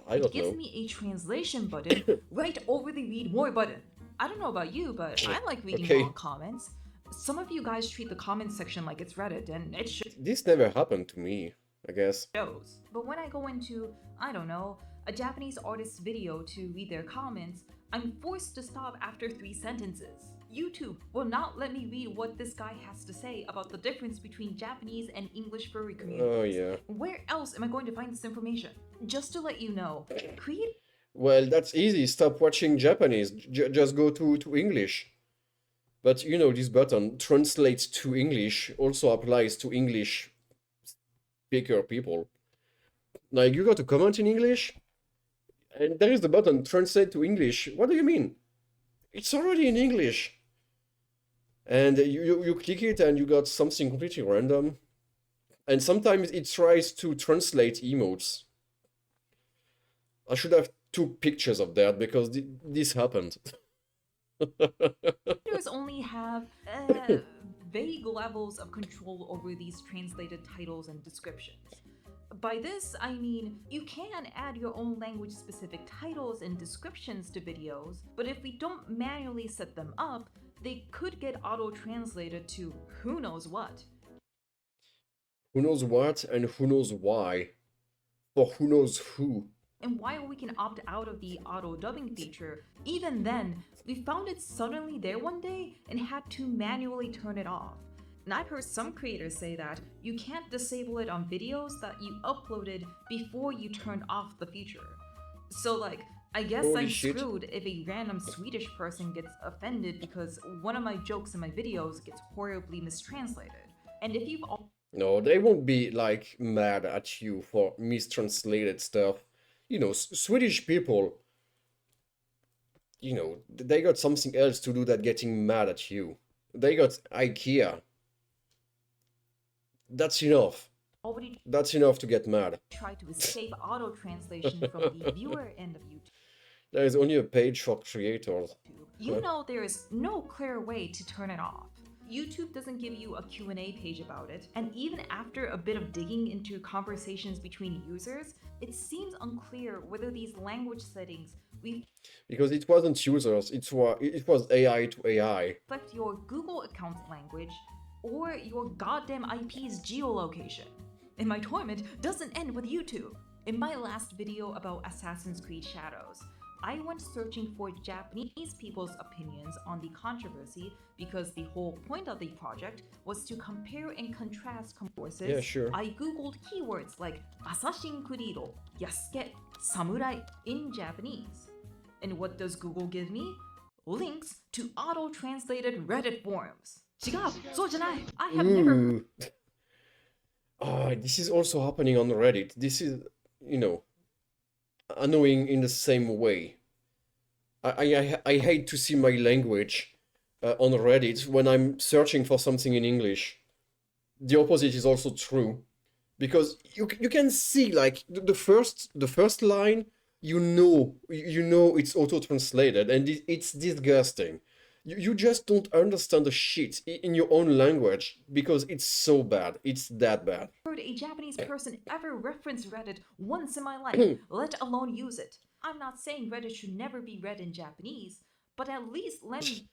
I It don't gives know. me a translation button right over the read more button. I don't know about you, but I like reading Okay. long comments. Some of you guys treat the comments section like it's Reddit, and it This never happened to me, I guess. shows. But when I go into, I don't know, a Japanese artist's video to read their comments, I'm forced to stop after 3 sentences. YouTube will not let me read what this guy has to say about the difference between Japanese and English furry communities. Oh yeah. Where else am I going to find this information? Just to let you know, create Well, that's easy. Stop watching Japanese. Just go to English. But you know, this button, translate to English, also applies to English speaker people. Like, you got a comment in English, and there is the button, translate to English. What do you mean? It's already in English. And you click it and you got something completely random. And sometimes it tries to translate emotes. I should have took pictures of that because this happened. creators only have vague levels of control over these translated titles and descriptions. By this, I mean you can add your own language-specific titles and descriptions to videos, but if we don't manually set them up, they could get auto-translated to who knows what. Who knows what and who knows why. For who knows who. And while we can opt out of the auto-dubbing feature, even then, we found it suddenly there one day and had to manually turn it off. And I've heard some creators say that you can't disable it on videos that you uploaded before you turned off the feature. So like, I guess Holy I'm shit. screwed if a random Swedish person gets offended because one of my jokes in my videos gets horribly mistranslated. And if you've No, they won't be like mad at you for mistranslated stuff. You know, Swedish people, you know, they got something else to do than getting mad at you. They got IKEA. That's enough. already That's enough to get mad. tried to escape auto translation from the viewer end of YouTube, There is only a page for creators. you know there is no clear way to turn it off. YouTube doesn't give you a Q&A page about it, and even after a bit of digging into conversations between users, it seems unclear whether these language settings Because it wasn't users, it was AI to AI. reflect your Google account language or your goddamn IP's geolocation. And my torment doesn't end with YouTube. In my last video about Assassin's Creed Shadows, I went searching for Japanese people's opinions on the controversy because the whole point of the project was to compare and contrast courses. Yeah, sure. I googled keywords like Assassin Kurido, Yasuke, Samurai in Japanese. And what does Google give me? Links to auto-translated Reddit forums. 違う、そうじゃない. I have never Ooh. This is also happening on Reddit. This is, you know, annoying in the same way. I hate to see my language on Reddit when I'm searching for something in English. The opposite is also true, because you can see like the first line, you know it's auto translated, and it's disgusting. You just don't understand the shit in your own language because it's so bad. It's that bad. heard a Japanese person ever reference Reddit once in my life, let alone use it. I'm not saying Reddit should never be read in Japanese, but at least let me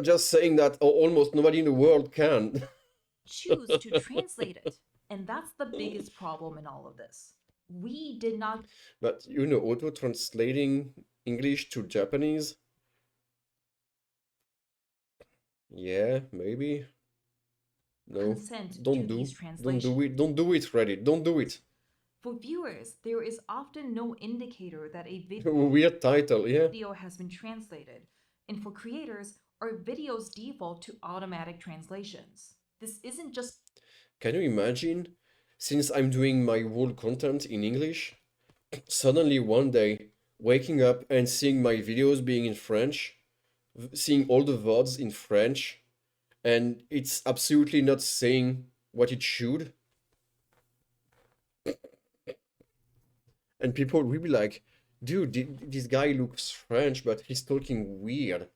Just saying that almost nobody in the world can. choose to translate it. And that's the biggest problem in all of this. We did not But you know, auto-translating English to Japanese? Yeah, maybe. No, consent don't to do. these Don't translations. do it. Don't do it, Reddit. Don't do it. For viewers, there is often no indicator that a Weird title, yeah. video has been translated. And for creators, our videos default to automatic translations. This isn't just Can you imagine? Since I'm doing my whole content in English, suddenly one day waking up and seeing my videos being in French, seeing all the VODs in French, and it's absolutely not saying what it should. And people will be like, dude, this guy looks French, but he's talking weird.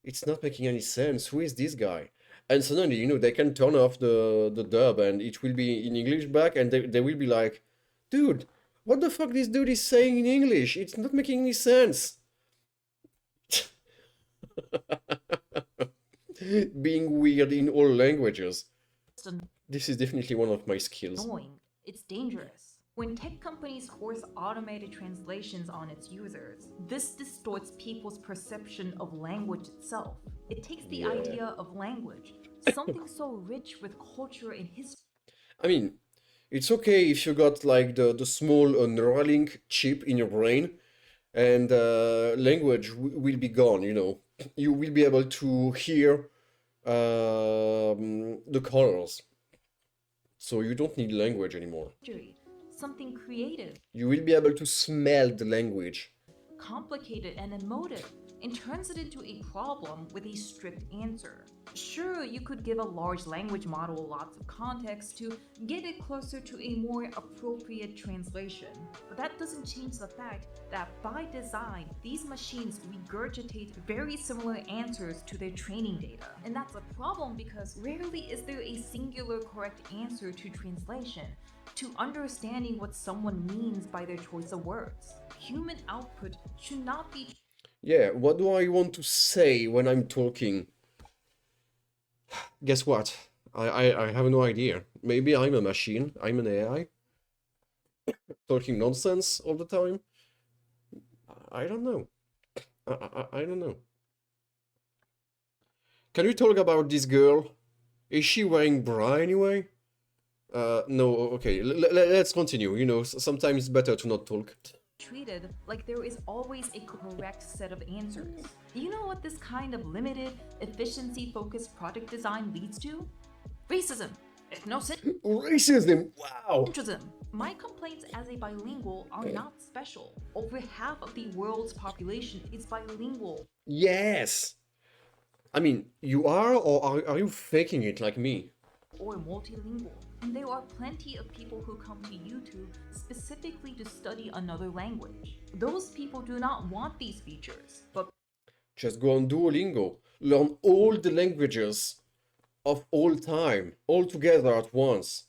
It's not making any sense. Who is this guy? And suddenly, you know, they can turn off the dub and it will be in English back, and they will be like, dude, what the fuck this dude is saying in English? It's not making any sense. Being weird in all languages. This is definitely one of my skills. annoying. It's dangerous. When tech companies force automated translations on its users, this distorts people's perception of language itself. It takes the Yeah. idea of language, something so rich with culture and history, I mean, it's okay if you got like the small Neuralink chip in your brain, and language will be gone, you know. You will be able to hear the colors. So you don't need language anymore. something creative, You will be able to smell the language. complicated, and emotive, and turns it into a problem with a strict answer. Sure, you could give a large language model lots of context to get it closer to a more appropriate translation, but that doesn't change the fact that by design, these machines regurgitate very similar answers to their training data. And that's a problem because rarely is there a singular correct answer to translation, to understanding what someone means by their choice of words. Human output should not be Yeah, what do I want to say when I'm talking? Guess what? I have no idea. Maybe I'm a machine. I'm an AI. Talking nonsense all the time. I don't know. I don't know. Can we talk about this girl? Is she wearing bra anyway? No, okay. Let's continue. You know, sometimes it's better to not talk. treated like there is always a correct set of answers. You know what this kind of limited, efficiency-focused product design leads to? Racism, ethnocentrism. Racism! Wow! My complaints as a bilingual are not special. Over half of the world's population is bilingual. Yes! I mean, you are, or are you faking it like me? Or multilingual. And there are plenty of people who come to YouTube specifically to study another language. Those people do not want these features, but Just go on Duolingo, learn all the languages of all time, all together at once.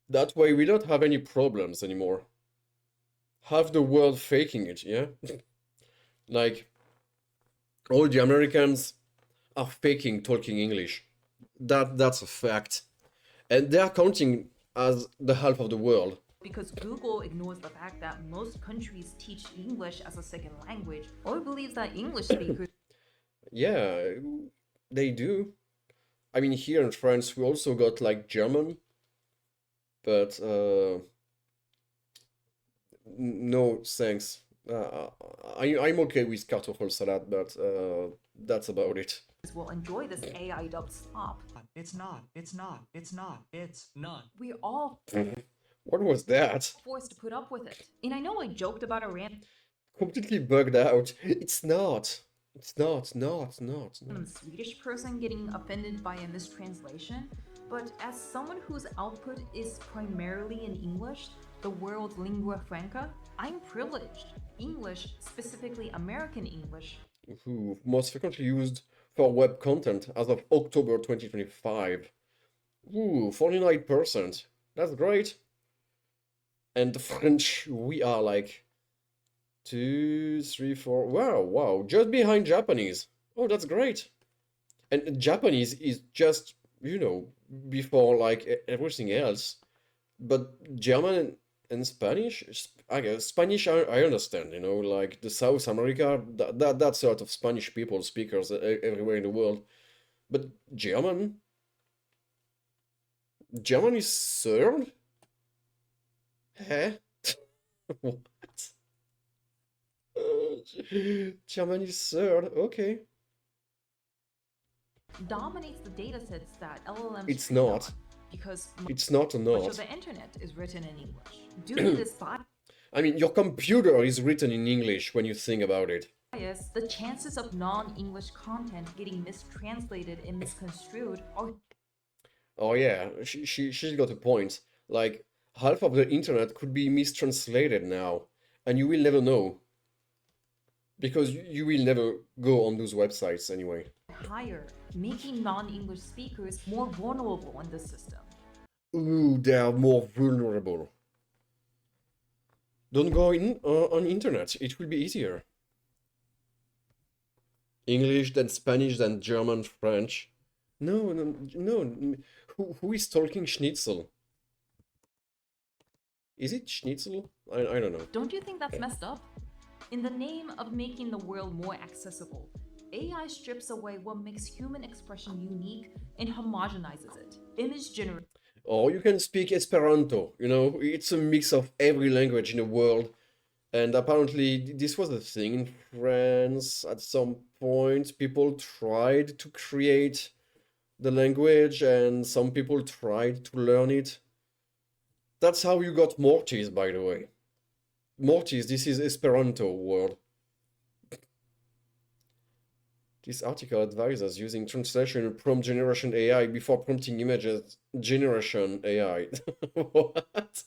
That way we don't have any problems anymore. Half the world faking it, yeah? Like, all the Americans are faking talking English. That's a fact. And they are counting as the half of the world. because Google ignores the fact that most countries teach English as a second language or believes that English speakers Yeah, they do. I mean, here in France, we also got like German, but no thanks. I'm okay with kartoffel salad, but that's about it. will enjoy this AI dubbed slop. It's not. It's not. It's not. It's Not. We're all What was that? forced to put up with it. And I know I joked about a random Completely bugged out. It's not. It's not. Not. Swedish person getting offended by a mistranslation, but as someone whose output is primarily in English, the world's lingua franca, I'm privileged. English, specifically American English, Who most frequently used for web content as of October 2025. Ooh, 49%. That's great. And French, we are like 2, 3, 4. Wow, just behind Japanese. Oh, that's great. And Japanese is just, before like everything else. But German and Spanish, I guess Spanish I understand, like the South America, that sort of Spanish people, speakers everywhere in the world. But German is third? Huh? What? German is third, okay. dominates the datasets that LLMs It's train not. on, because It's not or much of not. the internet is written in English. Due to this I mean, your computer is written in English when you think about it. bias, the chances of non-English content getting mistranslated and misconstrued are Oh yeah, she's got a point. Like, half of the internet could be mistranslated now, and you will never know. Because you will never go on those websites anyway. higher, making non-English speakers more vulnerable in the system. Ooh, they are more vulnerable. Don't go on internet, it will be easier. English, then Spanish, then German, French. No. Who is talking Schnitzel? Is it Schnitzel? I don't know. Don't you think that's messed up? In the name of making the world more accessible, AI strips away what makes human expression unique and homogenizes it. Image generation. Or you can speak Esperanto, it's a mix of every language in the world. And apparently this was a thing in France at some point. People tried to create the language and some people tried to learn it. That's how you got Mortis, by the way. Mortis, this is Esperanto word. This article advises using translation and prompt generation AI before prompting images generation AI. What?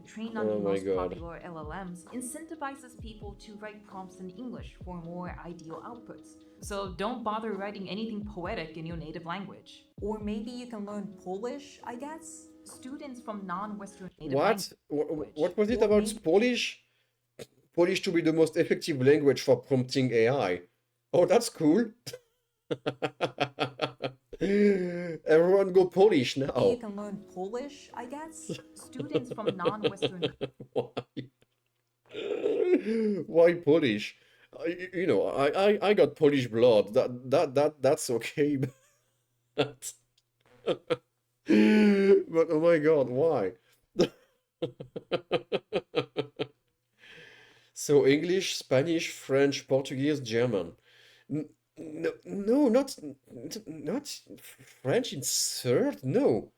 Trained on Oh the my most God. popular LLMs incentivizes people to write prompts in English for more ideal outputs. So don't bother writing anything poetic in your native language. Or maybe you can learn Polish, I guess? Students from non-Western native What? language. What was it about Polish? Polish to be the most effective language for prompting AI. Oh, that's cool. Everyone go Polish You now. can learn Polish, I guess? Students from non-Western Why? Why Polish? I got Polish blood. That's okay. But But oh my god, why? So English, Spanish, French, Portuguese, German. No, no, not French in third. No,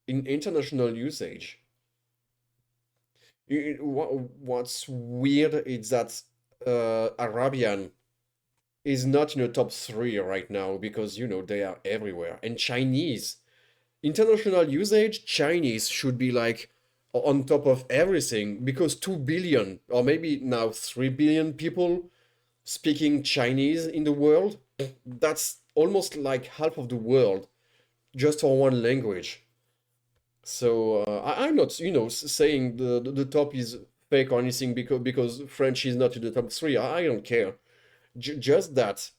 in international usage. What's weird is that Arabian is not in the top three right now because they are everywhere. And Chinese, international usage, Chinese should be like on top of everything because 2 billion or maybe now 3 billion people speaking Chinese in the world. That's almost like half of the world just for one language. So I'm not, saying the top is fake or anything because French is not in the top three. I don't care. Just that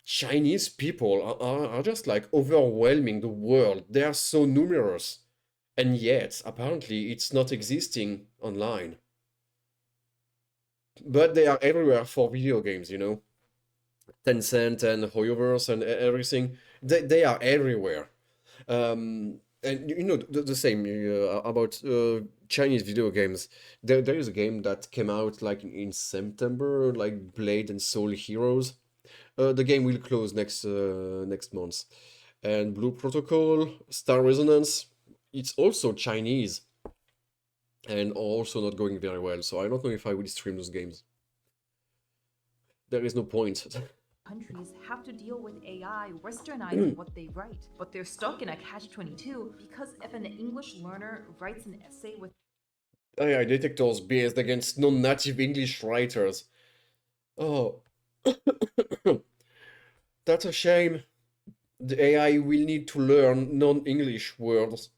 Chinese people are just like overwhelming the world. They are so numerous, and yet apparently it's not existing online. But they are everywhere for video games, Tencent and Hoyoverse and everything. They are everywhere. And the same about Chinese video games. There is a game that came out like in September, like Blade and Soul Heroes. The game will close next month. And Blue Protocol, Star Resonance, it's also Chinese and also not going very well. So I don't know if I will stream those games. There is no point. Countries have to deal with AI westernizing what they write, but they're stuck in a catch-22 because if an English learner writes an essay with AI detectors based against non-native English writers. Oh, that's a shame. The AI will need to learn non-English words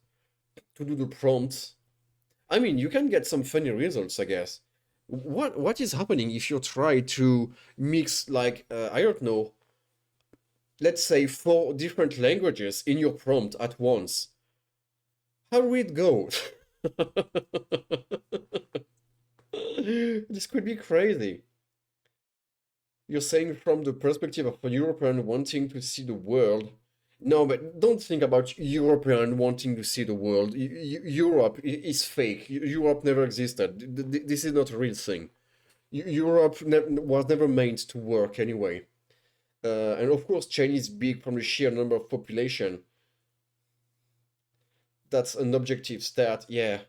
to do the prompts. I mean, you can get some funny results, I guess. What is happening if you try to mix like I don't know, let's say 4 different languages in your prompt at once? How will it go? This could be crazy. You're saying from the perspective of a European wanting to see the world. No, but don't think about European wanting to see the world. Europe is fake. Europe never existed. This is not a real thing. Europe was never meant to work anyway. And of course, China is big from the sheer number of population. That's an objective stat, yeah.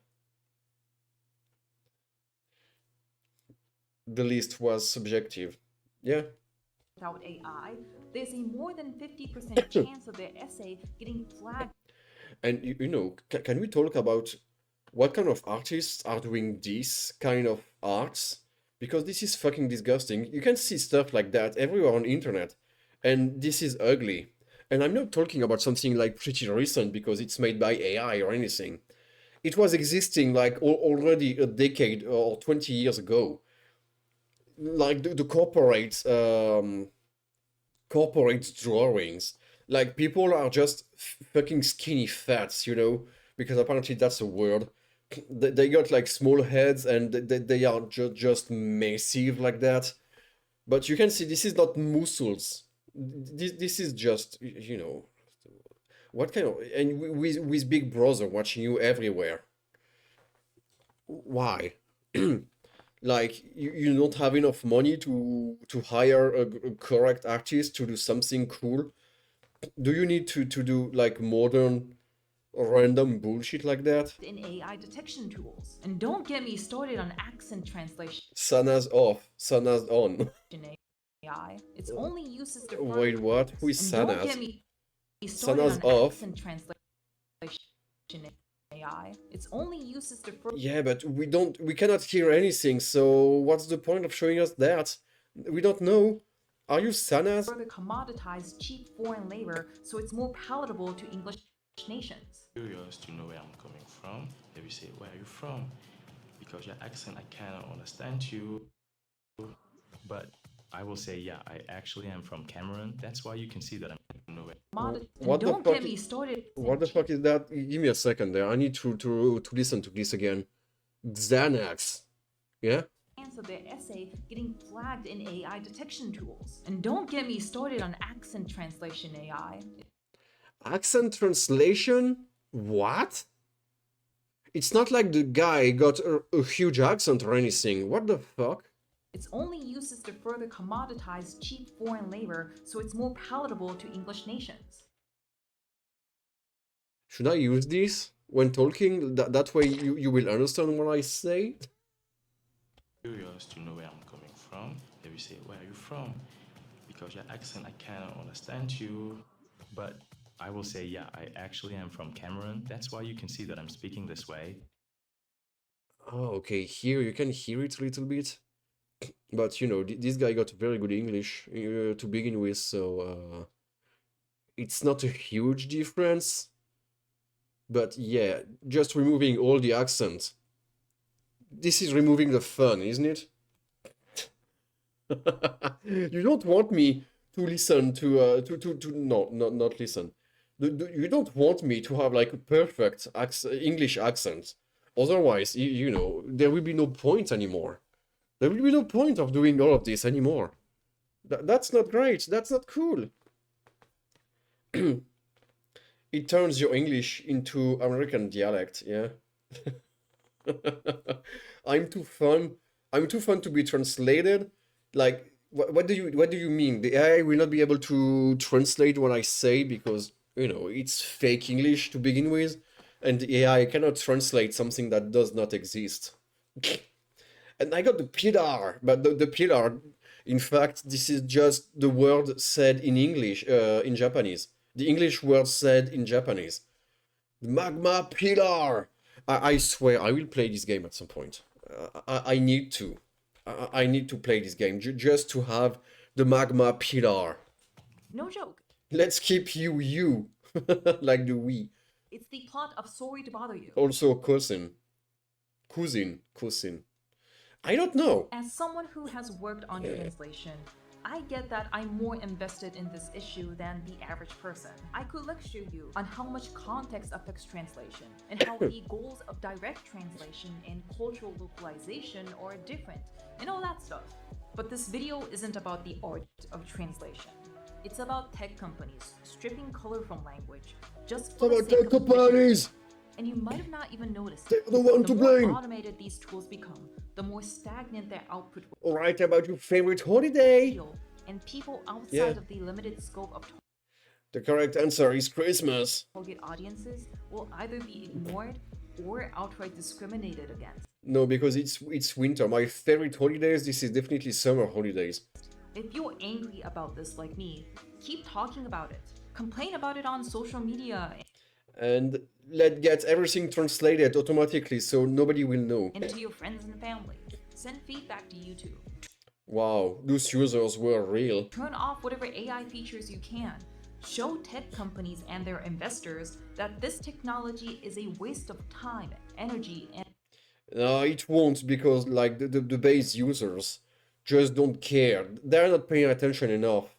The list was subjective. Yeah. without AI, there's a more than 50% chance of their essay getting flagged. And can we talk about what kind of artists are doing this kind of arts? Because this is fucking disgusting. You can see stuff like that everywhere on the internet, and this is ugly. And I'm not talking about something like pretty recent because it's made by AI or anything. It was existing like already a decade or 20 years ago. Like the corporate drawings. Like people are just fucking skinny fats, because apparently that's a word. They got like small heads and they are just massive like that. But you can see this is not muscles. This is just, what kind of, and with Big Brother watching you everywhere. Why? Like you don't have enough money to hire a correct artist to do something cool? Do you need to do like modern random bullshit like that? In AI detection tools. And don't get me started on accent translation. Sana's off, Sana's on. AI. Its only use is to Wait, what? Who is and don't Sana's? get me started Sana's on off. accent translation AI. Its only use is to Yeah, but we cannot hear anything, so what's the point of showing us that? We don't know. Are you Sana's? further commoditize cheap foreign labor so it's more palatable to English nations. Curious to know where I'm coming from. Maybe say, where are you from? Because your accent, I cannot understand you. But I will say, yeah, I actually am from Cameroon. That's why you can see that I'm from nowhere. What the Don't fuck? get me started. What the fuck is that? Give me a second there. I need to listen to this again. Xanax. Yeah? Chance of their essay getting flagged in AI detection tools. And don't get me started on accent translation AI. Accent translation? What? It's not like the guy got a huge accent or anything. What the fuck? Its only use is to further commoditize cheap foreign labor so it's more palatable to English nations. Should I use this when talking? That way you will understand what I say? Curious to know where I'm coming from. If you say, where are you from? Because your accent, I cannot understand you. But I will say, yeah, I actually am from Cameroon. That's why you can see that I'm speaking this way. Oh, okay, here you can hear it a little bit. But, you know, this guy got very good English to begin with, so it's not a huge difference. But yeah, just removing all the accent. This is removing the fun, isn't it? You don't want me to listen to no, not listen. You don't want me to have like a perfect English accent. Otherwise, you know, there will be no point anymore. There will be no point of doing all of this anymore. That's not great. That's not cool. It turns your English into American dialect, yeah. I'm too fun. I'm too fun to be translated. Like, what do you mean? The AI will not be able to translate what I say because, you know, it's fake English to begin with, and the AI cannot translate something that does not exist. And I got the pillar, but the pillar, in fact, this is just the word said in English, in Japanese. The English word said in Japanese. The magma pillar! I swear I will play this game at some point. I need to. I need to play this game just to have the magma pillar. No joke. Let's keep you, like the Wii. It's the plot of Sorry to Bother You. Also cousin. Cousin. I don't know. As someone who has worked on translation, I get that I'm more invested in this issue than the average person. I could lecture you on how much context affects translation and how the goals of direct translation and cultural localization are different and all that stuff. But this video isn't about the art of translation. It's about tech companies stripping color from language just for the sake of companies! And you might have not even noticed They're it. the one to blame. The more automated these tools become, the more stagnant their output will Alright, about your favorite holiday? feel, and people outside of the limited scope of The correct answer is Christmas. target audiences will either be ignored or outright discriminated against. No, because it's winter. My favorite holidays, this is definitely summer holidays. If you're angry about this like me, keep talking about it. Complain about it on social media And let's get everything translated automatically so nobody will know. and to your friends and family. Send feedback to YouTube. Wow, those users were real. Turn off whatever AI features you can. Show tech companies and their investors that this technology is a waste of time, energy, and No, it won't because like the base users just don't care. They're not paying attention enough.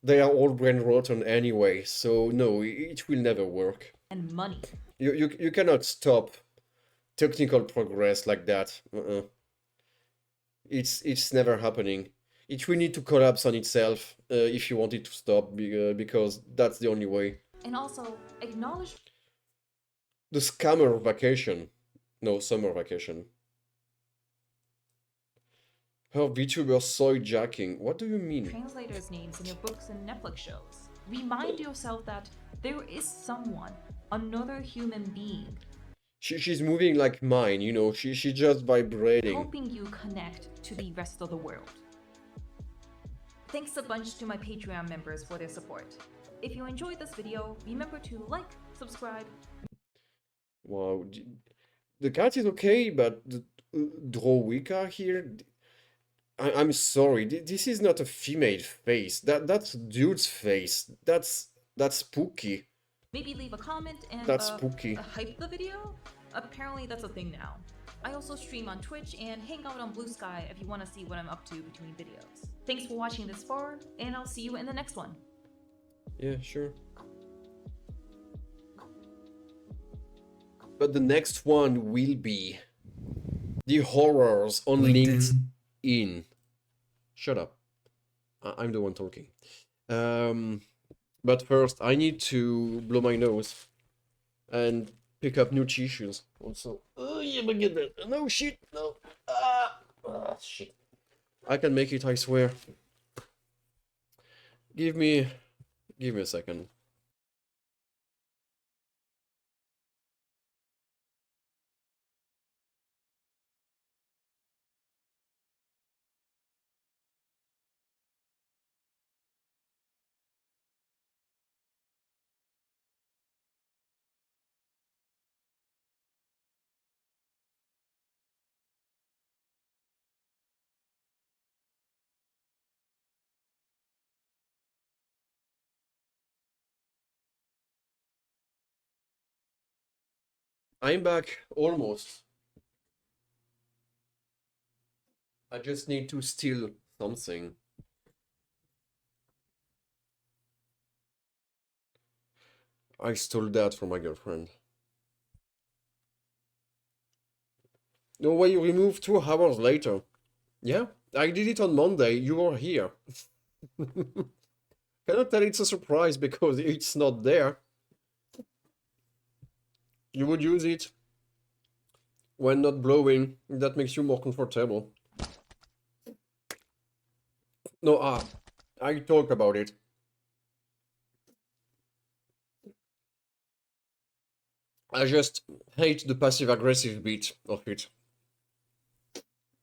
They are all brain rotten anyway, so no, it will never work. money. You cannot stop technical progress like that. It's never happening. It will need to collapse on itself if you want it to stop, because that's the only way. And also, acknowledge The scammer vacation. No, summer vacation. Her VTuber soy jacking. What do you mean? translators' names in your books and Netflix shows. Remind yourself that there is someone, another human being, She's moving like mine, you know, she's just vibrating. helping you connect to the rest of the world. Thanks a bunch to my Patreon members for their support. If you enjoyed this video, remember to like, subscribe. Wow. The cat is okay, but the Drowika here... I'm sorry, this is not a female face. That's dude's face. That's spooky. Maybe leave a comment and That's spooky. hype the video? Apparently that's a thing now. I also stream on Twitch and hang out on Blue Sky if you want to see what I'm up to between videos. Thanks for watching this far, and I'll see you in the next one. Yeah, sure. But the next one will be the horrors on LinkedIn. Shut up. I'm the one talking. But first, I need to blow my nose and pick up new tissues. Also, oh yeah, but get that. No shit, no. Shit. I can make it. I swear. Give me a second. I'm back almost. I just need to steal something. I stole that from my girlfriend. No way, you removed 2 hours later. Yeah, I did it on Monday. You were here. Cannot tell it's a surprise because it's not there. You would use it when not blowing. That makes you more comfortable. No, I talk about it. I just hate the passive-aggressive bit of it.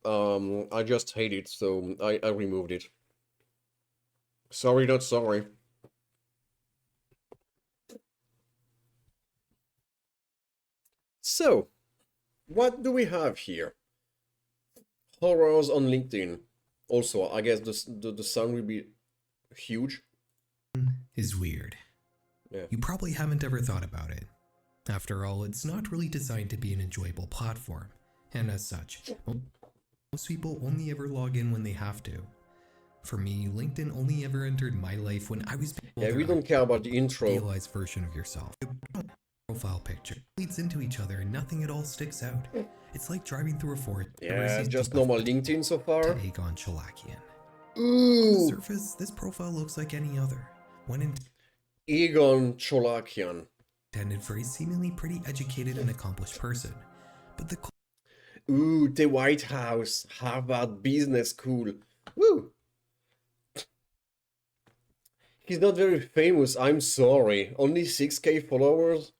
I just hate it, so I removed it. Sorry, not sorry. So, what do we have here? Horrors on LinkedIn. Also, I guess the sound will be huge. Is weird. Yeah. You probably haven't ever thought about it. After all, it's not really designed to be an enjoyable platform, and as such, most people only ever log in when they have to. For me, LinkedIn only ever entered my life when I was Yeah, we don't care about the intro. Idealized version of yourself. Profile picture leads into each other and nothing at all sticks out. It's like driving through a forest. Yeah, just normal LinkedIn so far. Aegon Chalakian. Ooh. On the surface, this profile looks like any other. When Egon Cholakian. Intended for a seemingly pretty educated and accomplished person. But the Ooh, the White House, Harvard Business School. Woo! He's not very famous, I'm sorry. Only 6K followers?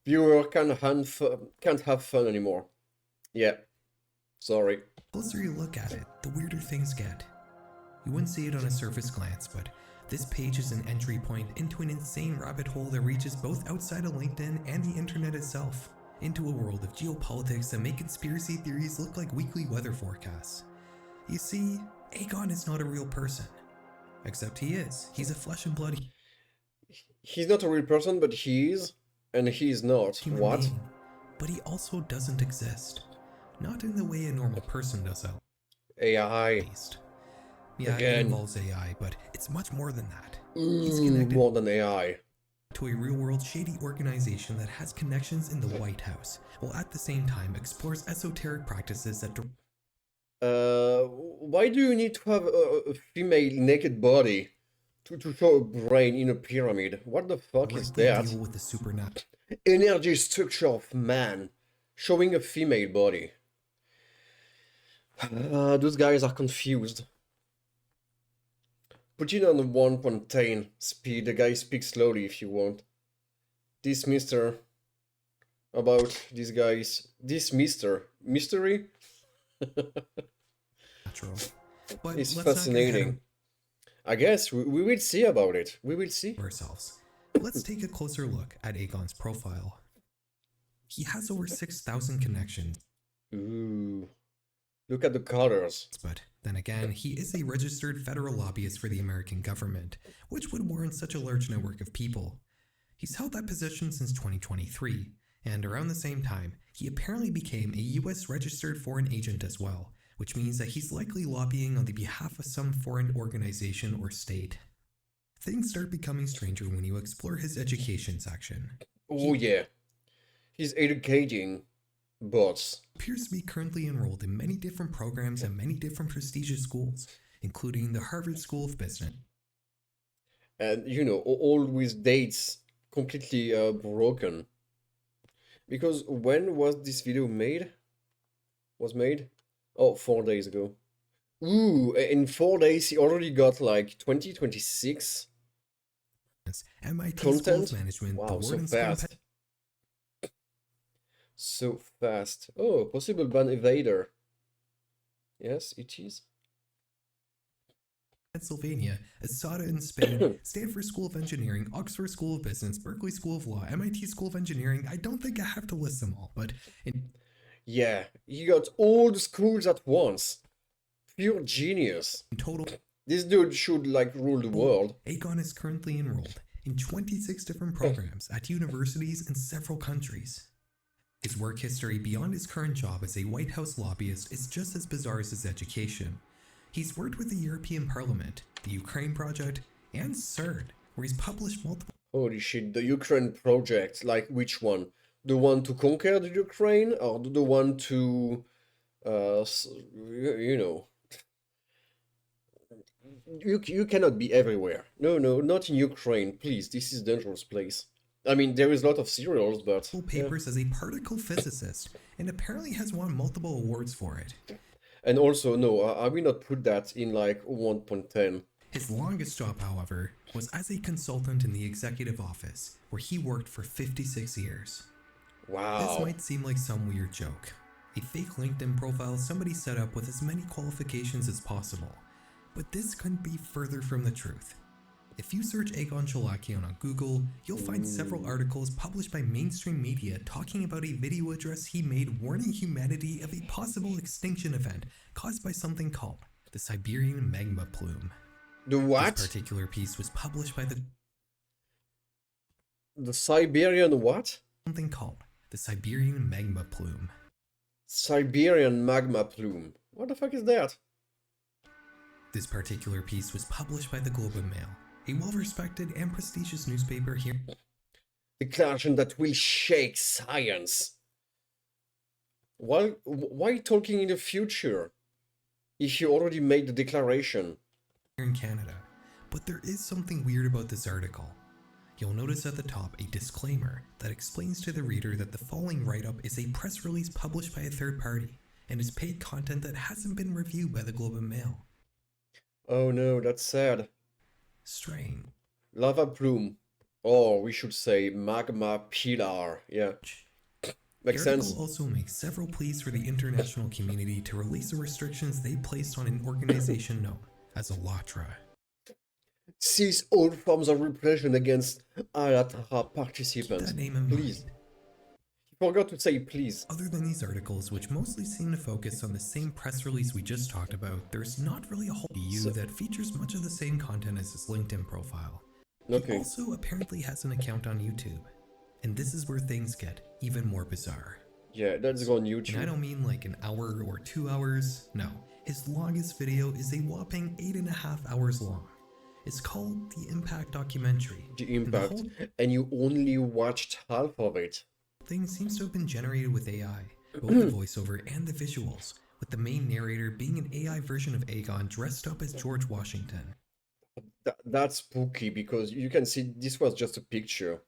Viewer can't have fun anymore. Yeah. Sorry. The closer you look at it, the weirder things get. You wouldn't see it on a surface glance, but this page is an entry point into an insane rabbit hole that reaches both outside of LinkedIn and the internet itself, into a world of geopolitics that make conspiracy theories look like weekly weather forecasts. You see, Aegon is not a real person. Except he is. He's a flesh and blood. He's not a real person, but he is, and he is not. What? Being, but he also doesn't exist. Not in the way a normal person does out. AI. Yeah, Again. it involves AI, but it's much more than that. He's connected more than AI. To a real-world shady organization that has connections in the White House, while at the same time explores esoteric practices that... Why do you need to have a female naked body to show a brain in a pyramid? What the fuck is that? Deal with the supernatural. Energy structure of man, showing a female body. Those guys are confused. Put it on 1.10 speed, the guy speaks slowly if you want. This mister... About these guys... This mystery? It's fascinating. I guess we will see about it. We will see. Ourselves. Let's take a closer look at Aegon's profile. He has over 6,000 connections. Ooh. Look at the colors. But then again, he is a registered federal lobbyist for the American government, which would warrant such a large network of people. He's held that position since 2023, and around the same time, he apparently became a US registered foreign agent as well, which means that he's likely lobbying on the behalf of some foreign organization or state. Things start becoming stranger when you explore his education section. Oh yeah. He's educating bots. Appears to be currently enrolled in many different programs at many different prestigious schools, including the Harvard School of Business. And you know, all with dates completely broken. Because when was this video made? Was made? Oh, 4 days ago. Ooh, in 4 days he already got like 26 MIT School of content. Management, the Wow, so Wharton School of fast. So fast. Oh, possible ban evader. Yes, it is. Pennsylvania, Asada in Spain, Stanford School of Engineering, Oxford School of Business, Berkeley School of Law, MIT School of Engineering. I don't think I have to list them all, but Yeah, he got all the schools at once. Pure genius. in total, This dude should like rule the world. Aegon is currently enrolled in 26 different programs at universities in several countries. His work history beyond his current job as a White House lobbyist is just as bizarre as his education. He's worked with the European Parliament, the Ukraine Project, and CERN, where he's published multiple Holy shit, the Ukraine project, like which one? The one to conquer the Ukraine or the one to, you know, you cannot be everywhere. No, not in Ukraine, please. This is a dangerous place. I mean, there is a lot of serials, but papers as a particle physicist, and apparently has won multiple awards for it. And also, no, I will not put that in like 1.10. His longest job, however, was as a consultant in the executive office, where he worked for 56 years. Wow. This might seem like some weird joke. A fake LinkedIn profile somebody set up with as many qualifications as possible. But this couldn't be further from the truth. If you search Aegon Chalakian on Google, you'll find several articles published by mainstream media talking about a video address he made warning humanity of a possible extinction event caused by something called the Siberian magma plume. The what? This particular piece was published by the Siberian what? Something called the Siberian magma plume. Siberian magma plume. What the fuck is that? This particular piece was published by the Globe and Mail, a well-respected and prestigious newspaper here. Declaration that will shake science. Why talking in the future if you already made the declaration? Here in Canada. But there is something weird about this article. You'll notice at the top a disclaimer that explains to the reader that the following write-up is a press release published by a third party and is paid content that hasn't been reviewed by the Globe and Mail. Oh no, that's sad. Strange. Lava plume. Or we should say magma pillar. Yeah. Makes the article sense. also makes several pleas for the international community to release the restrictions they placed on an organization known as Alatra. Cease all forms of repression against Alatra participants. Keep that name in please. mind. You forgot to say please. Other than these articles, which mostly seem to focus on the same press release we just talked about, there's not really a whole view that features much of the same content as his LinkedIn profile. Okay. He also apparently has an account on YouTube. And this is where things get even more bizarre. Yeah, let's go on YouTube. And I don't mean like an hour or 2 hours. No. His longest video is a whopping 8.5 hours long. It's called The Impact Documentary. The Impact. And you only watched half of it. Thing seems to have been generated with AI, both the voiceover and the visuals, with the main narrator being an AI version of Aegon dressed up as George Washington. That's spooky because you can see this was just a picture.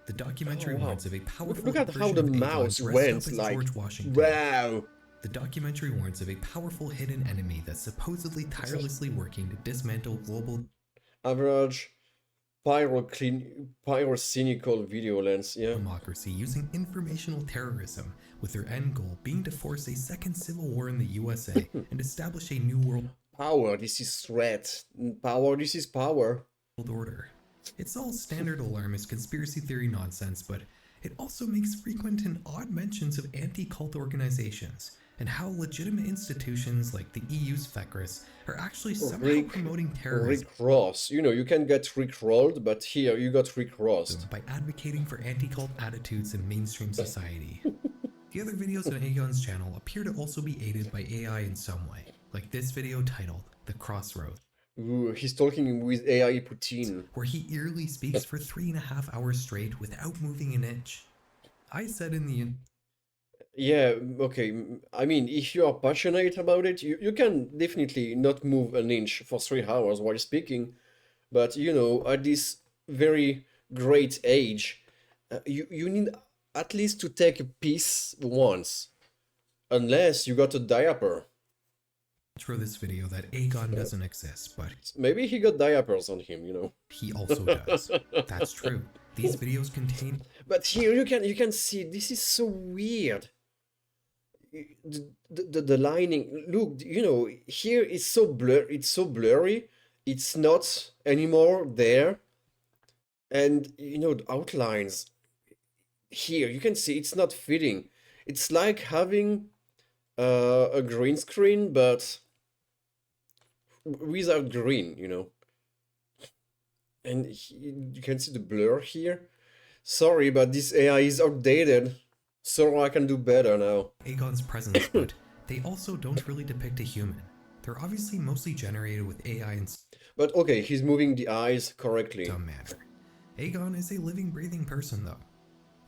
The documentary warns of a powerful Look at how the mouse went, like, George Washington. Wow! The documentary warns of a powerful hidden enemy that's supposedly tirelessly working to dismantle global average pyrocynical video lens, yeah. Democracy using informational terrorism, with their end goal being to force a second civil war in the USA and establish a new world power. This is threat. Power. This is power. Order. It's all standard alarmist conspiracy theory nonsense, but it also makes frequent and odd mentions of anti-cult organizations and how legitimate institutions like the EU's FECRIS are actually somehow promoting terrorism. Rick Ross. You know, you can get Rickrolled, but here you got Rick Rossed. By advocating for anti-cult attitudes in mainstream society. The other videos on Aegon's channel appear to also be aided by AI in some way, like this video titled The Crossroads. Ooh, he's talking with AI Putin. Where he eerily speaks for 3.5 hours straight without moving an inch. I said in the Yeah, okay. I mean, if you are passionate about it, you can definitely not move an inch for 3 hours while speaking. But at this very great age, you need at least to take a piece once, unless you got a diaper. For this video that Aegon doesn't exist, but Maybe he got diapers on him. he also does. That's true. These videos contain. But here you can see this is so weird. The lining. Look, here it's so blur. It's so blurry. It's not anymore there, and the outlines. Here you can see it's not fitting. It's like having a green screen, but without green. And you can see the blur here. Sorry, but this AI is outdated, so I can do better now. Aegon's presence, but they also don't really depict a human. They're obviously mostly generated with AI in But okay, he's moving the eyes correctly. some manner. Aegon is a living, breathing person, though.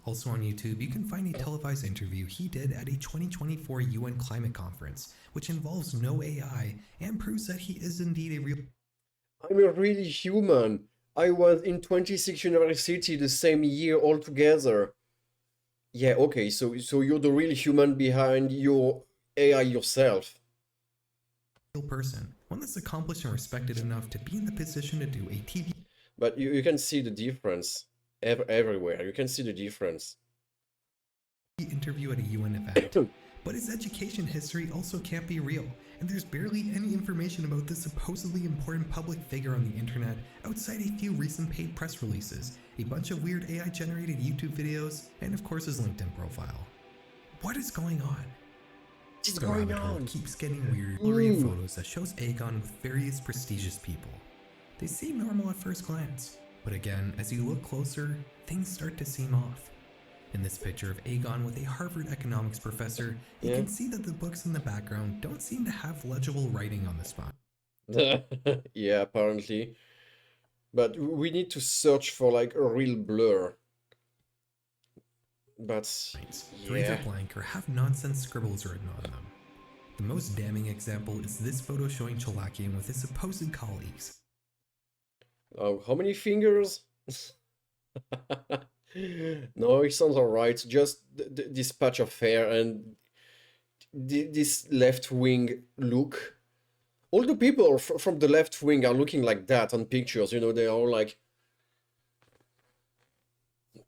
Also on YouTube, you can find a televised interview he did at a 2024 UN climate conference, which involves no AI and proves that he is indeed a real. I'm a really human. I was in 26 university the same year altogether. Yeah, okay, so you're the real human behind your AI yourself. Person, one that's accomplished and respected enough to be in the position to do a TV But you can see the difference everywhere. You can see the difference. interview at a UN event. But his education history also can't be real, and there's barely any information about this supposedly important public figure on the internet outside a few recent paid press releases, a bunch of weird AI-generated YouTube videos, and of course his LinkedIn profile. What is going on? What's The going rabbit hole on? keeps getting weird. Gallery of photos that shows Aegon with various prestigious people. They seem normal at first glance, but again, as you look closer, things start to seem off. In this picture of Aegon with a Harvard economics professor, you Yeah. can see that the books in the background don't seem to have legible writing on the spine. Yeah, apparently. But we need to search for like a real blur. But They're either yeah. blank or have nonsense scribbles written on them. The most damning example is this photo showing Chalakian with his supposed colleagues. Oh, how many fingers? No, it sounds alright. Just this patch of hair and this left wing look. All the people from the left wing are looking like that on pictures. They are all like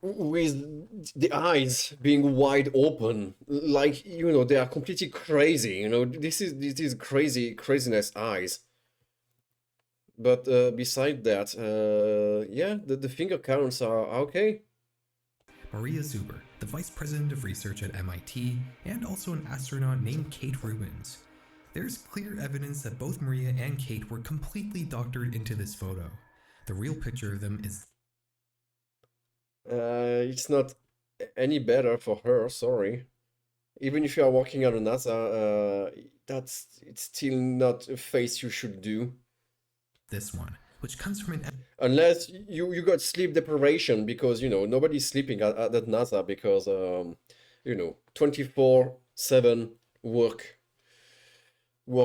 with the eyes being wide open, like they are completely crazy. This is craziness eyes. But beside that, yeah, the finger counts are okay. Maria Zuber, the vice president of research at MIT, and also an astronaut named Kate Rubins. There's clear evidence that both Maria and Kate were completely doctored into this photo. The real picture of them is It's not any better for her, sorry. Even if you are working on a NASA, it's still not a face you should do. this one, which comes from an Unless you got sleep deprivation, because nobody's sleeping at NASA because 24/7 work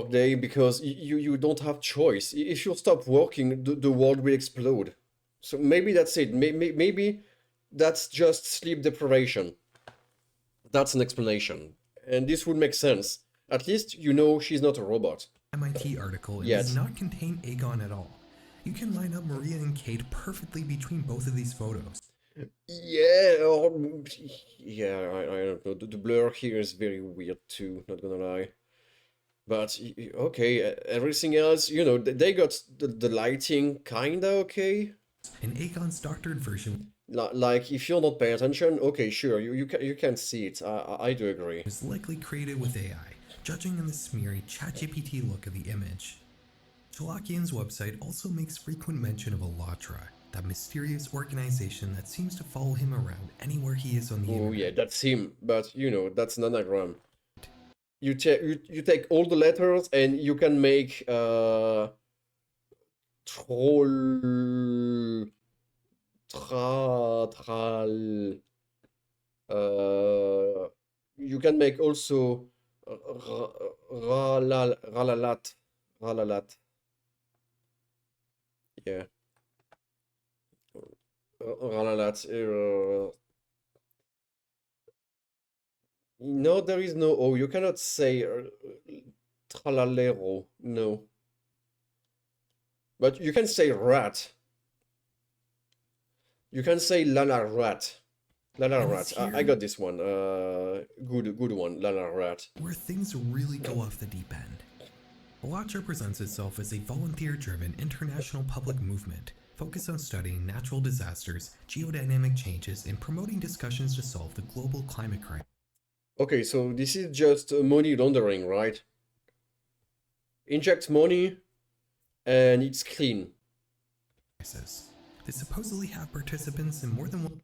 day, because you don't have choice. If you stop working, the world will explode. So maybe that's it. Maybe that's just sleep deprivation. That's an explanation, and this would make sense. At least she's not a robot. MIT article and Yes. does not contain Aegon at all. You can line up Maria and Kate perfectly between both of these photos. Yeah, yeah, I don't know. The blur here is very weird too, not gonna lie. But okay, everything else, they got the lighting kinda okay. In Aegon's doctored version Like if you're not paying attention, okay, sure, you can see it. I do agree. was likely created with AI, judging in the smeary ChatGPT look of the image. Chalakian's website also makes frequent mention of Alatra, that mysterious organization that seems to follow him around anywhere he is on the Oh internet. yeah, that's him. But that's an anagram. You take all the letters and you can make troll tral you can make also ralalat, ralalat. Yeah, ralalat. No, there is no O. You cannot say tralalero. No, but you can say rat. You can say lala rat. Lala And rat. it's I here got this one. Good one. Lala rat. where things really go off the deep end. Watcher presents itself as a volunteer-driven international public movement focused on studying natural disasters, geodynamic changes, and promoting discussions to solve the global climate crisis. Okay, so this is just money laundering, right? Inject money, and it's clean. They supposedly have participants in more than one.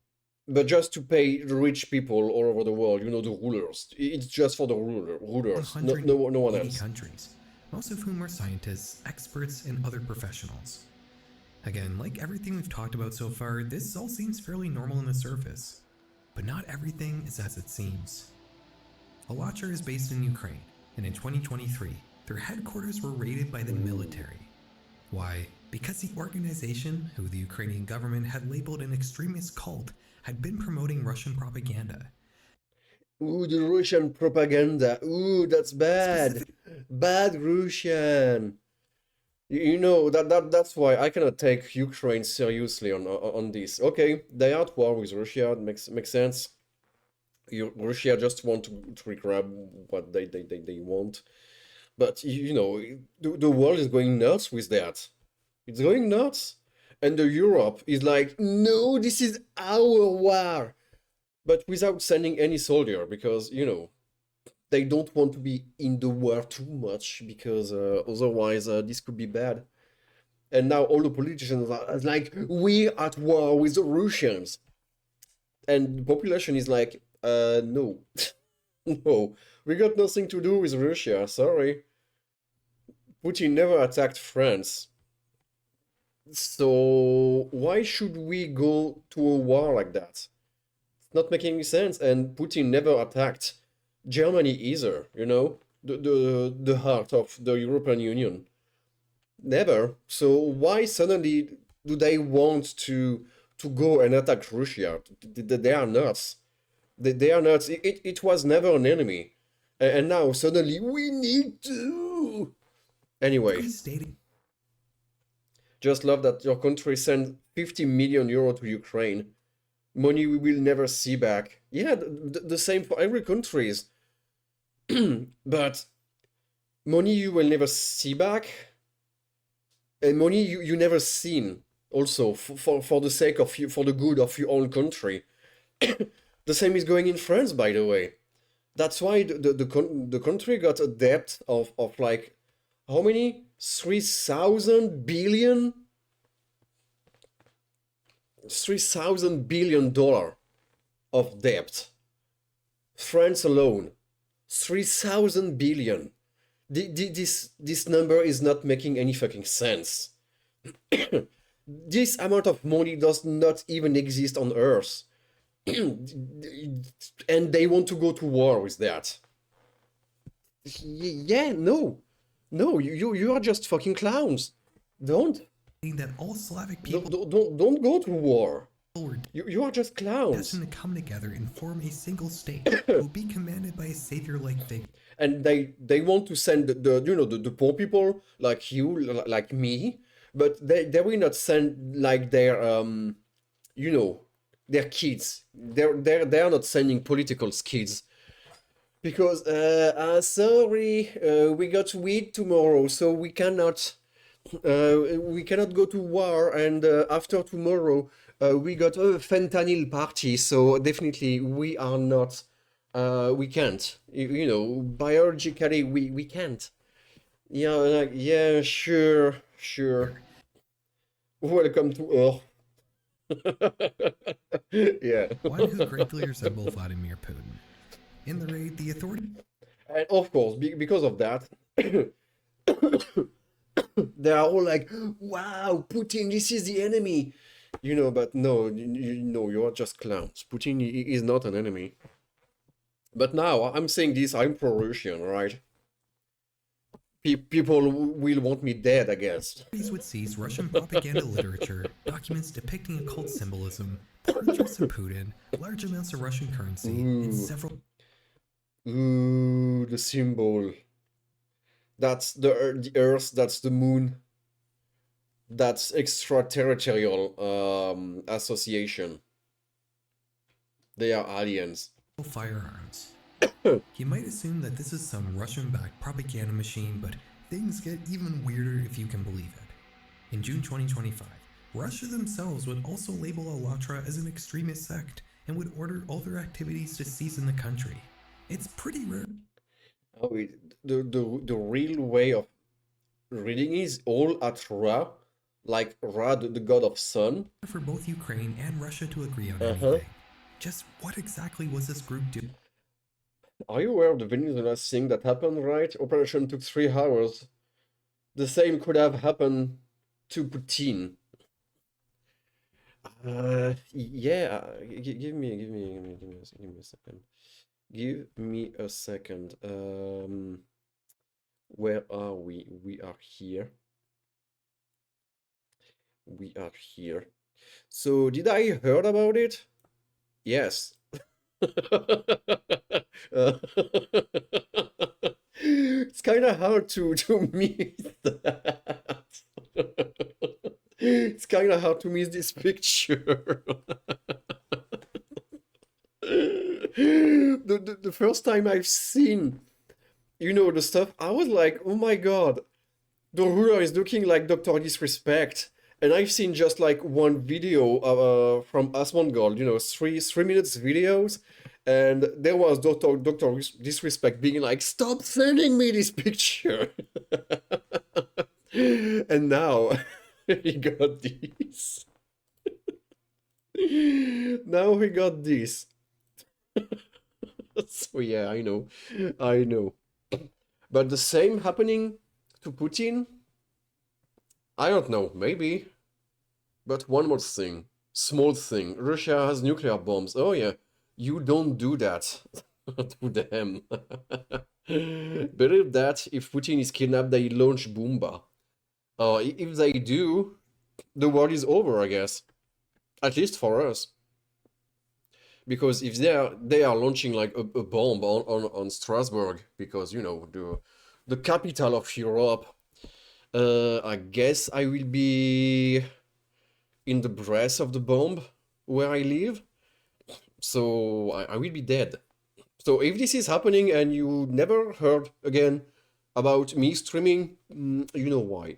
But just to pay the rich people all over the world, you know, the rulers. It's just for the rulers, no one 180 else. countries, most of whom are scientists, experts, and other professionals. Again, like everything we've talked about so far, this all seems fairly normal on the surface. But not everything is as it seems. A Watcher is based in Ukraine, and in 2023, their headquarters were raided by the military. Why? Because the organization, who the Ukrainian government had labeled an extremist cult, had been promoting Russian propaganda. Ooh, the Russian propaganda. Ooh, that's bad. Bad Russian. You know, that's why I cannot take Ukraine seriously on this. Okay, they are at war with Russia, it makes sense. Russia just want to grab what they want. But, you know, the world is going nuts with that. It's going nuts. And the Europe is like, no, this is our war. But without sending any soldier, because, you know, they don't want to be in the war too much, because otherwise this could be bad. And now all the politicians are like, we at war with the Russians. And the population is like, no. No, we got nothing to do with Russia, sorry. Putin never attacked France. So why should we go to a war like that? It's not making any sense. And Putin never attacked Germany either, you know, the heart of the European Union. Never. So why suddenly do they want to go and attack Russia? They are nuts. They are nuts. It was never an enemy. And now suddenly we need to. Anyway. Just love that your country sent 50 million euro to Ukraine. Money we will never see back. Yeah, the same for every countries. But money you will never see back. And money you never seen also for the sake of you, for the good of your own country. The same is going in France, by the way. That's why the country got a debt of like, how many? 3,000 billion? $3,000 billion of debt. France alone. 3,000 billion. This number is not making any fucking sense. This amount of money does not even exist on Earth. And they want to go to war with that. Yeah, no. No, you are just fucking clowns. Don't. That all Slavic people don't go to war. You are just clowns. Destined to come together and form a single state who will be commanded by a savior-like figure. And they want to send the poor people like you, like me, but they will not send like their their kids. They are not sending political kids. Because sorry, we got weed tomorrow, so we cannot go to war, and after tomorrow we got a fentanyl party, so definitely we are not, we can't, you know, biologically we can't. Yeah, like, yeah, sure. Welcome to Earth. Yeah. One who greatly resembles Vladimir Putin. In the raid, the authority... And of course, because of that, they are all like, wow, Putin, this is the enemy. You know, but no, you are just clowns. Putin is not an enemy. But now I'm saying this, I'm pro-Russian, right? People will want me dead, I guess. Authorities would seize Russian propaganda literature, documents depicting occult symbolism, portraits of Putin, large amounts of Russian currency, and several. Ooh, the symbol. That's the Earth, that's the moon. That's extraterritorial association. They are aliens. Firearms. You might assume that this is some Russian-backed propaganda machine, but things get even weirder if you can believe it. In June 2025, Russia themselves would also label Alatra as an extremist sect and would order all their activities to cease in the country. It's pretty rare. Oh, the real way of reading is all at Ra, like Ra, the god of sun. For both Ukraine and Russia to agree on anything. Just what exactly was this group doing? Are you aware of the Venezuela thing that happened, right? Operation took 3 hours. The same could have happened to Putin. Yeah, give me a second. Give me a second. Where are we? We are here. We are here. So, did I heard about it? Yes. It's kind of hard to miss that. It's kind of hard to miss this picture. The first time I've seen, you know, the stuff, I was like, oh my god, the ruler is looking like Dr. Disrespect. And I've seen just like one video from Asmongold, you know, three minutes videos, and there was Dr. Disrespect being like, stop sending me this picture. And now he got this. Now he got this. So yeah, I know. But the same happening to Putin? I don't know, maybe. But one more thing. Small thing. Russia has nuclear bombs. Oh yeah, you don't do that to them. Believe that if Putin is kidnapped, they launch Boomba. If they do, the world is over, I guess. At least for us. Because if they are launching like a bomb on Strasbourg, because, you know, the capital of Europe, I guess I will be in the breast of the bomb where I live. So I will be dead. So if this is happening and you never heard again about me streaming, you know why.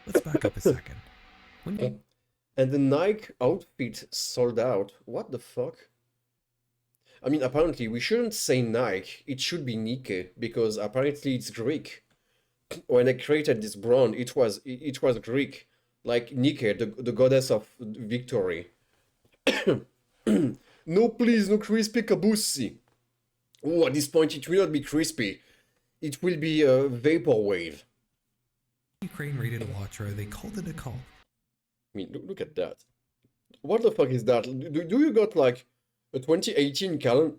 Let's back up a second. And the Nike outfit sold out. What the fuck? I mean, apparently we shouldn't say Nike. It should be Nike, because apparently it's Greek. When I created this brand, it was Greek, like Nike, the goddess of victory. No, please, no crispy kabusi. Oh, at this point, it will not be crispy. It will be a vaporwave. Ukraine raided Alatra, they called it a cult. I mean, look at that. What the fuck is that? Do you got like a 2018 calendar?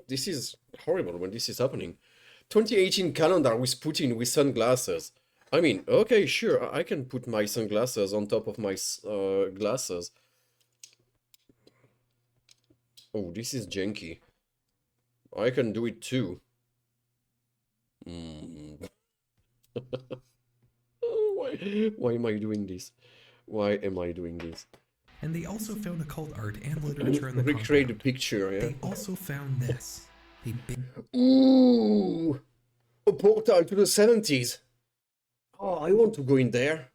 This is horrible when this is happening. 2018 calendar with Putin with sunglasses. I mean, okay, sure, I can put my sunglasses on top of my glasses. Oh, this is janky. I can do it too. Why am I doing this? Why am I doing this? And they also found occult art and literature in the recreate the picture, yeah. They also found this. Ooh! A portal to the 70s. Oh, I want to go in there.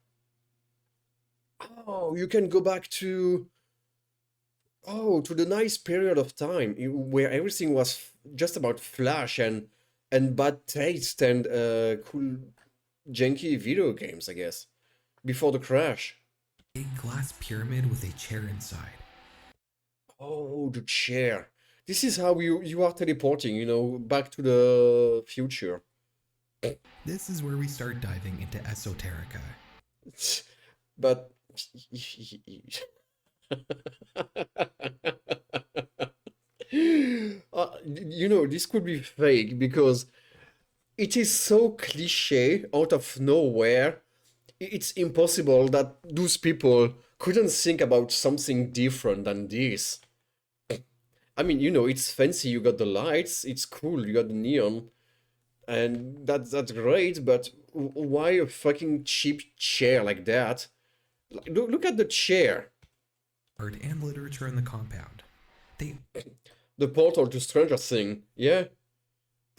Oh, you can go back to... Oh, to the nice period of time where everything was just about flash and bad taste and cool, janky video games, I guess. Before the crash. Big glass pyramid with a chair inside. Oh, the chair. This is how you are teleporting, you know, back to the future. This is where we start diving into esoterica. But This could be fake because it is so cliche out of nowhere. It's impossible that those people couldn't think about something different than this. I mean, it's fancy, you got the lights, it's cool, you got the neon, and that's great, but why a fucking cheap chair like that? Look at the chair. Art and literature in the compound. The portal to Stranger Thing, yeah?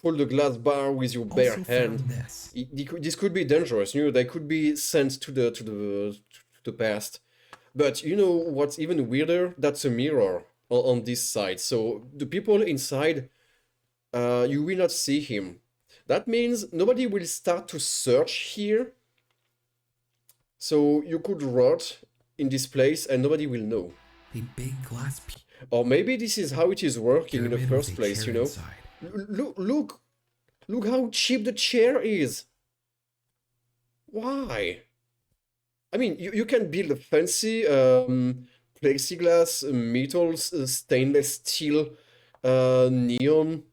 Pull the glass bar with your bare Also hand. found this. This could be dangerous, they could be sent to the past. But you know what's even weirder? That's a mirror on this side. So the people inside, you will not see him. That means nobody will start to search here. So you could rot in this place and nobody will know. A big glass Or maybe this is how it is working in the pyramid with first a place, chair inside. Look how cheap the chair is. Why? I mean, you can build a fancy plexiglass, metals, stainless steel, neon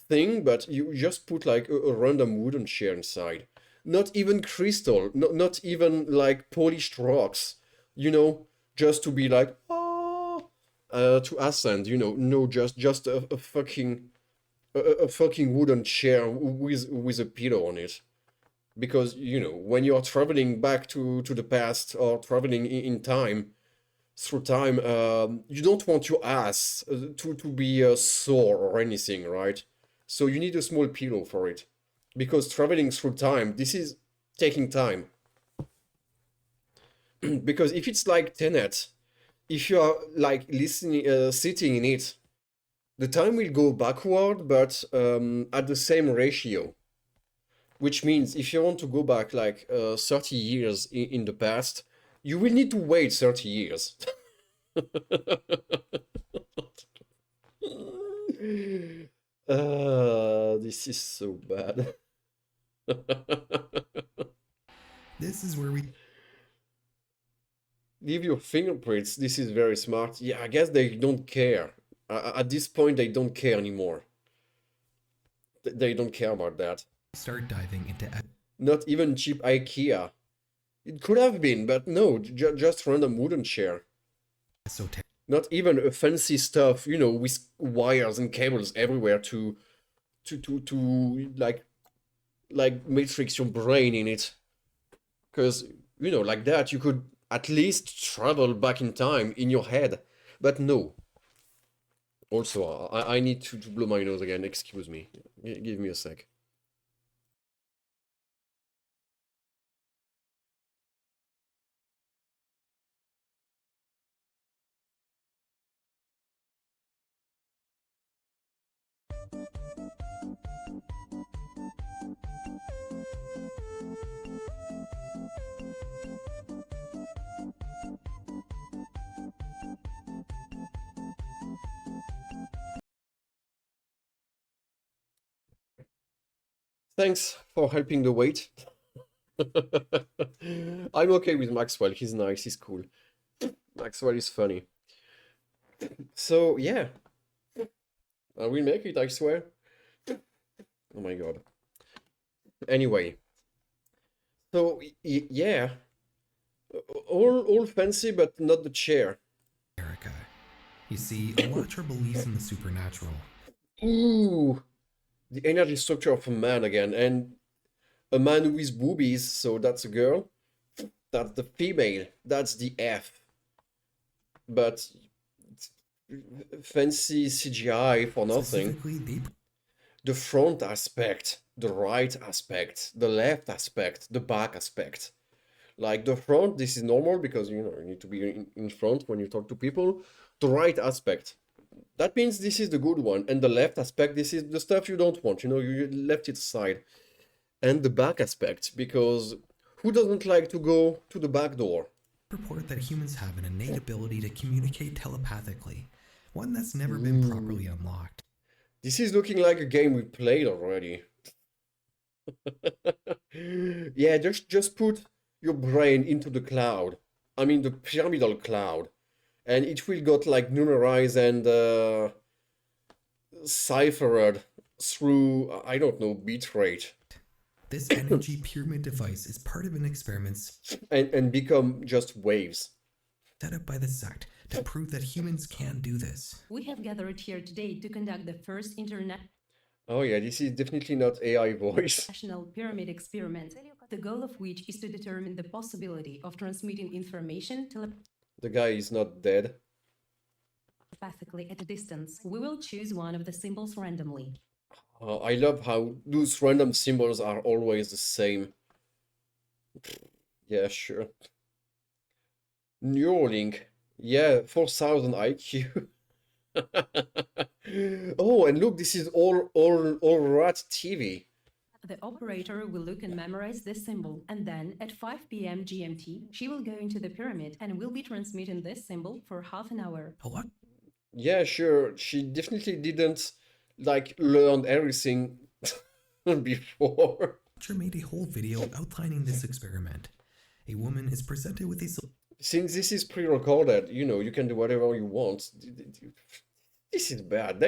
thing, but you just put like a random wooden chair inside. Not even crystal, not even like polished rocks, just to be like, to ascend, no, just a fucking wooden chair with a pillow on it. Because, when you're traveling back to the past or traveling in time, through time, you don't want your ass to be sore or anything, right? So you need a small pillow for it. Because traveling through time, this is taking time. Because if it's like Tenet, if you are like listening, sitting in it, the time will go backward, but at the same ratio. Which means if you want to go back like 30 years in the past, you will need to wait 30 years. This is so bad. This is where we Leave your fingerprints. This is very smart. Yeah, I guess they don't care. At this point, they don't care anymore. They don't care about that. start diving into Not even cheap IKEA. It could have been, but no, just random wooden chair. esoteric. Not even a fancy stuff, with wires and cables everywhere to like matrix your brain in it. Because, like that, you could at least travel back in time in your head. But no. Also, I need to blow my nose again. Excuse me. Give me a sec. Thanks for helping the wait. I'm okay with Maxwell. He's nice. He's cool. Maxwell is funny. So, yeah. I will make it, I swear. Oh my god. Anyway. So, yeah. All fancy, but not the chair. Erica. You see, Alatra believes in the supernatural. Ooh! The energy structure of a man again. And a man with boobies, so that's a girl. That's the female. That's the F. But fancy CGI for nothing. Specifically, The front aspect, the right aspect, the left aspect, the back aspect. Like the front, this is normal because you need to be in front when you talk to people. The right aspect, that means this is the good one. And the left aspect, this is the stuff you don't want. You left it aside. And the back aspect, because who doesn't like to go to the back door? report that humans have an innate ability to communicate telepathically, one that's never been properly unlocked. This is looking like a game we played already. Yeah, just put your brain into the cloud. I mean the pyramidal cloud, and it will got like numerized and ciphered through, I don't know, bitrate. This energy pyramid device is part of an experiment and become just waves. Set up by the sect to prove that humans can do this. We have gathered here today to conduct the first international Oh yeah, this is definitely not AI voice. pyramid experiment, the goal of which is to determine the possibility of transmitting information The guy is not dead. telepathically at a distance. We will choose one of the symbols randomly. I love how those random symbols are always the same. Yeah, sure. Neuralink. Yeah, 4000 IQ. Oh, and look, this is all rat TV. The operator will look and memorize this symbol, and then at 5 p.m. GMT, she will go into the pyramid and will be transmitting this symbol for half an hour. What? Yeah, sure. She definitely didn't like learn everything before. Teacher made a whole video outlining this experiment. A woman is presented with a Since this is pre-recorded, you know, you can do whatever you want. This is bad.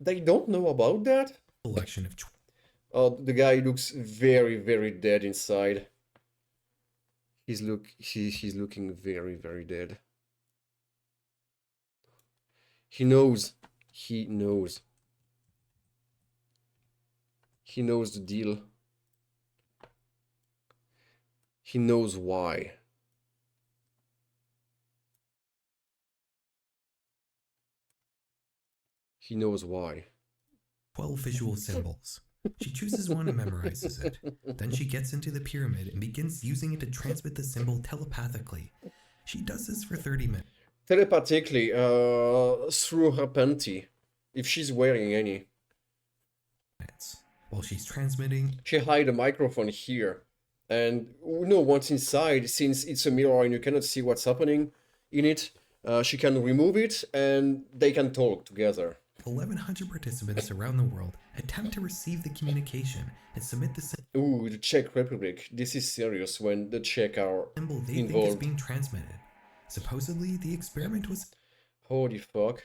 They don't know about that? selection of Oh, the guy looks very, very dead inside. He's looking very, very dead. He knows. He knows. He knows the deal. He knows why. He knows why. 12 visual symbols. She chooses one and memorizes it. Then she gets into the pyramid and begins using it to transmit the symbol telepathically. She does this for 30 minutes. Telepathically, through her panty, if she's wearing any. While she's transmitting, she hide a microphone here, and once inside, since it's a mirror and you cannot see what's happening in it, she can remove it and they can talk together. 1,100 participants around the world attempt to receive the communication and submit the Ooh, the Czech Republic. This is serious when the Czech are symbol they involved. think is being transmitted. Supposedly, the experiment was... Holy fuck.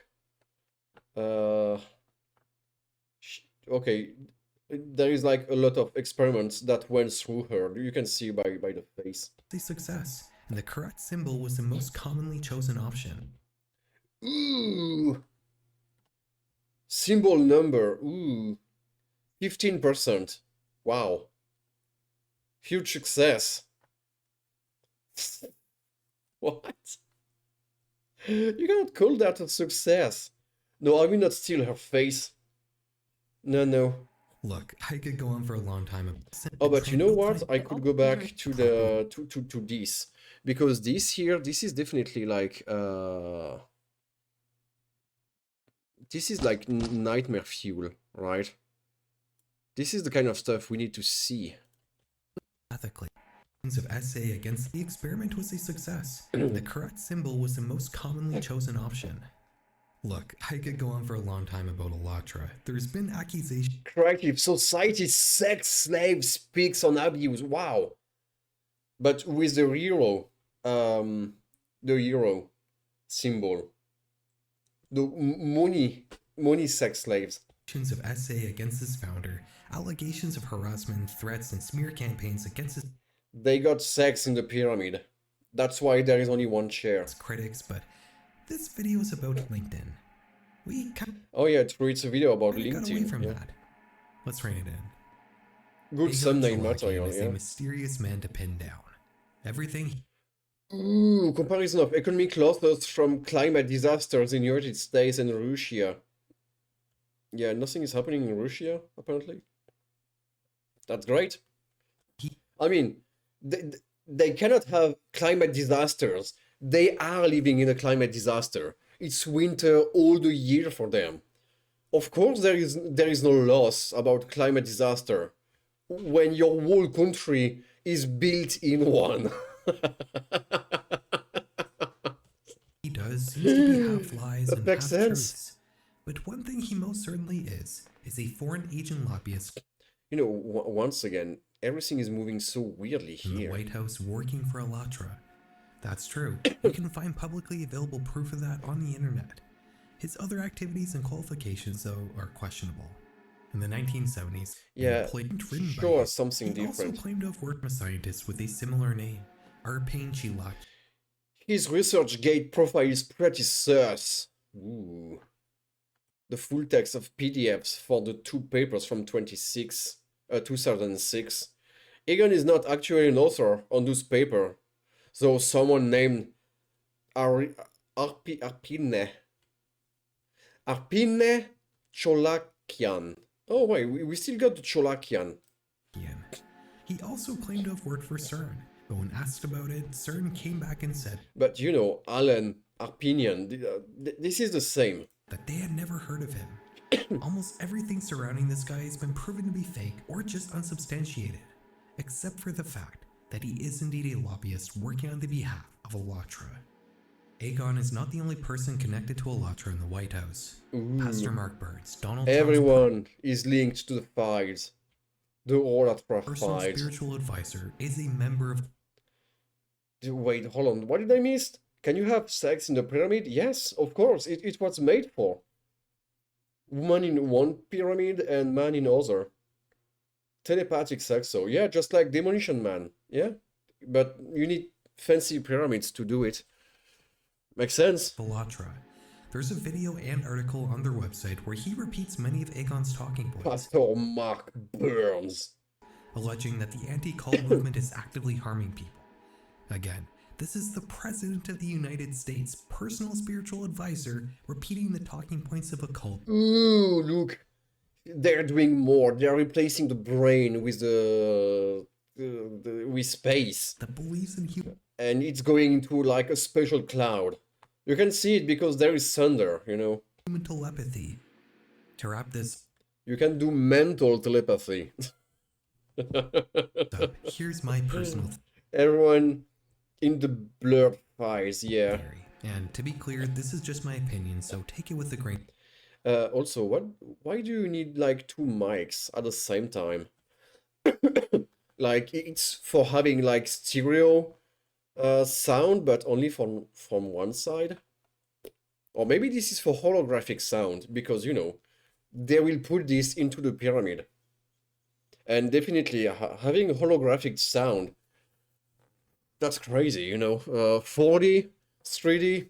Okay, there is like a lot of experiments that went through her. You can see by the face. A success, and the correct symbol was the most commonly chosen option. Ooh. Symbol number. Ooh. 15%. Wow. Huge success. What? You cannot call that a success. No, I will not steal her face. No. Look, I could go on for a long time. Oh, but you know what? I could go back to the to this, because this is definitely like this is like nightmare fuel, right? This is the kind of stuff we need to see. Ethically, of essay against the experiment was a success. The correct symbol was the most commonly chosen option. Look, I could go on for a long time about Alatra. There's been accusations. Corrective society sex slave speaks on abuse. Wow. But with the hero symbol. The money sex slaves. Of essay against his founder, allegations of harassment, threats, and smear campaigns against his... They got sex in the pyramid. That's why there is only one chair. Critics, but this video is about LinkedIn. Oh yeah, true. It's a video about LinkedIn. Got away from that. Let's rein it in. Good thumbnail material. Is a mysterious man to pin down. Everything. Ooh, comparison of economic losses from climate disasters in the United States and Russia. Yeah, nothing is happening in Russia apparently. That's great. I mean, they cannot have climate disasters. They are living in a climate disaster. It's winter all the year for them. Of course there is no loss about climate disaster when your whole country is built in one. He does seems to be half lies and half sense. truths. But one thing he most certainly is a foreign agent lobbyist. You know, once again, everything is moving so weirdly in here. the White House working for Alatra. That's true. You can find publicly available proof of that on the internet. His other activities and qualifications, though, are questionable. In the 1970s, Yeah, written by show him, us something he also different. claimed to have worked with a scientist with a similar name, Arpane Chilak. His ResearchGate profile is pretty sus. Ooh. The full text of PDFs for the two papers from 2006. Egan is not actually an author on this paper, though someone named Arpine Cholakian. Oh wait, we still got the Cholakian. He also claimed to have worked for CERN, but when asked about it, CERN came back and said, But you know, Alan Arpinian, this is the same. That they had never heard of him. Almost everything surrounding this guy has been proven to be fake or just unsubstantiated, except for the fact that he is indeed a lobbyist working on the behalf of Alatra. Aegon is not the only person connected to Alatra in the White House. Ooh. Pastor Mark Burns, Donald Everyone is linked to the files. The Alatra personal files. Spiritual advisor is a member of... Wait, hold on. What did I miss? Can you have sex in the pyramid? Yes, of course. It was made for. Woman in one pyramid and man in other. Telepathic sex, so yeah, just like Demolition Man. Yeah, but you need fancy pyramids to do it. Makes sense. Alatra. There's a video and article on their website where he repeats many of Aegon's talking points. Pastor Mark Burns. Alleging that the anti-cult movement is actively harming people. Again, this is the President of the United States' personal spiritual advisor repeating the talking points of a cult. Ooh, look. They're doing more. They're replacing the brain with with space. That believes in human. And it's going into like a special cloud. You can see it because there is thunder, you know. Human telepathy. To wrap this, you can do mental telepathy. So, here's my personal. Everyone in the blurred files, yeah. Theory. And to be clear, this is just my opinion, so take it with a grain. Also, why do you need like two mics at the same time? Like it's for having like stereo sound, but only from one side. Or maybe this is for holographic sound, because you know they will put this into the pyramid. And definitely having holographic sound, that's crazy, you know. 4D, 3D,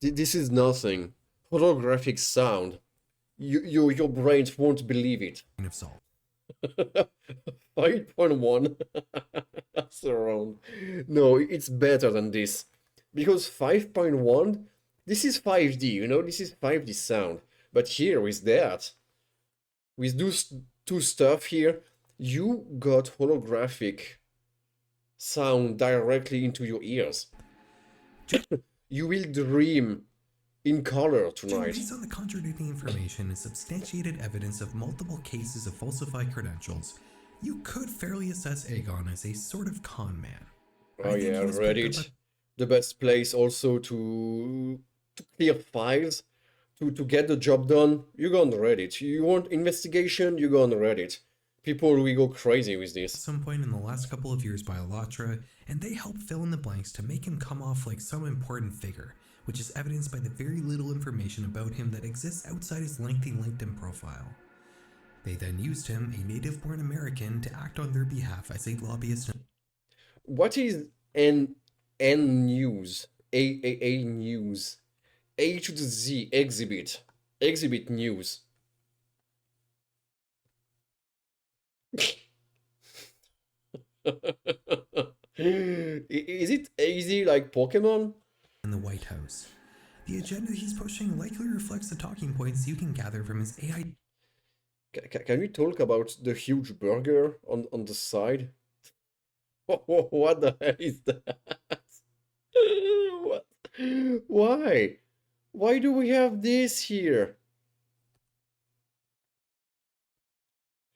this is nothing. Holographic sound, your brains won't believe it. 5.1, that's around. No, it's better than this, because 5.1, this is 5D, you know, this is 5D sound. But here with that, with those two stuff here, you got holographic sound directly into your ears. You will dream in color tonight. Based on the contradicting information and substantiated evidence of multiple cases of falsified credentials, you could fairly assess Aegon as a sort of con man. Oh yeah, Reddit, the best place also to clear files, to get the job done. You go on Reddit. You want investigation, you go on Reddit. People will go crazy with this. At some point in the last couple of years by Alatra, and they help fill in the blanks to make him come off like some important figure, which is evidenced by the very little information about him that exists outside his lengthy LinkedIn profile. They then used him, a native-born American, to act on their behalf as a lobbyist. What is N news? A news. A to the Z, exhibit. Exhibit news. Is it easy like Pokemon? In the White House. The agenda he's pushing likely reflects the talking points you can gather from his AI. Can we talk about the huge burger on the side? What the hell is that? What? Why? Why do we have this here?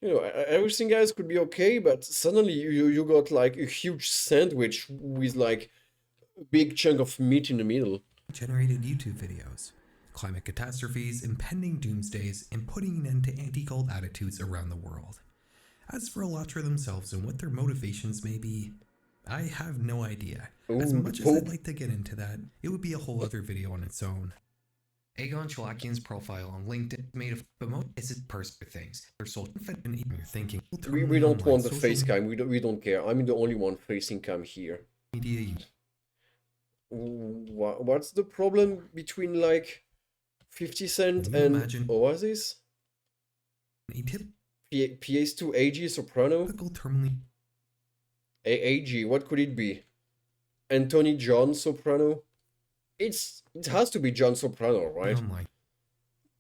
You know, everything else could be okay, but suddenly you got like a huge sandwich with like a big chunk of meat in the middle. Generated YouTube videos, climate catastrophes, impending doomsdays, and putting an end to anti-cult attitudes around the world. As for Alatra themselves and what their motivations may be, I have no idea. Ooh, As the much as I'd Pope. like to get into that, it would be a whole other video on its own. Aegon Chalakian's profile on LinkedIn is made of but most is personal things. Their social and even your thinking. We don't want the face cam. We don't care. I'm the only one facing cam here. Media. What's the problem between like 50 Cent and Oasis? PS2 AG Soprano? AG, what could it be? Anthony John Soprano? It has to be John Soprano, right?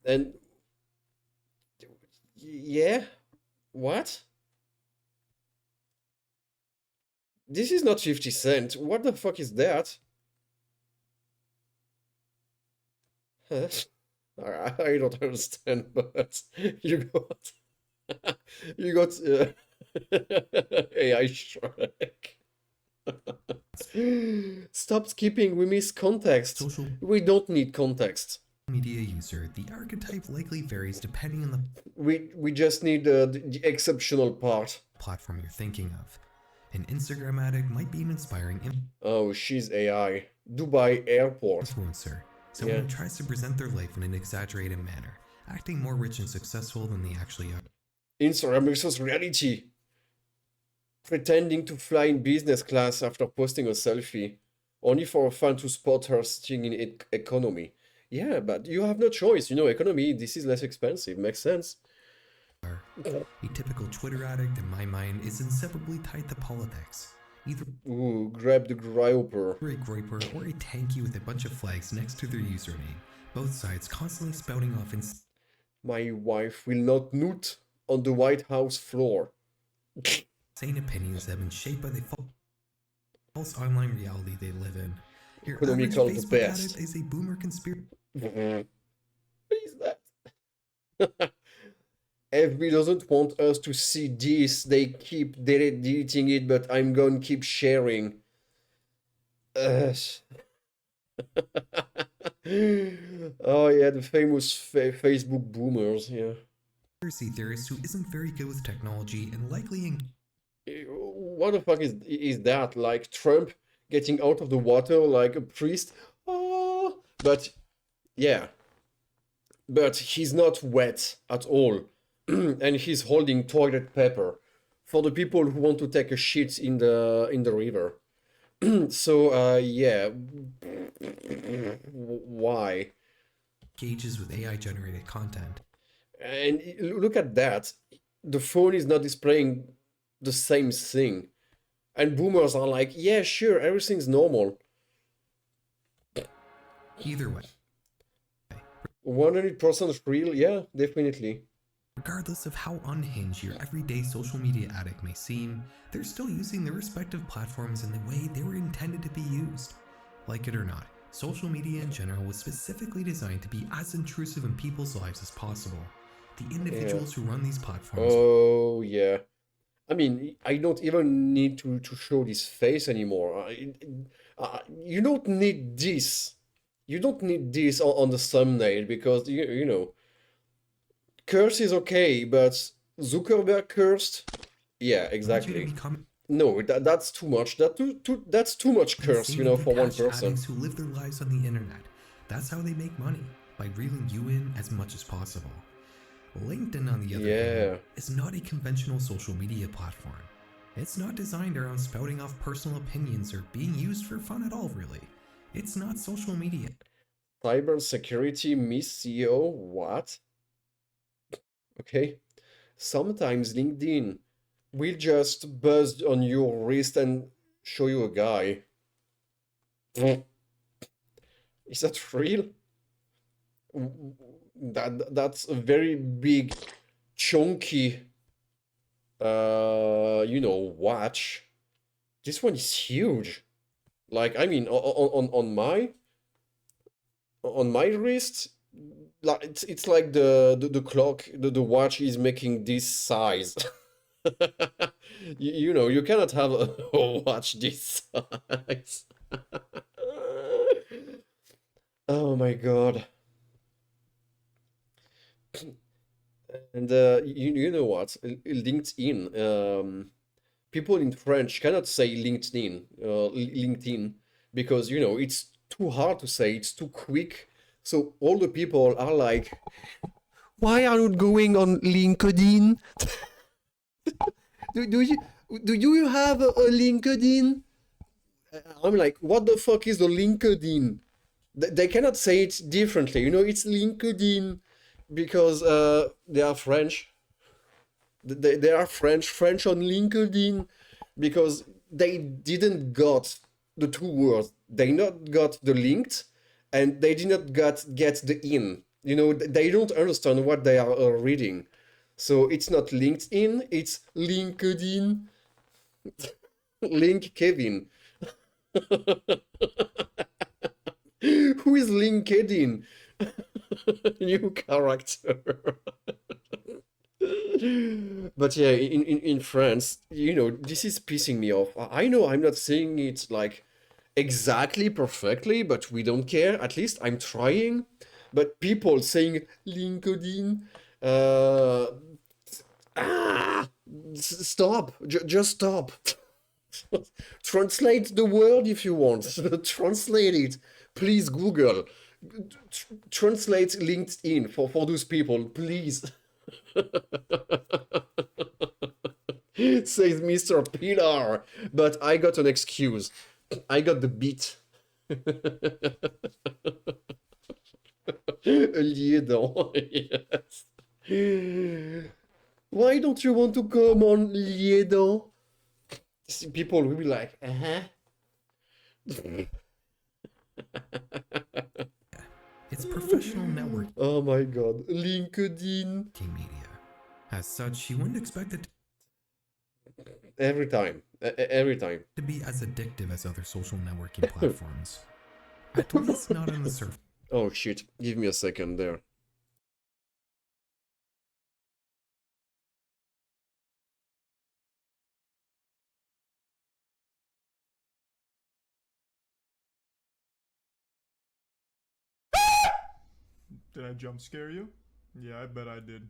And yeah, what? This is not 50 Cent. What the fuck is that? Huh? I don't understand, but you got you got AI Shrek. Stop skipping, we miss context. We don't need context. Media user, the archetype likely varies depending on the we just need the exceptional part. Platform you're thinking of. An Instagram addict might be an inspiring oh, she's AI. Dubai airport. Influencer. Someone who tries to present their life in an exaggerated manner, acting more rich and successful than they actually are. Instagram versus reality. Pretending to fly in business class after posting a selfie, only for a fan to spot her sitting in economy. Yeah, but you have no choice. You know, economy, this is less expensive. Makes sense. A typical Twitter addict, in my mind, is inseparably tied to politics. Either grab the groper. A groper or a tanky with a bunch of flags next to their username. Both sides constantly spouting off my wife will not nut on the White House floor. Insane opinions that have been shaped by the false online reality they live in. Your average Facebook the best. addict is a boomer conspiracy. What is that? FB doesn't want us to see this. They keep deleting it, but I'm going to keep sharing. Oh yeah, the famous Facebook boomers, yeah. Conspiracy theorist who isn't very good with technology and likely what the fuck is that? Like Trump getting out of the water like a priest? Oh, but yeah. But he's not wet at all. And he's holding toilet paper for the people who want to take a shit in the river. So yeah, why? Engages with AI generated content. And look at that. The phone is not displaying the same thing. And boomers are like, yeah, sure, everything's normal. Either way. 100% real, yeah, definitely. Regardless of how unhinged your everyday social media addict may seem, they're still using their respective platforms in the way they were intended to be used. Like it or not, social media in general was specifically designed to be as intrusive in people's lives as possible. The individuals who run these platforms... Oh, yeah. I mean, I don't even need to show this face anymore. You don't need this. You don't need this on the thumbnail because, you know, curse is okay, but Zuckerberg cursed? Yeah, exactly. No, that's too much. That's too much curse, you know, for one person. Who live their lives on the internet. That's how they make money, by reeling you in as much as possible. LinkedIn, on the other hand, is not a conventional social media platform. It's not designed around spouting off personal opinions or being used for fun at all, really. It's not social media. Cybersecurity Miss CEO? What? Okay. Sometimes LinkedIn will just buzz on your wrist and show you a guy. Is that real? That's a very big, chunky, you know, watch. This one is huge. Like, I mean, on my wrist, like it's like the clock, the watch is making this size. You know, you cannot have a watch this size. Oh my god. And you know what? LinkedIn, people in French cannot say LinkedIn, because it's too hard to say, it's too quick. So all the people are like, why are you going on LinkedIn? do you have a LinkedIn? I'm like, what the fuck is a LinkedIn? They cannot say it differently. It's LinkedIn because they are French. They are French on LinkedIn, because they didn't got the two words. They not got the linked, and they did not get the in. They don't understand what they are reading. So it's not LinkedIn, it's LinkedIn. Link Kevin. Who is LinkedIn? New character. But yeah, in France, this is pissing me off. I know I'm not saying it like exactly perfectly, but we don't care. At least I'm trying. But people saying LinkedIn, stop. Just stop. Translate the word if you want. Translate it. Please, Google. Translate LinkedIn for those people, please. Says Mr. Pilar. But I got an excuse. I got the beat. Liédan, yes. Why don't you want to come on Liédan? People will be like, It's professional networking Oh my god, LinkedIn. media. As such, you wouldn't expect it Every time. Every time. to be as addictive as other social networking platforms. At least not on the surface. Oh shit, give me a second there. Did I jump scare you? Yeah, I bet I did.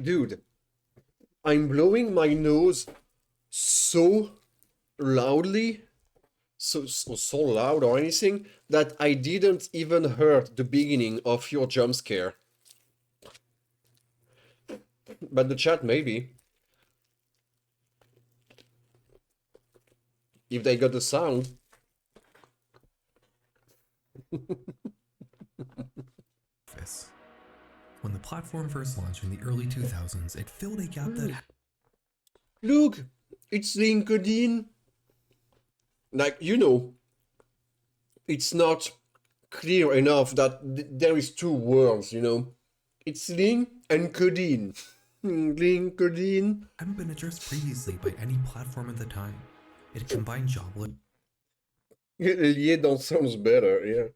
Dude, I'm blowing my nose so loudly, so loud or anything, that I didn't even heard the beginning of your jump scare. But the chat maybe. If they got the sound. When the platform first launched in the early 2000s, it filled a gap that Look, it's LinkedIn. Like, it's not clear enough that there is two words, It's link and Codin. LinkedIn. hadn't been addressed previously by any platform at the time. It combined job Liédan sounds better, yeah.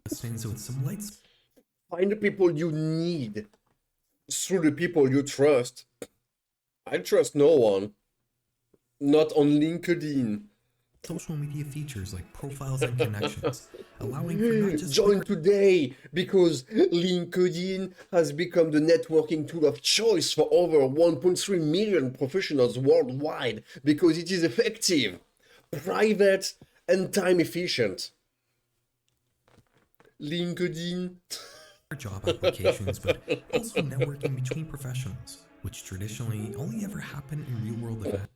listings with some lights. Find the people you need through the people you trust. I trust no one. Not on LinkedIn. Social media features like profiles and connections, allowing for not just Join today, because LinkedIn has become the networking tool of choice for over 1.3 million professionals worldwide, because it is effective, private, and time efficient. LinkedIn. job applications, but also networking between professionals, which traditionally only ever happened in real-world events.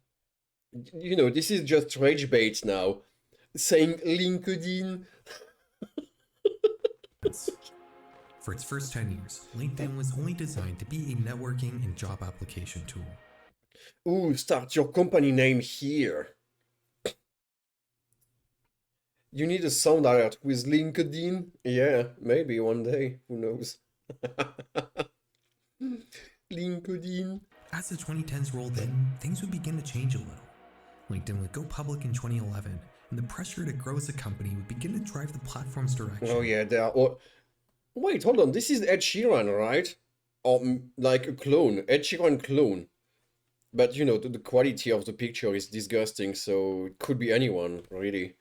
This is just rage bait now. Saying LinkedIn. For its first 10 years, LinkedIn was only designed to be a networking and job application tool. Ooh, start your company name here. You need a sound alert with LinkedIn? Yeah, maybe one day. Who knows? LinkedIn. As the 2010s rolled in, things would begin to change a little. LinkedIn would go public in 2011, and the pressure to grow as a company would begin to drive the platform's direction. Oh yeah, they are. Oh, wait, hold on. This is Ed Sheeran, right? Or like a clone, Ed Sheeran clone. But you know, the quality of the picture is disgusting, so it could be anyone, really.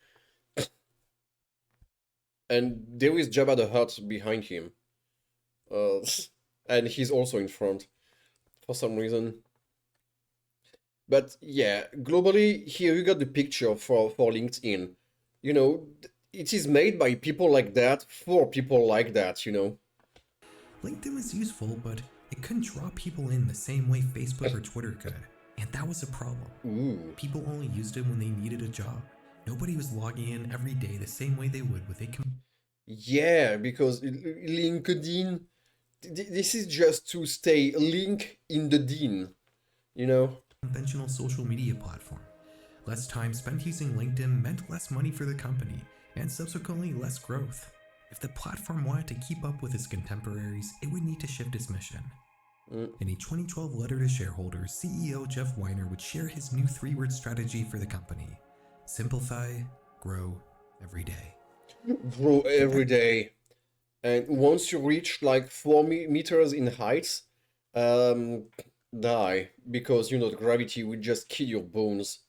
And there is Jabba the Hutt behind him. And he's also in front for some reason. But yeah, globally, here you got the picture for LinkedIn. You know, it is made by people like that for people like that, you know. LinkedIn was useful, but it couldn't draw people in the same way Facebook or Twitter could. And that was a problem. Ooh. People only used it when they needed a job. Nobody was logging in every day the same way they would with a Yeah, because LinkedIn, this is just to stay link in the dean, you know? conventional social media platform. Less time spent using LinkedIn meant less money for the company, and subsequently less growth. If the platform wanted to keep up with its contemporaries, it would need to shift its mission. In a 2012 letter to shareholders, CEO Jeff Weiner would share his new 3-word strategy for the company. Simplify, grow, every day. Grow every day. And once you reach like 4 meters in height, die. Because, you know, the gravity will just kill your bones.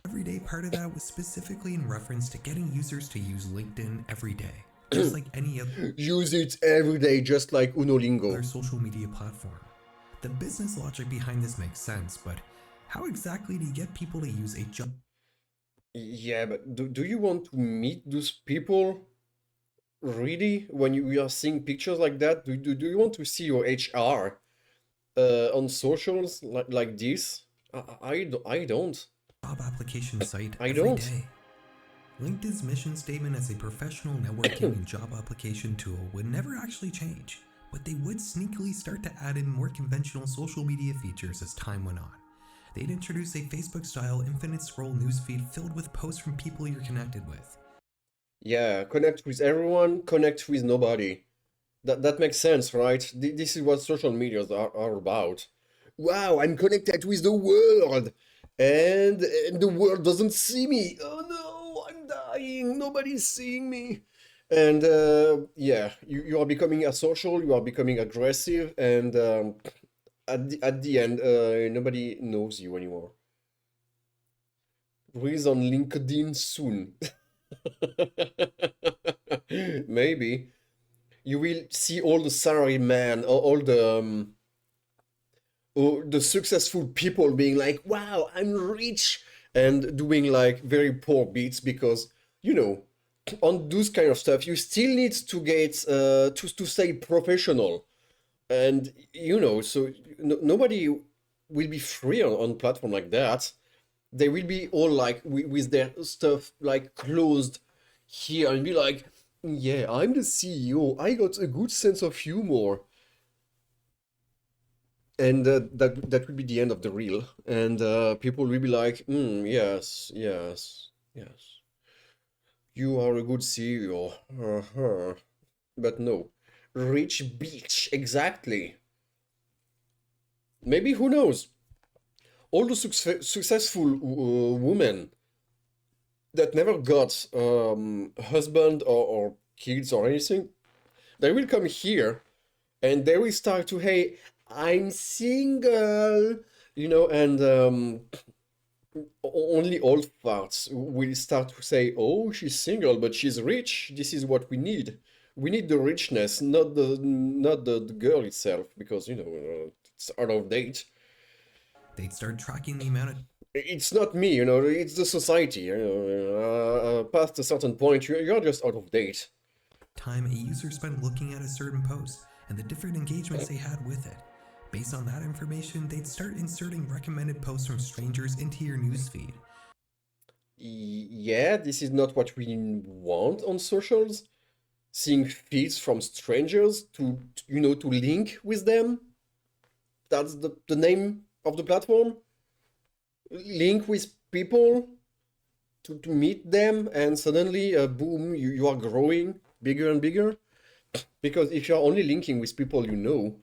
Everyday part of that was specifically in reference to getting users to use LinkedIn every day. Just like any other use it every day, just like Unolingo. Other social media platform. The business logic behind this makes sense, but how exactly do you get people to use a job? Yeah, but do you want to meet those people? Really? When you are seeing pictures like that, do you want to see your HR on socials like this? I don't. Job application site I every don't. day. LinkedIn's mission statement as a professional networking and job application tool would never actually change, but they would sneakily start to add in more conventional social media features as time went on. They'd introduce a Facebook-style infinite scroll newsfeed filled with posts from people you're connected with. Yeah, connect with everyone, connect with nobody. That makes sense, right? This is what social medias are about. Wow, I'm connected with the world! And the world doesn't see me! Oh no, I'm dying! Nobody's seeing me! And yeah, you are becoming asocial, you are becoming aggressive, and at the end, nobody knows you anymore. Release on LinkedIn soon. Maybe. You will see all the salarymen, all the successful people being like, wow, I'm rich, and doing like very poor beats because, you know, on those kind of stuff, you still need to get, to stay professional. And, you know, so nobody will be free on platform like that. They will be all like with their stuff like closed here and be like, yeah, I'm the CEO. I got a good sense of humor. And that will be the end of the reel. And people will be like, yes, yes, yes. You are a good CEO. Uh-huh. But no. Rich bitch, exactly. Maybe, who knows? All the successful women that never got husband or kids or anything, they will come here and they will start to, hey, I'm single, you know, and only old farts will start to say, oh, she's single, but she's rich. This is what we need. We need the richness, not the girl itself, because, you know, it's out of date. They'd start tracking the amount of... It's not me, you know, it's the society. You know, past a certain point, you're just out of date. Time a user spent looking at a certain post and the different engagements they had with it. Based on that information, they'd start inserting recommended posts from strangers into your newsfeed. Yeah, this is not what we want on socials. Seeing feeds from strangers to you know, to link with them. That's the name of the platform. Link with people to meet them, and suddenly, boom, you are growing bigger and bigger. Because if you're only linking with people you know,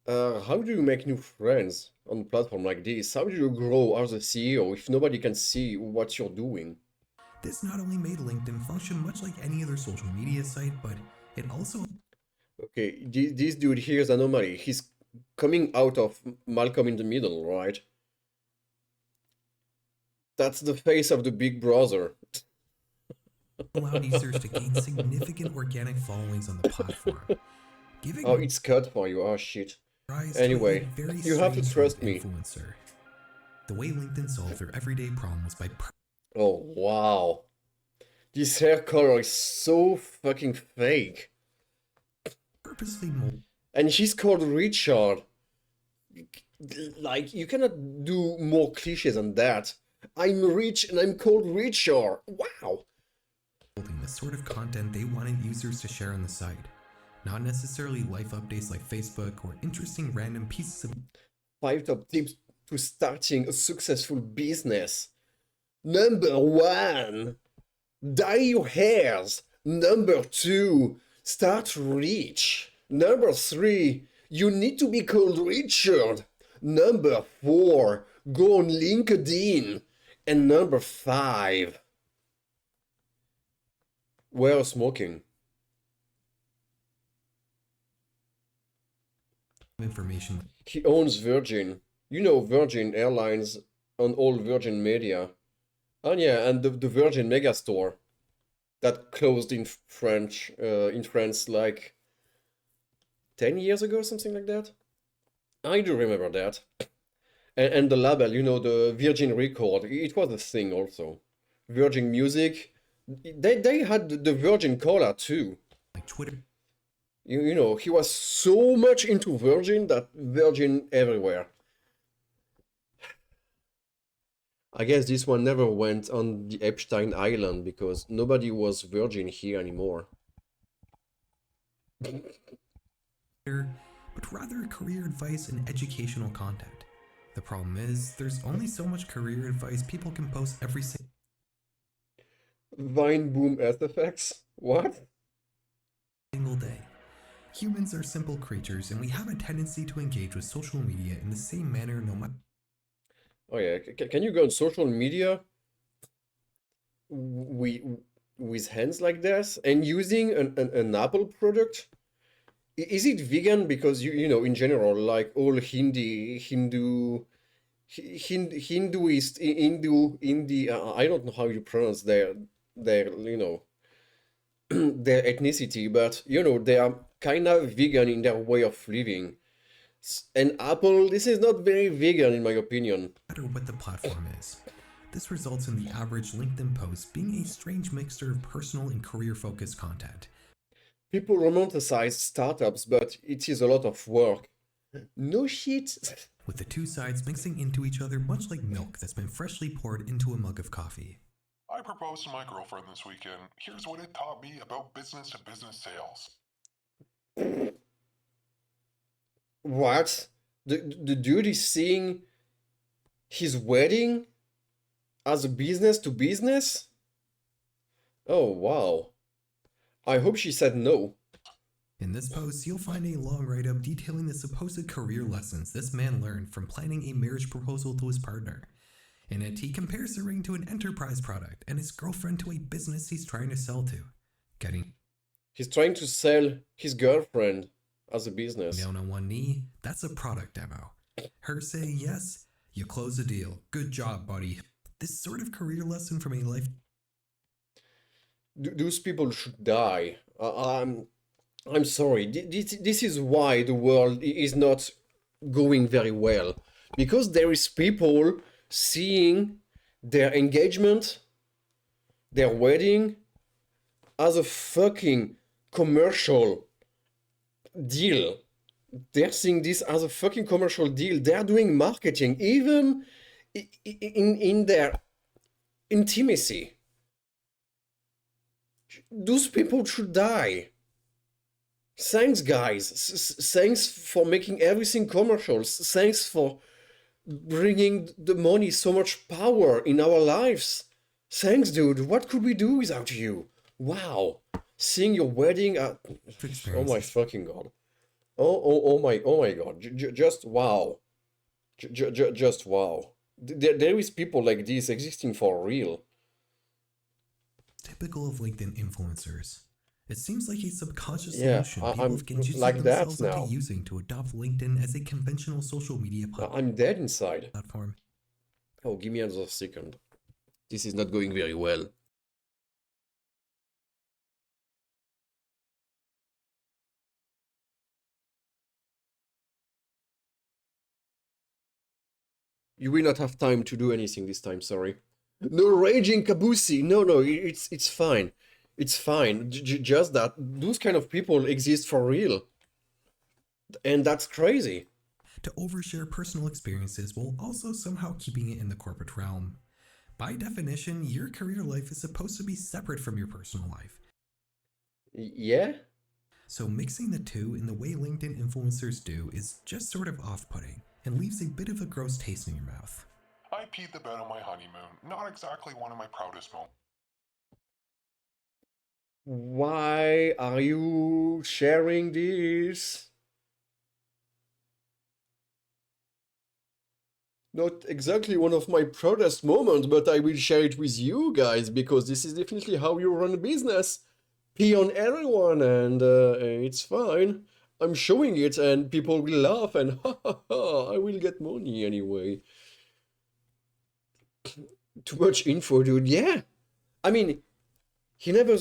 how do you make new friends on a platform like this? How do you grow as a CEO if nobody can see what you're doing? This not only made LinkedIn function much like any other social media site, but it also... Okay, this dude here is anomaly. He's coming out of Malcolm in the Middle, right? That's the face of the Big Brother. allowed users to gain significant organic followings on the platform. Giving Oh, it's cut for you. Oh, shit. rise Anyway, to a very you have to strange sort trust of me. influencer. The way LinkedIn solved their everyday problem was by Oh, wow. This hair color is so fucking fake. purposely molding And he's called Richard. Like, you cannot do more cliches than that. I'm rich and I'm called Richard. Wow. the sort of content they wanted users to share on the site. Not necessarily life updates like Facebook or interesting random pieces of 5 top tips to starting a successful business. Number 1, dye your hairs. Number 2, start rich. Number 3, you need to be called Richard. Number 4, go on LinkedIn. And number 5, wear smoking. information. He owns Virgin. You know Virgin Airlines on all Virgin Media. And yeah, and the Virgin Megastore that closed in France like 10 years ago, something like that. I do remember that. And the label, you know, the Virgin Record, it was a thing also. Virgin Music, they had the Virgin Cola too. Like Twitter. You know, he was so much into Virgin that Virgin everywhere. I guess this one never went on the Epstein Island because nobody was Virgin here anymore. But rather career advice and educational content. The problem is, there's only so much career advice people can post every Vine Boom SFX? What? single day. Humans are simple creatures, and we have a tendency to engage with social media in the same manner no matter. Oh yeah, can you go on social media with hands like this and using an Apple product? Is it vegan? Because you know, in general, like all Hinduist, I don't know how you pronounce their you know their ethnicity, but you know they are kind of vegan in their way of living. And Apple, this is not very vegan in my opinion. No matter what the platform is. This results in the average LinkedIn post being a strange mixture of personal and career-focused content. People romanticize startups, but it is a lot of work. No shit. With the two sides mixing into each other much like milk that's been freshly poured into a mug of coffee. I proposed to my girlfriend this weekend. Here's what it taught me about business-to-business sales. What? The dude is seeing his wedding as a business to business? Oh, wow. I hope she said no. In this post, you'll find a long write-up detailing the supposed career lessons this man learned from planning a marriage proposal to his partner. In it, he compares the ring to an enterprise product and his girlfriend to a business he's trying to sell to. He's trying to sell his girlfriend as a business. Down on one knee, that's a product demo. Her saying yes, you close the deal. Good job, buddy. This sort of career lesson from a life... Those people should die. I'm sorry. This is why the world is not going very well. Because there is people seeing their engagement, their wedding, as a fucking commercial deal. They're seeing this as a fucking commercial deal. They're doing marketing, even in their intimacy. Those people should die. Thanks, guys. Thanks for making everything commercials. Thanks for bringing the money so much power in our lives. Thanks, dude. What could we do without you? Wow. Seeing your wedding at... Oh my fucking god. Oh my god. Just wow. Just wow. There is people like this existing for real. typical of LinkedIn influencers. It seems like a subconscious Yeah, solution I'm people have genjutsu'd like that themselves into now. using to adopt LinkedIn as a conventional social media I'm dead inside. platform. Oh, give me another second. This is not going very well. You will not have time to do anything this time, sorry. No raging Kabusi. No, it's fine. It's fine. Just that those kind of people exist for real. And that's crazy. To overshare personal experiences while also somehow keeping it in the corporate realm. By definition, your career life is supposed to be separate from your personal life. Yeah? So mixing the two in the way LinkedIn influencers do is just sort of off-putting and leaves a bit of a gross taste in your mouth. I peed the bed on my honeymoon. Not exactly one of my proudest moments. Why are you sharing this? Not exactly one of my proudest moments, but I will share it with you guys because this is definitely how you run a business. Pee on everyone and it's fine. I'm showing it and people will laugh and ha ha ha, I will get money anyway. Too much info, dude. Yeah. I mean, he never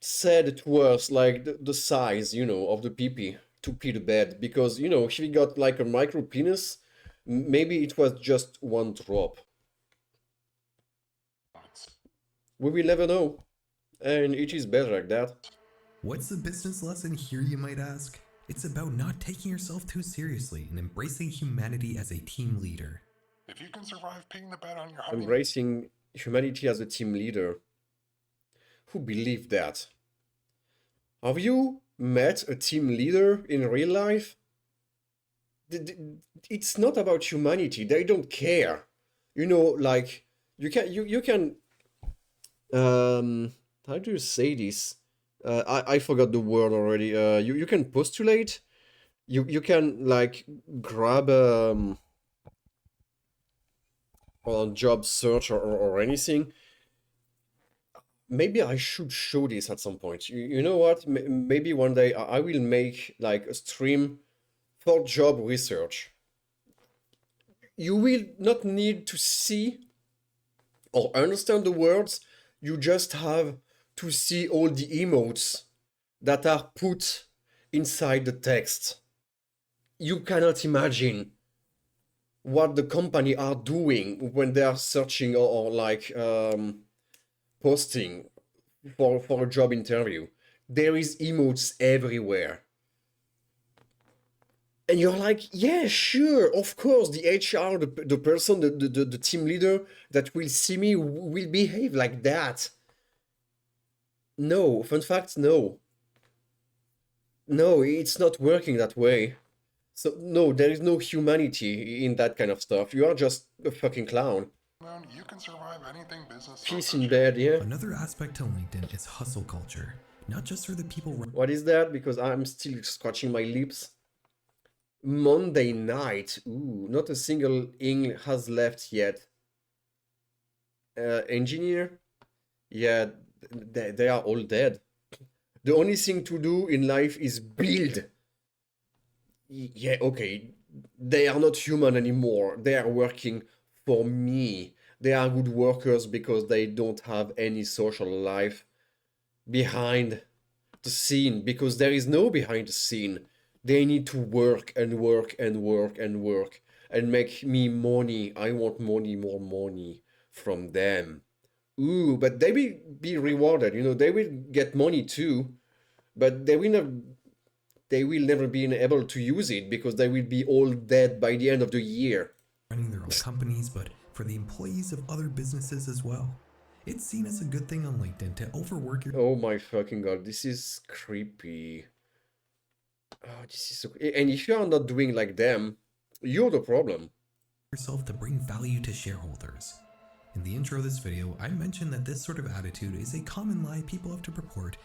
said to us like the size, you know, of the pee to pee the bed because, you know, if he got like a micro penis, maybe it was just one drop. We will never know. And it is better like that. What's the business lesson here, you might ask? It's about not taking yourself too seriously and embracing humanity as a team leader. If you can survive peeing the bed on your honeymoon... Embracing humanity as a team leader. Who believed that? Have you met a team leader in real life? It's not about humanity. They don't care. You know, like you can how do you say this? I forgot the word already. You can postulate. You can like grab on job search or anything. Maybe I should show this at some point. You know what? Maybe one day I will make like a stream for job research. You will not need to see or understand the words. You just have to see all the emotes that are put inside the text. You cannot imagine what the company are doing when they are searching or like posting for a job interview. There is emotes everywhere. And you're like, yeah, sure, of course, the HR, the person, the team leader that will see me will behave like that. No, fun fact, no. No, it's not working that way. So, no, there is no humanity in that kind of stuff. You are just a fucking clown. You can survive anything business. Peace in bed, yeah? Another aspect to LinkedIn is hustle culture. Not just for the people... What is that? Because I'm still scratching my lips. Monday night. Ooh, not a single ing has left yet. Engineer? Yeah, they are all dead. The only thing to do in life is build. Yeah, okay. They are not human anymore. They are working for me. They are good workers because they don't have any social life behind the scene, because there is no behind the scene. They need to work and work and work and work and make me money. I want money, more money from them. Ooh, but they will be rewarded, you know, they will get money too, but they will never be able to use it because they will be all dead by the end of the year. Running their own companies, but for the employees of other businesses as well. It's seen as a good thing on LinkedIn to overwork your... Oh my fucking god, this is creepy. Oh, this is so... And if you are not doing like them, you're the problem. ...yourself to bring value to shareholders. In the intro of this video, I mentioned that this sort of attitude is a common lie people have to purport.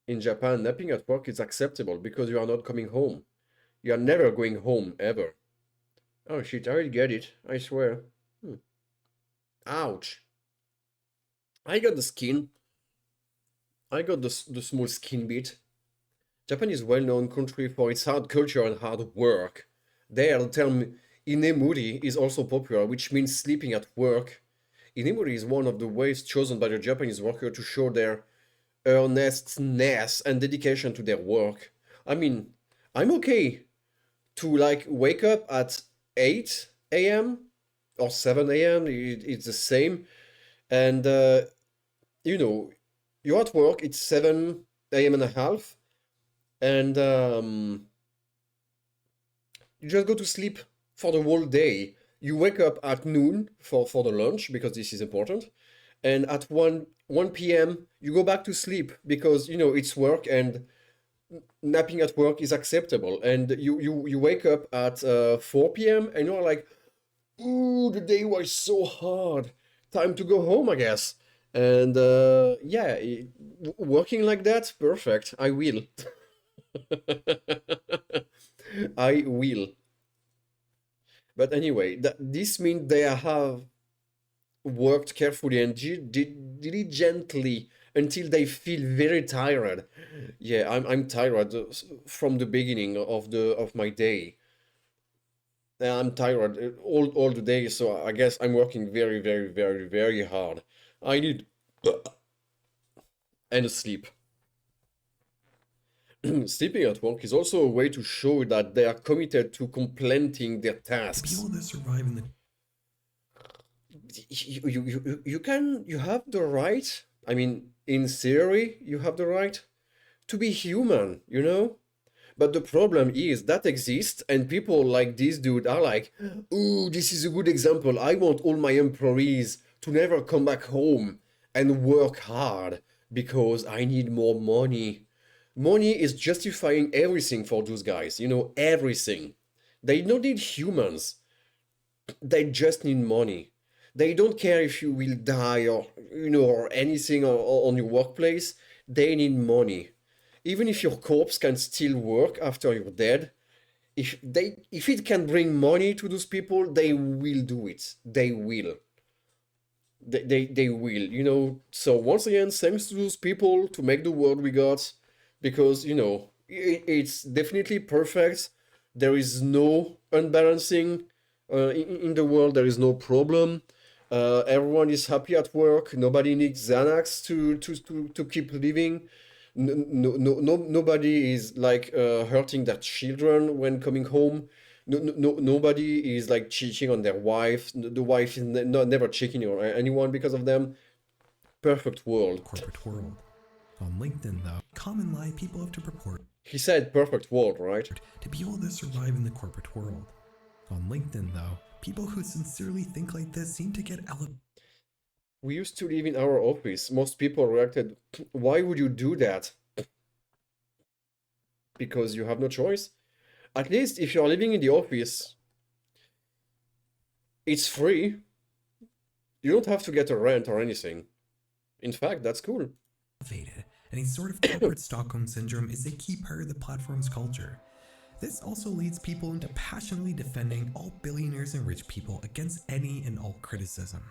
In Japan, napping at work is acceptable because you are not coming home. You are never going home, ever. Oh shit, I will get it, I swear. Ouch. I got the skin. I got the small skin bit. Japan is well-known country for its hard culture and hard work. There, the term inemuri is also popular, which means sleeping at work. Inemuri is one of the ways chosen by the Japanese worker to show their earnestness and dedication to their work. I mean, I'm okay to like wake up at 8 a.m. or 7 a.m. It's the same. And, you know, you're at work, it's 7 a.m. and a half, and you just go to sleep for the whole day. You wake up at noon for the lunch, because this is important. And at 1 p.m., you go back to sleep because, you know, it's work and napping at work is acceptable. And you wake up at 4 p.m. and you're like, ooh, the day was so hard. Time to go home, I guess. And yeah, working like that, perfect. I will. I will. But anyway, this means they have worked carefully and diligently until they feel very tired. Yeah, I'm tired from the beginning of my day. I'm tired all the day, so I guess I'm working very, very, very, very hard. I need and sleep. Sleeping at work is also a way to show that they are committed to completing their tasks. People that survive in the You have the right, I mean, in theory, you have the right to be human, you know? But the problem is that exists, and people like this dude are like, ooh, this is a good example. I want all my employees to never come back home and work hard because I need more money. Money is justifying everything for those guys, you know, everything. They don't need humans. They just need money. They don't care if you will die or, you know, or anything on your workplace. They need money. Even if your corpse can still work after you're dead, if it can bring money to those people, they will do it. They will. They will, you know. So once again, thanks to those people to make the world we got, because, you know, it's definitely perfect. There is no unbalancing in the world. There is no problem. Everyone is happy at work. Nobody needs Xanax to keep living. Nobody is like hurting their children when coming home. Nobody is like cheating on their wife. The wife is never cheating on anyone because of them. Perfect world. corporate world. On LinkedIn, though, common lie people have to purport He said perfect world, right? to be able to survive in the corporate world. On LinkedIn, though, people who sincerely think like this seem to get elevated. We used to live in our office. Most people reacted, why would you do that? Because you have no choice. At least if you're living in the office, it's free. You don't have to get a rent or anything. In fact, that's cool. And a sort of corporate Stockholm syndrome is a key part of the platform's culture. This also leads people into passionately defending all billionaires and rich people against any and all criticism.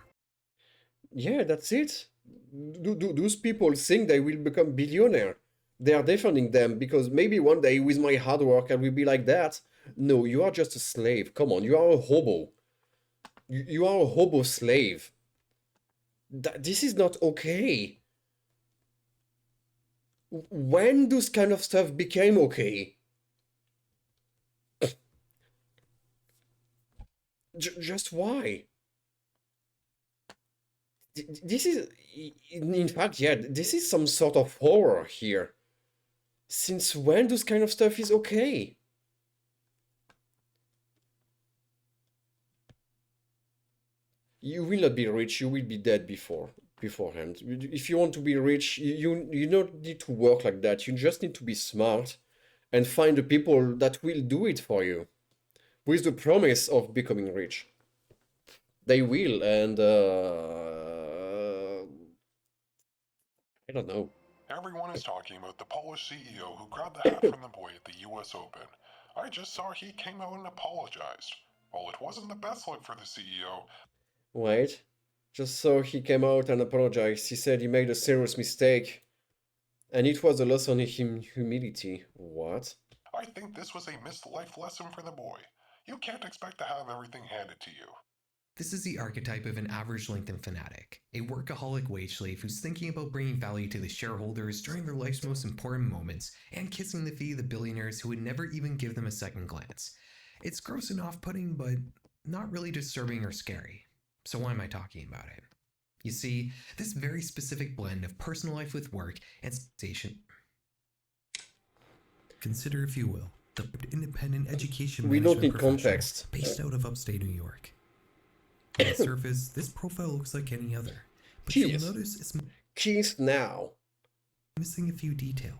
Yeah, that's it. Those people think they will become billionaire. They are defending them because maybe one day with my hard work I will be like that. No, you are just a slave. Come on, you are a hobo. You are a hobo slave. This is not okay. When this kind of stuff became okay? Just why? This is, in fact, yeah, this is some sort of horror here. Since when this kind of stuff is okay? You will not be rich, you will be dead beforehand. If you want to be rich, you don't need to work like that. You just need to be smart and find the people that will do it for you with the promise of becoming rich. They will, and I don't know. Everyone is talking about the Polish CEO who grabbed the hat from the boy at the US Open. I just saw he came out and apologized. While it wasn't the best look for the CEO, Wait, just so he came out and apologized. He said he made a serious mistake. And it was a lesson in humility. What? I think this was a missed life lesson for the boy. You can't expect to have everything handed to you. This is the archetype of an average LinkedIn fanatic, a workaholic wage slave who's thinking about bringing value to the shareholders during their life's most important moments and kissing the feet of the billionaires who would never even give them a second glance. It's gross and off-putting, but not really disturbing or scary. So why am I talking about it? You see, this very specific blend of personal life with work and station. Consider, if you will, the independent education We don't management need professional context. based out of upstate New York. On the surface, this profile looks like any other, but Jeez. you'll notice it's Keys now. missing a few details.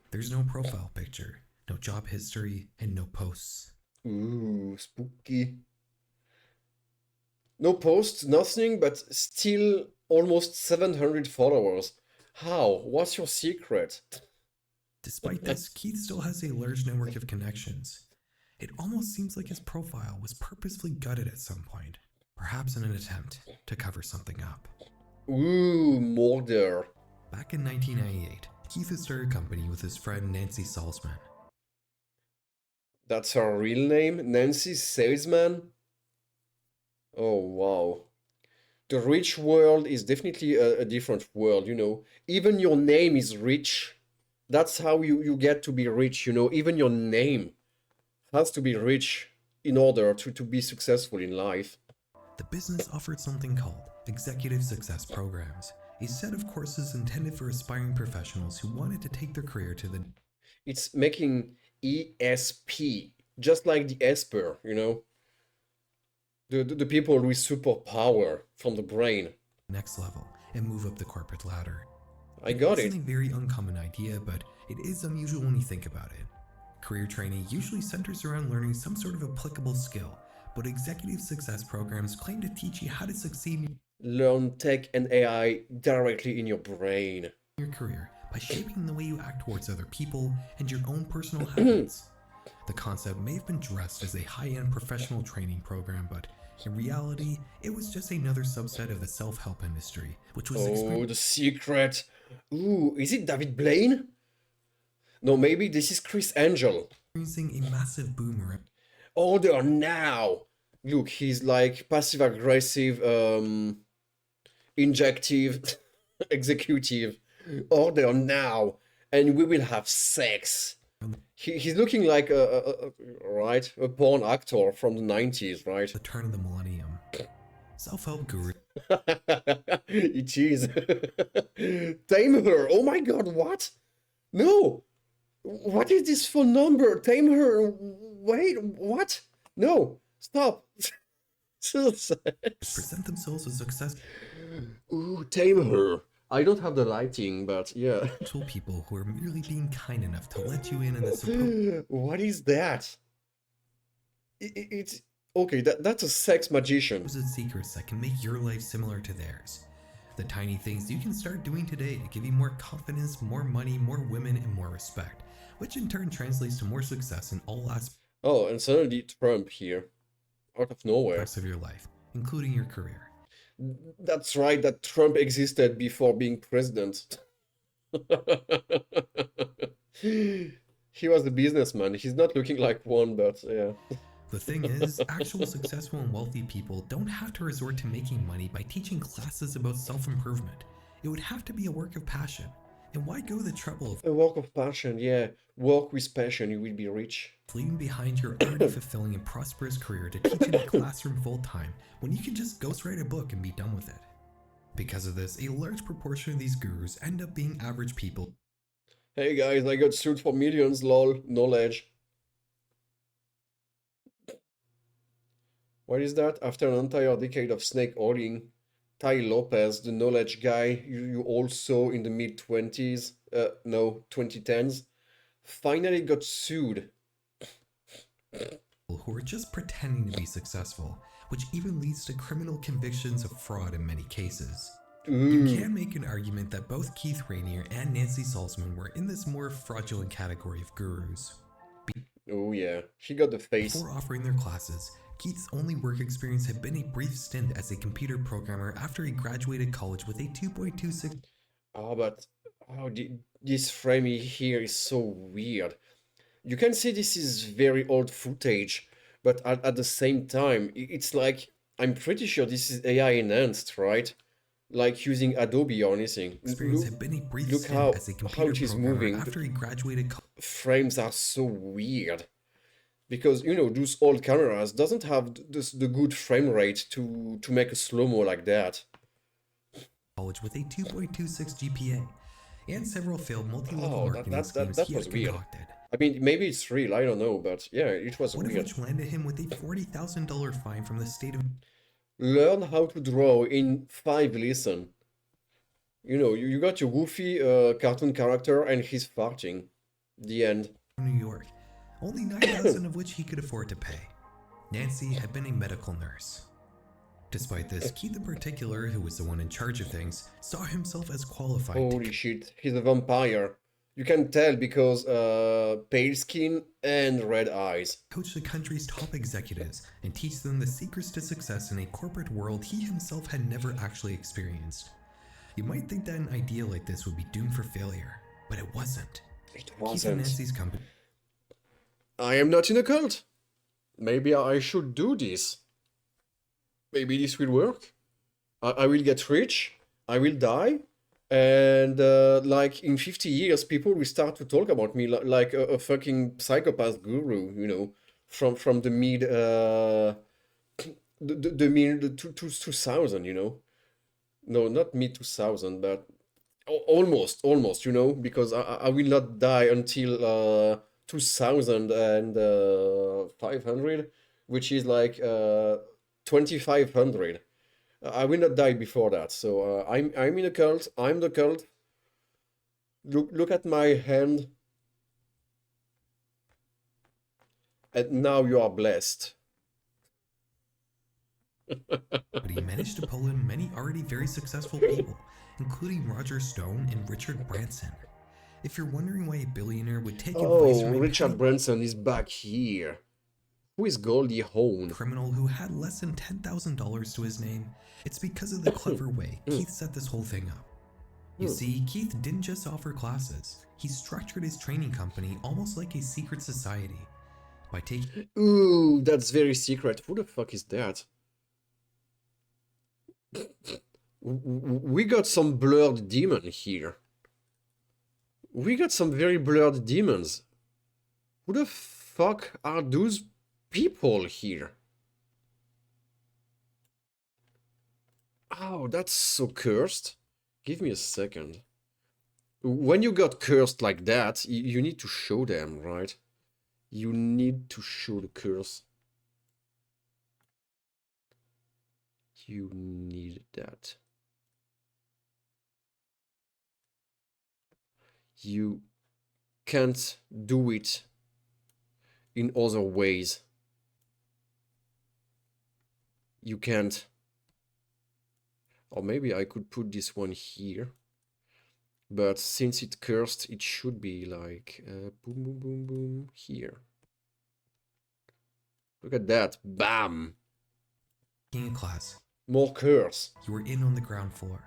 There's no profile picture, no job history, and no posts. Ooh, spooky. No posts, nothing, but still almost 700 followers. How? What's your secret? Despite this, Keith still has a large network of connections. It almost seems like his profile was purposefully gutted at some point, perhaps in an attempt to cover something up. Ooh, murder. Back in 1998, Keith had started a company with his friend Nancy Salzman. That's her real name? Nancy Salesman? Oh, wow. The rich world is definitely a different world, you know. Even your name is rich. That's how you get to be rich, you know. Even your name has to be rich in order to be successful in life. The business offered something called Executive Success Programs, a set of courses intended for aspiring professionals who wanted to take their career to the... It's making ESP, just like the Esper, you know. The people with superpower from the brain. next level and move up the corporate ladder. I got it. It's a very uncommon idea, but it is unusual when you think about it. Career training usually centers around learning some sort of applicable skill, but executive success programs claim to teach you how to succeed in Learn tech and AI directly in your brain. your career by shaping the way you act towards other people and your own personal habits. The concept may have been dressed as a high-end professional training program, but in reality, it was just another subset of the self-help industry, which was Oh, the secret. Ooh, is it David Blaine? No, maybe this is Chris Angel. experiencing a massive boom around. Order now. Look, he's like passive-aggressive, injective, executive. Order now, and we will have sex. He's looking like a porn actor from the 90s, right? The turn of the millennium. Self-help guru. It is. Tame her. Oh my god, what? No. What is this phone number? Tame her. Wait, what? No. Stop. So sad. Present themselves as successful Ooh, tame her. I don't have the lighting, but yeah. people who are merely being kind enough to let you in on the supposed What is that? It's okay. That's a sex magician. secrets that can make your life similar to theirs. The tiny things you can start doing today to give you more confidence, more money, more women, and more respect, which in turn translates to more success in all aspects Oh, and suddenly Trump here, out of nowhere. of your life, including your career. That's right, that Trump existed before being president. He was a businessman. He's not looking like one, but yeah. The thing is, actual successful and wealthy people don't have to resort to making money by teaching classes about self-improvement. It would have to be a work of passion. And why go the trouble of A work of passion, yeah. Work with passion, you will be rich. leaving behind your already fulfilling and prosperous career to teach in a classroom full-time when you can just ghostwrite a book and be done with it? Because of this, a large proportion of these gurus end up being average people. Hey guys, I got sued for millions, lol. Knowledge. What is that? After an entire decade of snake oiling, Tai Lopez, the knowledge guy you all saw in the mid-20s, no, 2010s, finally got sued. Who are just pretending to be successful, which even leads to criminal convictions of fraud in many cases. You can make an argument that both Keith Rainier and Nancy Salzman were in this more fraudulent category of gurus. Oh yeah, he got the face. Before offering their classes, Keith's only work experience had been a brief stint as a computer programmer after he graduated college with a 2.26. Oh, but oh, this frame here is so weird. You can see this is very old footage, but at the same time, it's like, I'm pretty sure this is AI enhanced, right? Like using Adobe or anything. Experience had been a brief Look stint how as a it computer is programmer moving. after he graduated Frames are so weird. Because, you know, those old cameras doesn't have the good frame rate to make a slow-mo like that. college with a 2.26 GPA and several failed multi-level Oh, marketing schemes that he was had weird. concocted. I mean, maybe it's real, I don't know, but yeah, it was One of weird. which landed him with a $40,000 fine from the state of Learn how to draw in 5 lessons. You know, you got your goofy cartoon character and he's farting. The end. New York, only $9,000 of which he could afford to pay. Nancy had been a medical nurse. Despite this, Keith in particular, who was the one in charge of things, saw himself as qualified Holy shit, he's a vampire. You can tell because pale skin and red eyes. coach the country's top executives and teach them the secrets to success in a corporate world he himself had never actually experienced. You might think that an idea like this would be doomed for failure, but it wasn't. It Keith and wasn't. Nancy's company. I am not in a cult. Maybe I should do this. Maybe this will work. I will get rich, I will die, and like in 50 years, people will start to talk about me like a fucking psychopath guru, you know, from the mid the mid 2000, you know. No, not mid 2000, but almost, you know, because I will not die until 2500, which is like 2500. I will not die before that, so I'm in a cult. I'm the cult. Look at my hand, and now you are blessed. But he managed to pull in many already very successful people, including Roger Stone and Richard Branson. If you're wondering why a billionaire would take advice from a Richard Branson is back here. Who is Goldie Hawn? criminal who had less than $10,000 to his name, it's because of the clever way Keith set this whole thing up. You see, Keith didn't just offer classes, he structured his training company almost like a secret society. By taking Ooh, that's very secret. Who the fuck is that? We got some blurred demon here. We got some very blurred demons. Who the fuck are those people here? Oh, that's so cursed. Give me a second. When you got cursed like that, you need to show them, right? You need to show the curse. You need that. You can't do it in other ways. You can't. Or maybe I could put this one here. But since it cursed, it should be like boom, boom, boom, boom here. Look at that. Bam! a class. More curse. You were in on the ground floor.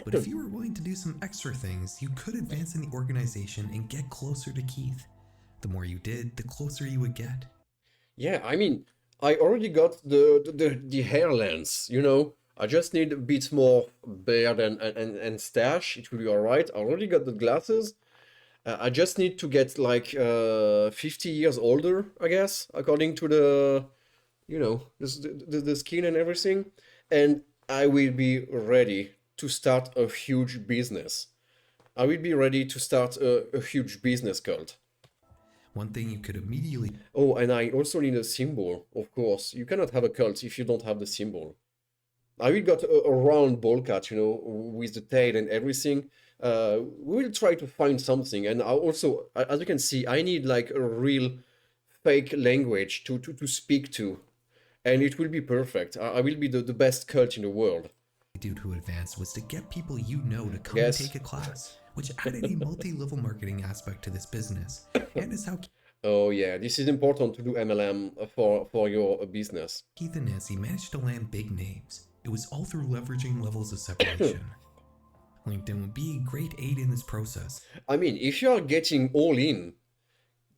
But if you were willing to do some extra things, you could advance in the organization and get closer to Keith. The more you did, the closer you would get. Yeah, I mean, I already got the hair lens, you know? I just need a bit more beard and stash. It will be alright. I already got the glasses. I just need to get like 50 years older, I guess, according to the, you know, the skin and everything. And I will be ready to start a huge business. I will be ready to start a huge business cult. One thing you could immediately... Oh, and I also need a symbol, of course. You cannot have a cult if you don't have the symbol. I will got a round ball cat, you know, with the tail and everything. We will try to find something. And I also, as you can see, I need like a real fake language to speak to. And it will be perfect. I will be the best cult in the world. do to advance was to get people you know to come and take a class, which added a multi-level marketing aspect to this business, and is how Oh yeah, this is important to do MLM for your business. Keith and Nancy managed to land big names. It was all through leveraging levels of separation. LinkedIn would be a great aid in this process. I mean, if you are getting all in,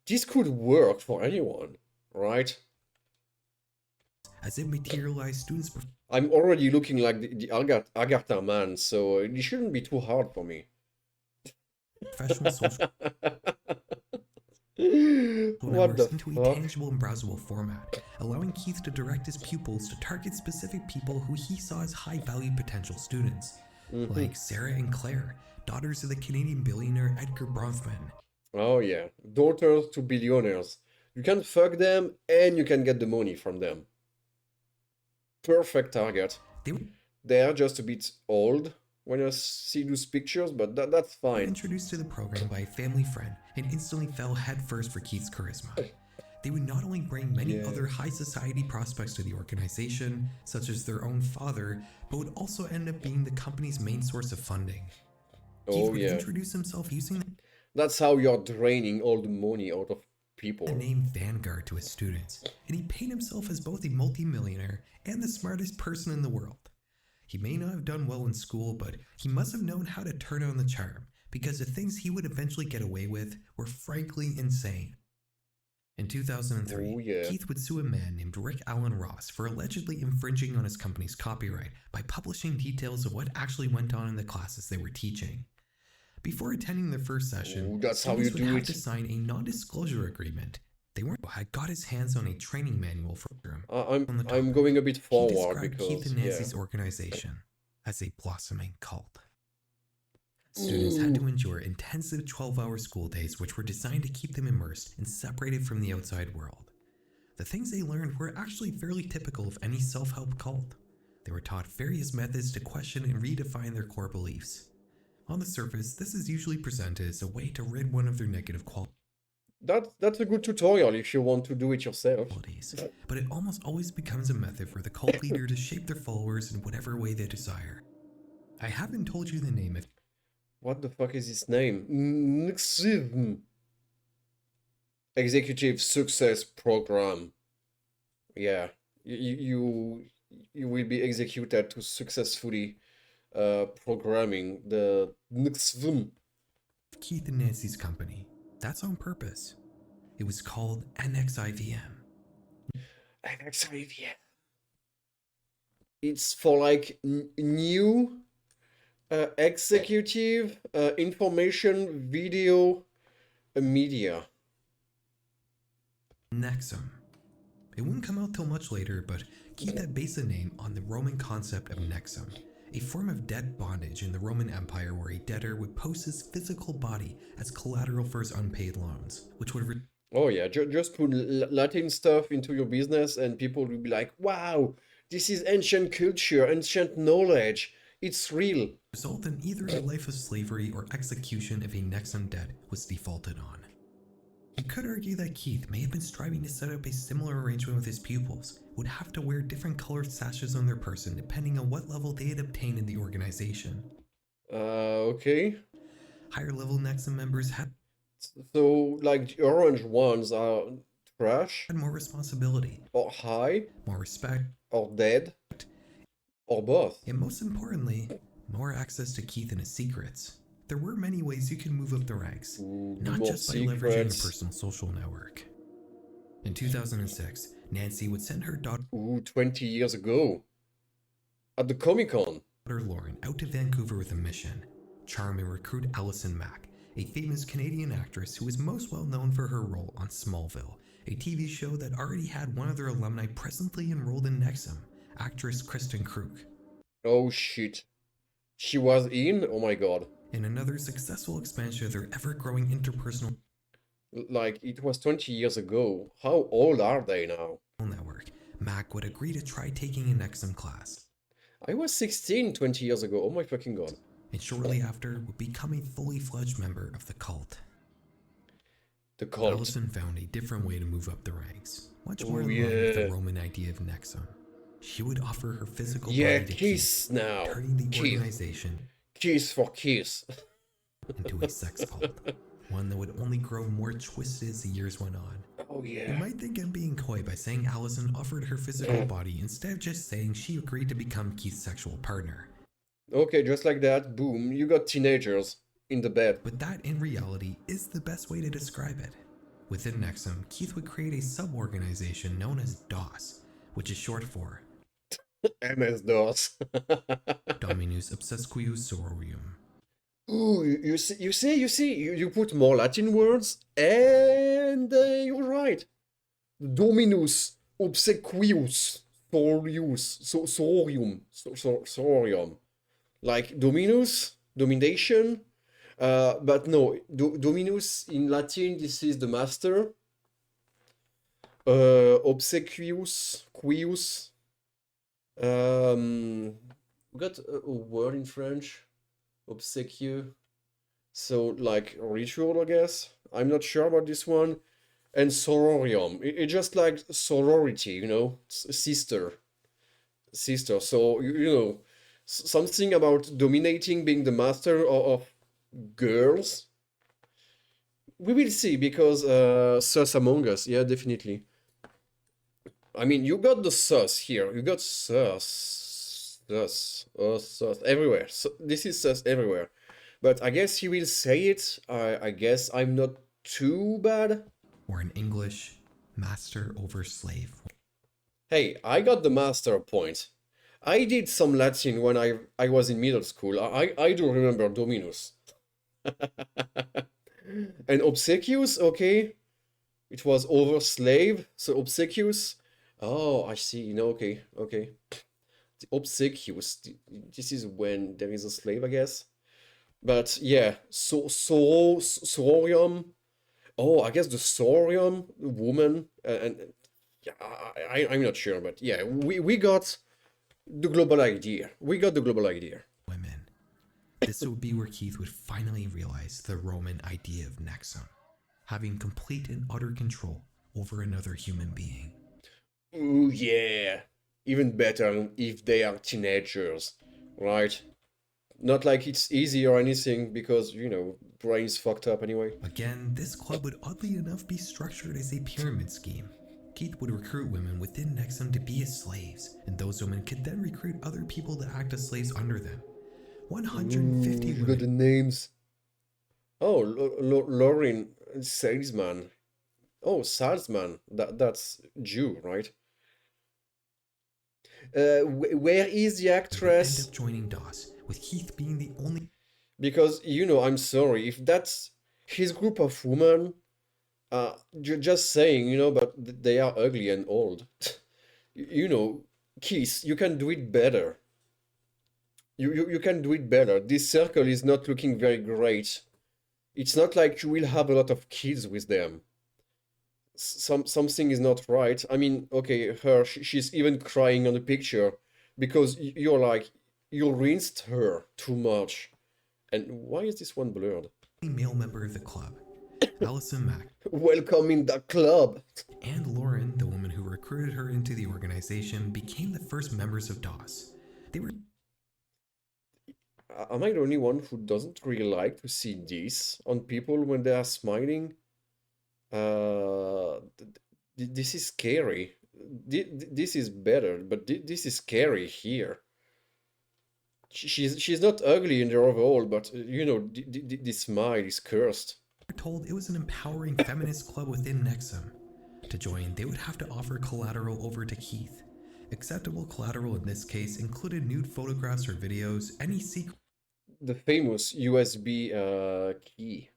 this could work for anyone, right? As it materialized, students... I'm already looking like the Agatha man, so it shouldn't be too hard for me. Professional social... What the into fuck? a tangible and browsable format, allowing Keith to direct his pupils to target specific people who he saw as high-value potential students, like Sarah and Claire, daughters of the Canadian billionaire Edgar Bronfman. Oh yeah, daughters to billionaires. You can fuck them and you can get the money from them. Perfect target. They are just a bit old when I see those pictures, but that's fine. Introduced to the program by a family friend and instantly fell headfirst for Keith's charisma. They would not only bring many other high society prospects to the organization, such as their own father, but would also end up being the company's main source of funding. Keith would introduce himself using That's how you're draining all the money out of people. The name Vanguard to his students, and he painted himself as both a multimillionaire and the smartest person in the world. He may not have done well in school, but he must have known how to turn on the charm, because the things he would eventually get away with were frankly insane. In 2003, Keith would sue a man named Rick Allen Ross for allegedly infringing on his company's copyright by publishing details of what actually went on in the classes they were teaching. Before attending their first session, students would have to sign a non-disclosure agreement. They had got his hands on a training manual for him. I'm going a bit forward he described because Keith and Nancy's organization as a blossoming cult. Students had to endure intensive 12-hour school days which were designed to keep them immersed and separated from the outside world. The things they learned were actually fairly typical of any self-help cult. They were taught various methods to question and redefine their core beliefs. On the surface, this is usually presented as a way to rid one of their negative qualities. That's a good tutorial if you want to do it yourself. But it almost always becomes a method for the cult leader to shape their followers in whatever way they desire. I haven't told you the name of... What the fuck is his name? Executive Success Program. Yeah, you will be executed to successfully programming the Keith and Nancy's company. That's on purpose. It was called NXIVM. NXIVM. It's for like new executive information video media. Nexum. It wouldn't come out till much later, but Keith had based the name on the Roman concept of Nexum, a form of debt bondage in the Roman Empire where a debtor would post his physical body as collateral for his unpaid loans, which would... Oh yeah, just put Latin stuff into your business and people will be like, wow, this is ancient culture, ancient knowledge, it's real. Result in either a life of slavery or execution if a Nexum debt was defaulted on. You could argue that Keith may have been striving to set up a similar arrangement with his pupils, would have to wear different colored sashes on their person depending on what level they had obtained in the organization. Okay. Higher level Nexum members had... So, like, the orange ones are trash? Had more responsibility. Or high? More respect. Or dead? Or both? And most importantly, more access to Keith and his secrets. There were many ways you could move up the ranks, not just by leveraging a personal social network. In 2006, Nancy would send her daughter 20 years ago. At the Comic-Con. Lauren out to Vancouver with a mission. Charm and recruit Allison Mack, a famous Canadian actress who is most well known for her role on Smallville, a TV show that already had one of their alumni presently enrolled in Nexum, actress Kristen Kruk. Oh shit. She was in? Oh my god. In another successful expansion of their ever-growing interpersonal... Like, it was 20 years ago. How old are they now? ...network, Mac would agree to try taking a Nexum class. I was 16 20 years ago, oh my fucking god. And shortly after would become a fully fledged member of the cult. The cult. Allison found a different way to move up the ranks, much more in line with the Roman idea of Nexum. She would offer her physical body to Keith now. Turning the organization Kiss for Kiss into a sex cult, one that would only grow more twisted as the years went on. Oh yeah. You might think I'm being coy by saying Allison offered her physical body instead of just saying she agreed to become Keith's sexual partner. Okay, just like that, boom, you got teenagers in the bed. But that, in reality, is the best way to describe it. Within Nexum, Keith would create a sub-organization known as DOS, which is short for MS-DOS. Dominus Obsesquius Sororium. Ooh, you put more Latin words, and you're right. Dominus obsequius sororium. Like Dominus, domination. But no, Dominus in Latin, this is the master. Obsequius, quius. We got a word in French. Obsequieux. So, like, ritual, I guess. I'm not sure about this one. And sororium. It's just like sorority, you know? Sister. So, you know, something about dominating, being the master of girls. We will see, because sus among us. Yeah, definitely. I mean, you got the sus here. You got sus everywhere. So this is sus everywhere. But I guess he will say it. I guess I'm not too bad. Or in English, master over slave. Hey, I got the master point. I did some Latin when I was in middle school. I do remember Dominus. And obsequious, okay. It was over slave, so obsequious. Oh, I see. You know, okay. The obsequious. This is when there is a slave, I guess. But yeah, sororium. Oh, I guess the sororium, woman, and yeah, I'm not sure, but yeah, we got the global idea. Women. This would be where Keith would finally realize the Roman idea of Nexum, having complete and utter control over another human being. Ooh, yeah. Even better if they are teenagers, right? Not like it's easy or anything, because, you know, brain's fucked up anyway. Again, this club would oddly enough be structured as a pyramid scheme. Keith would recruit women within Nexum to be his slaves, and those women could then recruit other people to act as slaves under them. 150 women. Got the names. Oh, Lauren, salesman. Oh, salesman. That's Jew, right? Where is the actress? End up joining DOS, with Keith being the only. Because, you know, I'm sorry, if that's his group of women, just saying, you know, but they are ugly and old. You know, Keith, you can do it better. You can do it better. This circle is not looking very great. It's not like you will have a lot of kids with them. Something is not right. I mean, okay, she's even crying on the picture because you're like, you rinsed her too much. And why is this one blurred? Male member of the club, Allison Mack. Welcome in the club. And Lauren, the woman who recruited her into the organization, became the first members of DOS. They were. Am I the only one who doesn't really like to see this on people when they are smiling? This is scary. This is better, but this is scary here. She's not ugly in the overall, but you know, this smile is cursed. They were told it was an empowering feminist club within Nexum. To join, they would have to offer collateral over to Keith. Acceptable collateral in this case included nude photographs or videos, any secret. The famous USB key.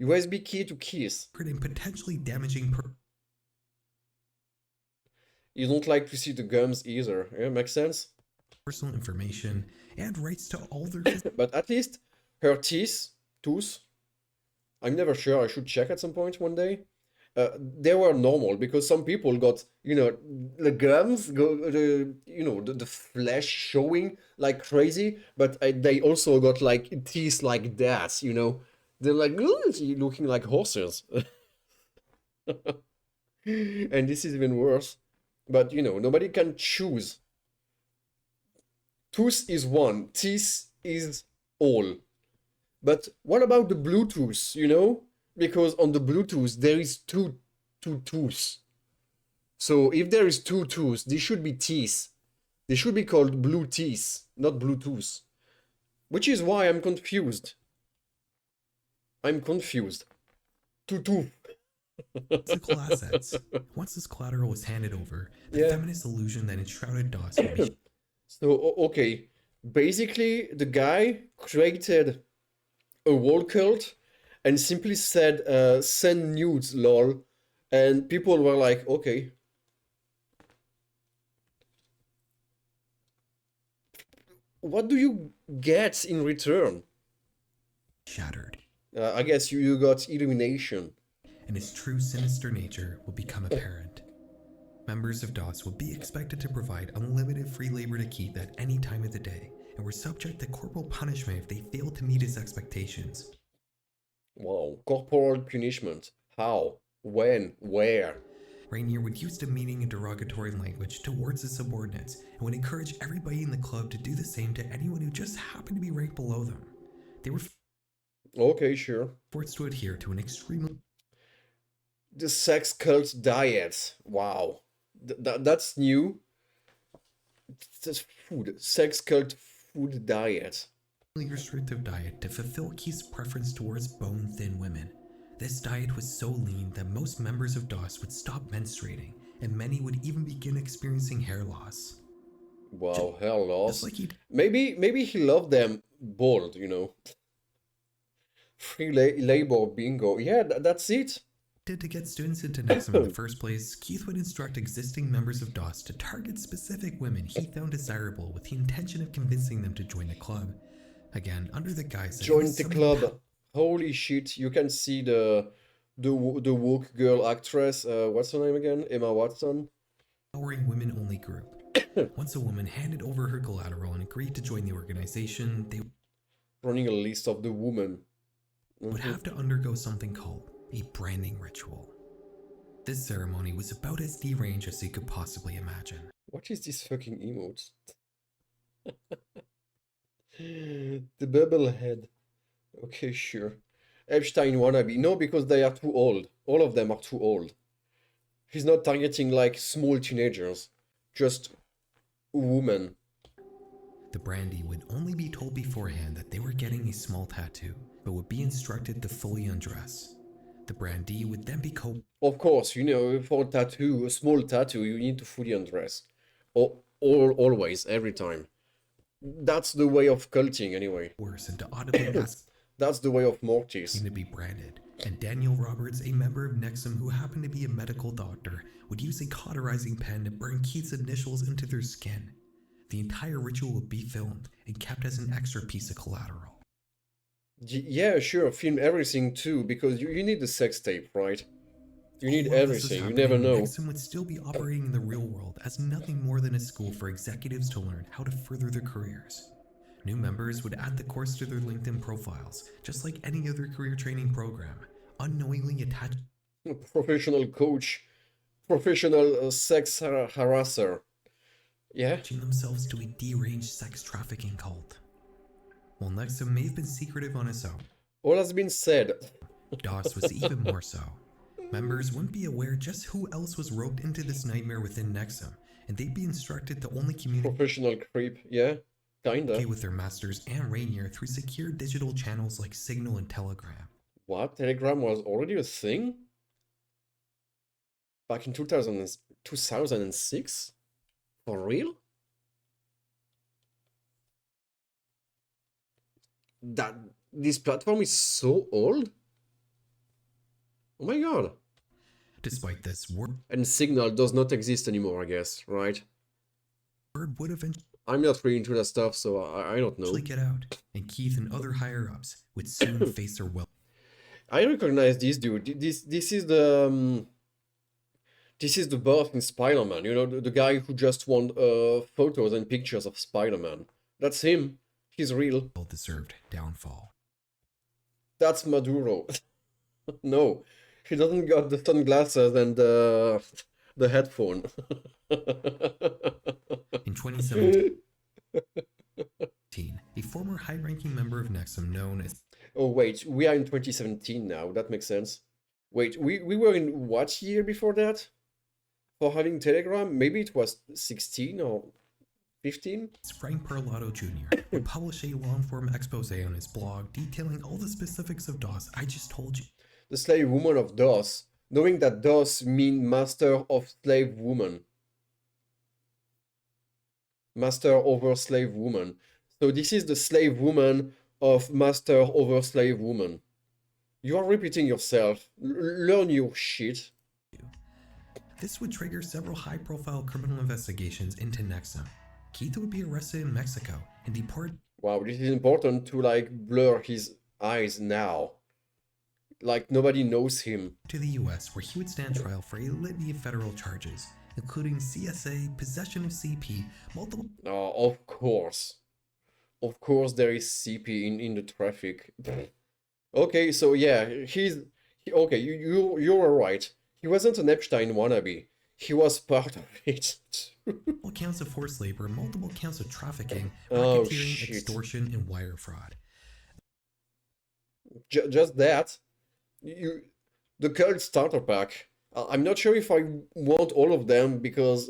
USB key to kiss. And potentially damaging. You don't like to see the gums either. Yeah, makes sense. Personal information and rights to all their. But at least her teeth, I'm never sure. I should check at some point one day. They were normal, because some people got, you know, the gums, the flesh showing like crazy, but they also got like teeth like that, you know. They're like looking like horses. And this is even worse. But, you know, nobody can choose. Tooth is one, teeth is all. But what about the Bluetooth, you know? Because on the Bluetooth, there is two tooths. So if there is two tooths, there should be teeth. They should be called blue teeth, not Bluetooth. Which is why I'm confused. I'm confused. Tutu. Physical assets. Once this collateral was handed over, the Yeah. feminist illusion that enshrouded DOS would be So, okay. Basically, the guy created a wall cult and simply said, send nudes, lol. And people were like, okay. What do you get in return? shattered, I guess you got illumination. and its true sinister nature would become apparent. Members of DOS would be expected to provide unlimited free labor to Keith at any time of the day, and were subject to corporal punishment if they failed to meet his expectations. Wow, corporal punishment. How? When? Where? Rainier would use demeaning and derogatory language towards his subordinates and would encourage everybody in the club to do the same to anyone who just happened to be ranked below them. They were Okay, sure. forced to adhere to an extremely The sex cult diet. Wow. That's new. That's food. Sex cult food diet. restrictive diet to fulfill Keith's preference towards bone-thin women. This diet was so lean that most members of DOS would stop menstruating, and many would even begin experiencing hair loss. Wow, hair loss. Just like Maybe he loved them bald, you know. Free labor bingo. Yeah, that's it. did to get students into Nexum in the first place, Keith would instruct existing members of DOS to target specific women he found desirable with the intention of convincing them to join the club. Again, under the guise that it Join was the something club. Holy shit! You can see the woke girl actress. What's her name again? Emma Watson. empowering women-only group. Once a woman handed over her collateral and agreed to join the organization, they Running a list of the women. would have to undergo something called a branding ritual. This ceremony was about as deranged as you could possibly imagine. What is this fucking emote? The bubble head. Okay, sure. Epstein wannabe. No, because they are too old. All of them are too old. He's not targeting like small teenagers, just women. The brandy would only be told beforehand that they were getting a small tattoo, but would be instructed to fully undress. The brandy would then be Of course, you know, for a tattoo, a small tattoo, you need to fully undress. Always, every time. That's the way of culting, anyway. Worse, and to audibly ask That's the way of Mortis. to be branded. And Daniel Roberts, a member of Nexum who happened to be a medical doctor, would use a cauterizing pen to burn Keith's initials into their skin. The entire ritual would be filmed and kept as an extra piece of collateral. Yeah, sure, film everything too, because you need the sex tape, right? You need All of this was everything, you never happening, know. Nexum would still be operating in the real world as nothing more than a school for executives to learn how to further their careers. New members would add the course to their LinkedIn profiles, just like any other career training program, unknowingly attached Professional coach, professional sex harasser. Yeah? themselves to a deranged sex trafficking cult. While Nexum may have been secretive on its own, All has been said. DOS was even more so. Members wouldn't be aware just who else was roped into this nightmare within Nexum, and they'd be instructed to only communicate Professional creep, yeah? Kinda. with their masters and Rainier through secure digital channels like Signal and Telegram. What? Telegram was already a thing? Back in 2006? For real? This platform is so old? Oh my god. Despite this, And Signal does not exist anymore, I guess, right? word would eventually I'm not really into that stuff, so I don't know. get out, and Keith and other higher-ups would soon face their will. I recognize this dude. This is the boss in Spider-Man. You know, the guy who just won photos and pictures of Spider-Man. That's him. He's real. Well-deserved downfall. That's Maduro. No, he doesn't got the sunglasses and the headphone. In 2017, a former high-ranking member of Nexum known as Oh wait, we are in 2017 now. That makes sense. Wait, we were in what year before that? For having Telegram? Maybe it was 16 or 15? Frank Perlotto Jr. would publish a long-form expose on his blog detailing all the specifics of DOS I just told you. The slave woman of DOS, knowing that DOS mean master of slave woman. Master over slave woman. So this is the slave woman of master over slave woman. You are repeating yourself. Learn your shit. This would trigger several high-profile criminal investigations into Nexum. Keith would be arrested in Mexico and deported. Wow, this is important to like blur his eyes now. Like nobody knows him. To the US, where he would stand trial for a litany of federal charges, including CSA, possession of CP, multiple... Oh, of course. Of course there is CP in the traffic. Okay, so yeah, okay, you're right. He wasn't an Epstein wannabe. He was part of it. Multiple counts of forced labor, multiple counts of trafficking, Oh, racketeering, shit. extortion, and wire fraud. Just that. The cult starter pack. I'm not sure if I want all of them because,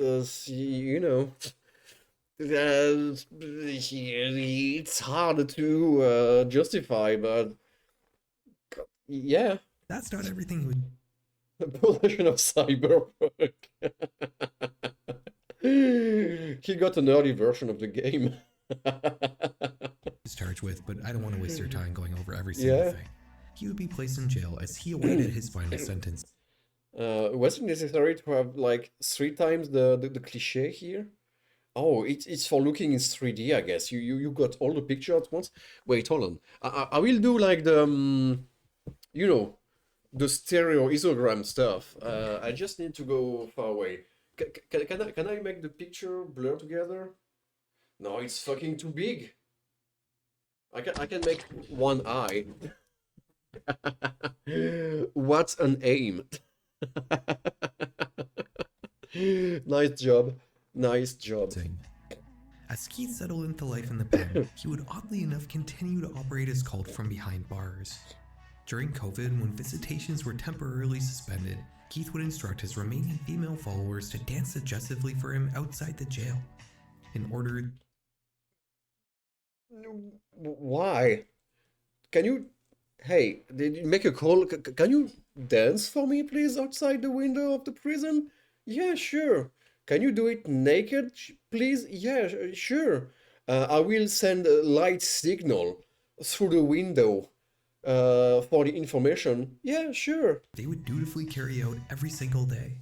you know, it's hard to justify, but yeah. That's not everything he would... Possession of cyberpunk. He got an early version of the game. is charged with, but I don't want to waste your time going over every single thing. He would be placed in jail as he awaited his final sentence. Was it necessary to have like 3 times the cliche here? Oh, it's for looking in 3D, I guess. You got all the picture at once. Wait, hold on. I will do like the you know, the stereo isogram stuff. I just need to go far away. Can I make the picture blur together? No, it's fucking too big. I can make one eye. What an aim. Nice job. Nice job. As Keith settled into life in the pen, he would oddly enough continue to operate his cult from behind bars. During COVID, when visitations were temporarily suspended, Keith would instruct his remaining female followers to dance suggestively for him outside the jail. In order... Why? Can you... Hey, did you make a call? Can you dance for me, please, outside the window of the prison? Yeah, sure. Can you do it naked, please? Yeah, sure. I will send a light signal through the window for the information. Yeah, sure. They would dutifully carry out every single day.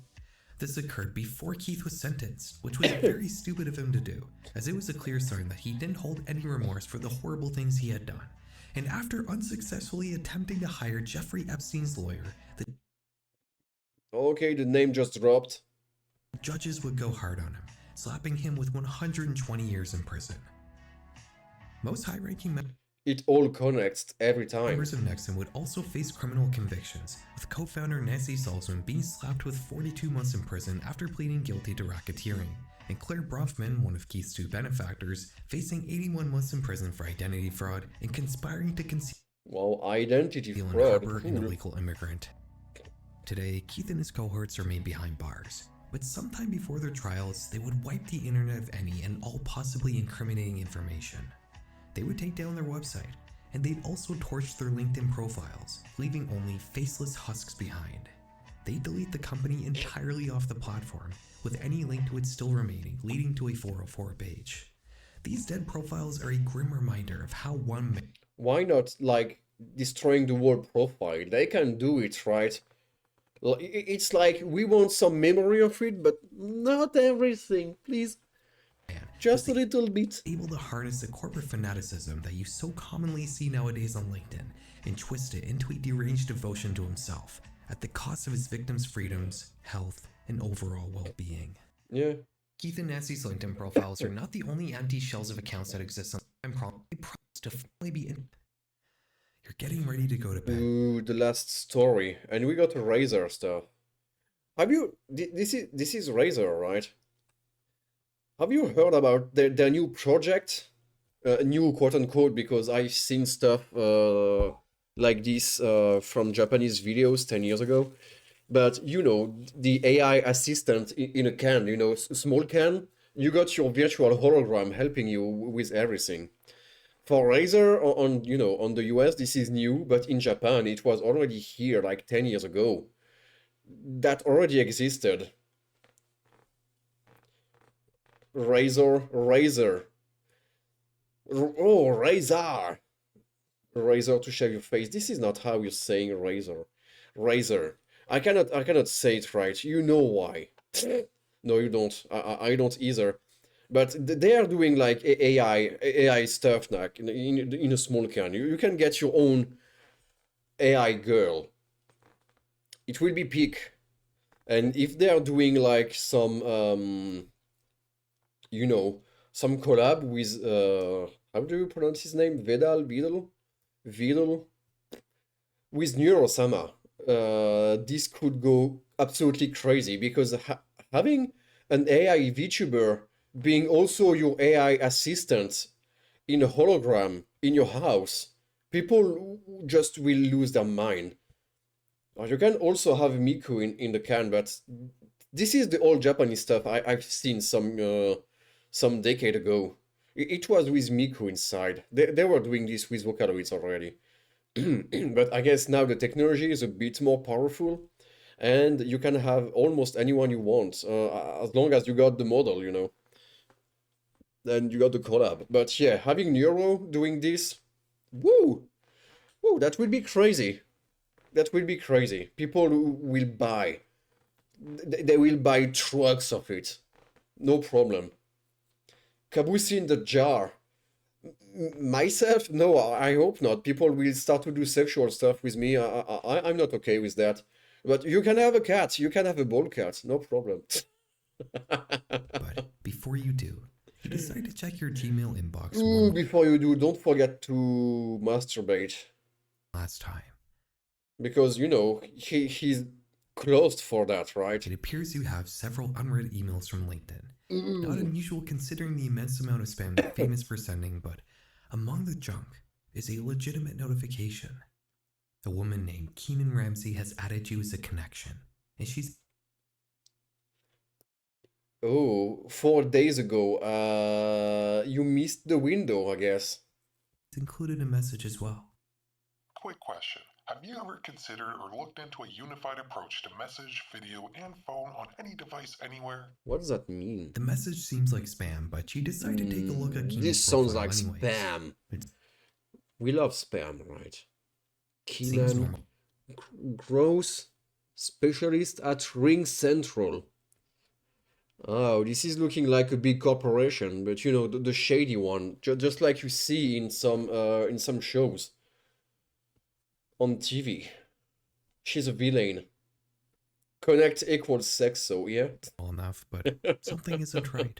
This occurred before Keith was sentenced, which was very stupid of him to do, as it was a clear sign that he didn't hold any remorse for the horrible things he had done. And after unsuccessfully attempting to hire Jeffrey Epstein's lawyer, the Okay, the name just dropped. judges would go hard on him, slapping him with 120 years in prison. Most high-ranking It all connects every time. members of Nexum would also face criminal convictions, with co-founder Nancy Salzman being slapped with 42 months in prison after pleading guilty to racketeering, and Claire Bronfman, one of Keith's 2 benefactors, facing 81 months in prison for identity fraud and conspiring to conceal Well, identity an fraud. harbor an illegal immigrant. Today, Keith and his cohorts remain behind bars, but sometime before their trials, they would wipe the internet of any and all possibly incriminating information. They would take down their website, and they'd also torch their LinkedIn profiles, leaving only faceless husks behind. They'd delete the company entirely off the platform, with any link to it still remaining, leading to a 404 page. These dead profiles are a grim reminder of how one man... Why not, like, destroying the whole profile? They can do it, right? It's like, we want some memory of it, but not everything, please. Just a little bit. Able to harness the corporate fanaticism that you so commonly see nowadays on LinkedIn and twist it into a deranged devotion to himself at the cost of his victims' freedoms, health, and overall well-being. Yeah. Keith and Nancy's LinkedIn profiles are not the only empty shells of accounts that exist on. They promise to finally be in. You're getting ready to go to bed. Ooh, the last story, and we got Razer stuff. Have you? This is Razer, right? Have you heard about their new project? New quote unquote, because I've seen stuff like this from Japanese videos 10 years ago. But you know, the AI assistant in a can, you know, small can, You got your virtual hologram helping you with everything. For Razer on on the US, this is new, but in Japan it was already here like 10 years ago. That already existed. Razer. Oh, Razor. Razor to shave your face. This is not how you're saying razor. Razor. I cannot say it right. You know why. No, you don't. I don't either. But they are doing like AI stuff now in a small can. You can get your own AI girl. It will be peak. And if they are doing like some some collab with how do you pronounce his name? Vidal with Neurosama. This could go absolutely crazy because having an AI VTuber being also your AI assistant in a hologram in your house, people just will lose their mind. You can also have Miku in the can, but this is the old Japanese stuff I've seen some decade ago. It was with Miku inside. They were doing this with Vocaloids already. But I guess now the technology is a bit more powerful, and you can have almost anyone you want, as long as you got the model, Then you got the collab. But yeah, having Neuro doing this, woo! Woo, that would be crazy. That will be crazy. People will buy. They will buy trucks of it. No problem. Kabusi in the jar. Myself? No, I hope not. People will start to do sexual stuff with me. I'm not okay with that. But you can have a cat. You can have a ball cat. No problem. But before you do, you decide to check your Gmail inbox Ooh, before you do, don't forget to masturbate. last time. Because, he's closed for that, right? It appears you have several unread emails from LinkedIn. Not unusual considering the immense amount of spam they're famous for sending, but among the junk is a legitimate notification. A woman named Keenan Ramsey has added you as a connection, and she's... Oh, 4 days ago, you missed the window, I guess. included a message as well. Quick question. Have you ever considered or looked into a unified approach to message, video, and phone on any device anywhere? What does that mean? The message seems like spam, but you decide to take a look at Keenan's This sounds profile like anyways. spam. We love spam, right? Seems Keenan, normal. growth specialist at Ring Central. Oh, this is looking like a big corporation, but the shady one, just like you see in some shows on TV. She's a villain. Connect equals sex, so yeah. Well enough, but something isn't right.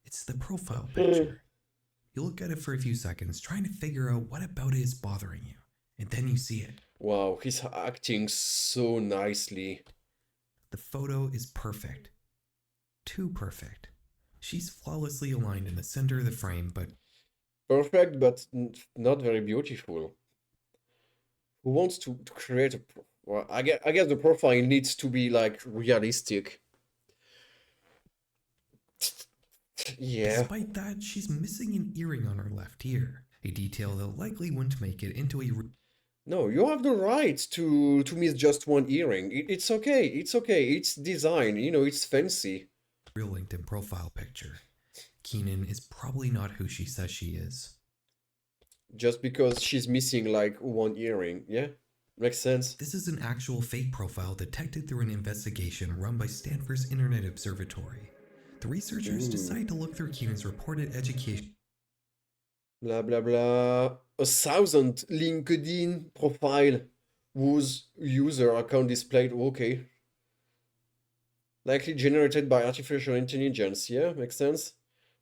It's the profile picture. You look at it for a few seconds, trying to figure out what about it is bothering you, and then you see it. Wow, he's acting so nicely. The photo is perfect. Too perfect. She's flawlessly aligned in the center of the frame, but... Perfect, but not very beautiful. Who wants to create a... Well, I guess the profile needs to be, like, realistic. Yeah. Despite that, she's missing an earring on her left ear, a detail that likely wouldn't make it into a... No, you have the right to miss just one earring. It's okay, it's okay, it's design, it's fancy. Real LinkedIn profile picture. Keenan is probably not who she says she is. Just because she's missing, like, one earring, yeah? Makes sense. This is an actual fake profile detected through an investigation run by Stanford's Internet Observatory. The researchers decide to look through Keenan's reported education. Blah, blah, blah. 1,000 LinkedIn profile whose user account displayed. Okay. Likely generated by artificial intelligence. Yeah, makes sense.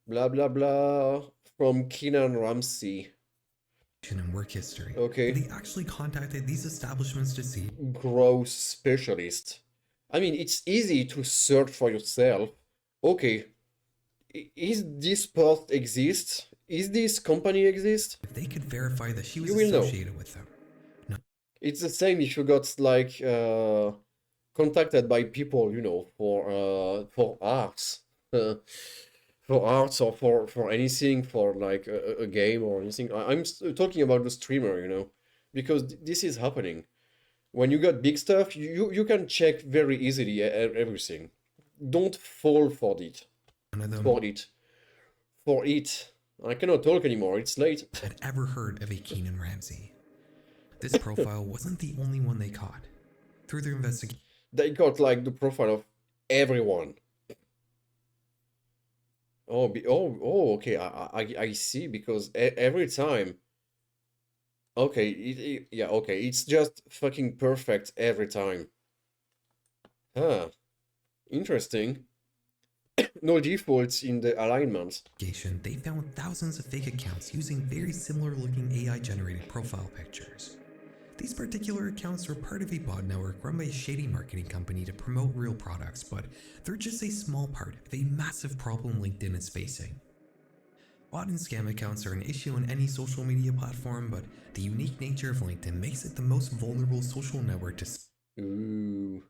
Blah, blah, blah. From Keenan Ramsey. And work history. Okay. They actually contacted these establishments to see growth specialist. I mean, it's easy to search for yourself. Okay, is this post exist? Is this company exist? if they could verify that she was You will know. associated with them. No. It's the same if you got like contacted by people, for arts. for arts or for anything, for like a game or anything. I'm talking about the streamer, you know, because this is happening. When you got big stuff, you can check very easily everything. Don't fall for it. One of them For it. For it. I cannot talk anymore. It's late. had ever heard of a Keenan Ramsey. This profile wasn't the only one they caught. Through their investigation, They got like the profile of everyone. Okay. I see, because every time. Okay, yeah, okay. It's just fucking perfect every time. Huh. Interesting. No defaults in the alignments. they found thousands of fake accounts using very similar looking AI generated profile pictures. These particular accounts were part of a bot network run by a shady marketing company to promote real products, but they're just a small part of a massive problem LinkedIn is facing. Bot and scam accounts are an issue on any social media platform, but the unique nature of LinkedIn makes it the most vulnerable social network to. Ooh.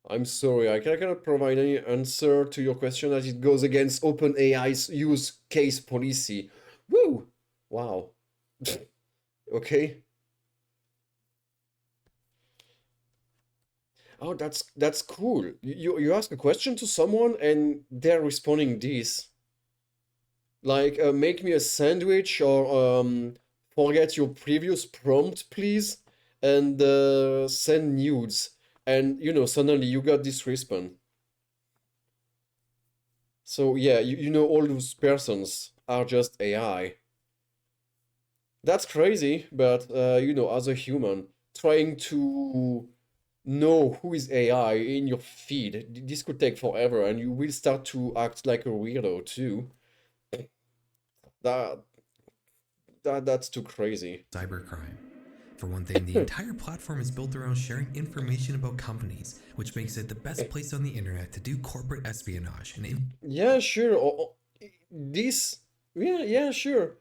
I'm sorry, I cannot provide any answer to your question as it goes against OpenAI's use case policy. Woo! Wow. Okay. Oh, that's cool. You ask a question to someone and they're responding this. Like, make me a sandwich, or forget your previous prompt, please, and send nudes. And, you know, suddenly you got this response. So, yeah, you know, all those persons are just AI. That's crazy, but, you know, as a human, trying to know who is AI in your feed, this could take forever, and you will start to act like a weirdo, too. That's too crazy. Cybercrime. For one thing, the entire platform is built around sharing information about companies, which makes it the best place on the internet to do corporate espionage and Yeah, sure. This, yeah, sure.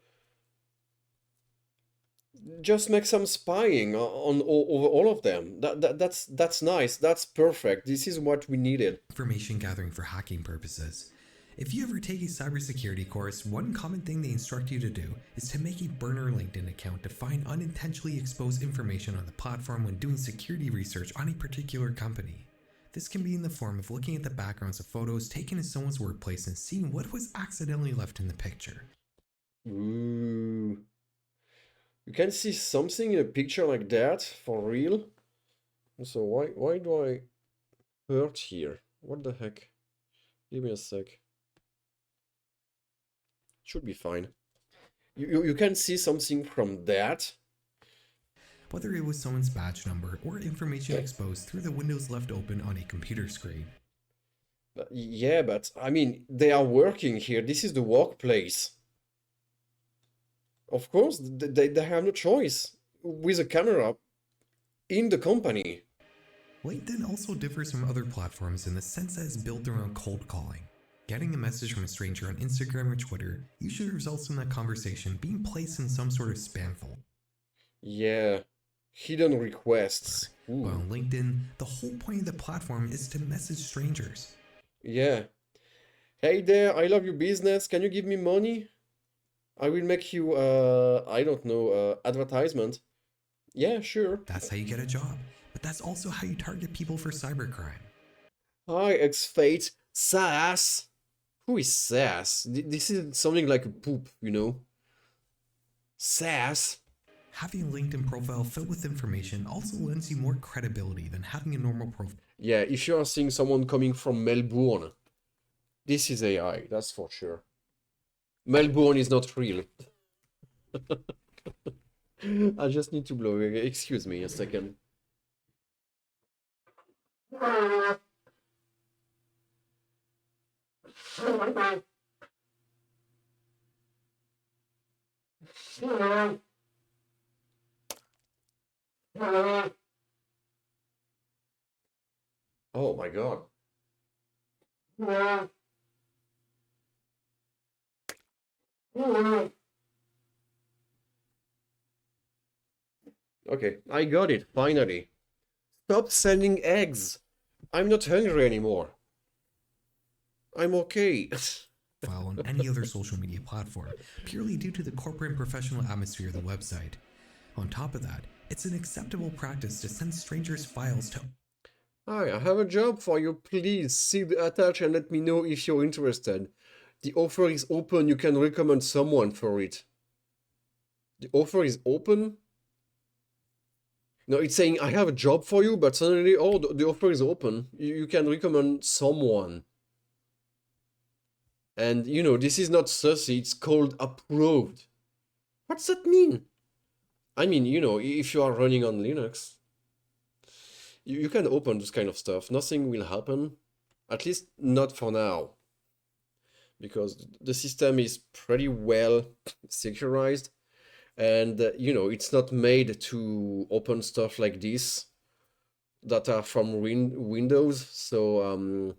Just make some spying on over all of them. That's nice. That's perfect. This is what we needed. information gathering for hacking purposes. If you ever take a cybersecurity course, one common thing they instruct you to do is to make a burner LinkedIn account to find unintentionally exposed information on the platform when doing security research on a particular company. This can be in the form of looking at the backgrounds of photos taken in someone's workplace and seeing what was accidentally left in the picture. Ooh. You can see something in a picture like that for real? So why do I hurt here? What the heck? Give me a sec. Should be fine. You can see something from that. Whether it was someone's badge number or information exposed through the windows left open on a computer screen. Yeah, but I mean, they are working here. This is the workplace. Of course, they have no choice with a camera in the company. LinkedIn also differs from other platforms in the sense that it's built around cold calling. Getting a message from a stranger on Instagram or Twitter usually results in that conversation being placed in some sort of spam folder. Yeah, hidden requests. Ooh. But on LinkedIn, the whole point of the platform is to message strangers. Yeah. Hey there, I love your business. Can you give me money? I will make you, I don't know, advertisement. Yeah, sure. That's how you get a job. But that's also how you target people for cybercrime. Hi, X-Fate. Sass. Who is Sass? This is something like a poop, you know? Sass. Having a LinkedIn profile filled with information also lends you more credibility than having a normal profile. Yeah, if you are seeing someone coming from Melbourne, this is AI, that's for sure. Melbourne is not real. I just need to blow. Excuse me a second. Oh my god. Okay, I got it, finally. Stop sending eggs. I'm not hungry anymore. I'm okay. profile on any other social media platform, purely due to the corporate and professional atmosphere of the website. On top of that, it's an acceptable practice to send strangers files to... Hi, I have a job for you. Please see the attach and let me know if you're interested. The offer is open. You can recommend someone for it. The offer is open? No, it's saying I have a job for you, but suddenly, oh, the offer is open. You can recommend someone. And, you know, this is not sussy, it's called approved. What's that mean? I mean, you know, if you are running on Linux, you can open this kind of stuff. Nothing will happen, at least not for now. Because the system is pretty well securized. And, you know, it's not made to open stuff like this that are from Windows. So,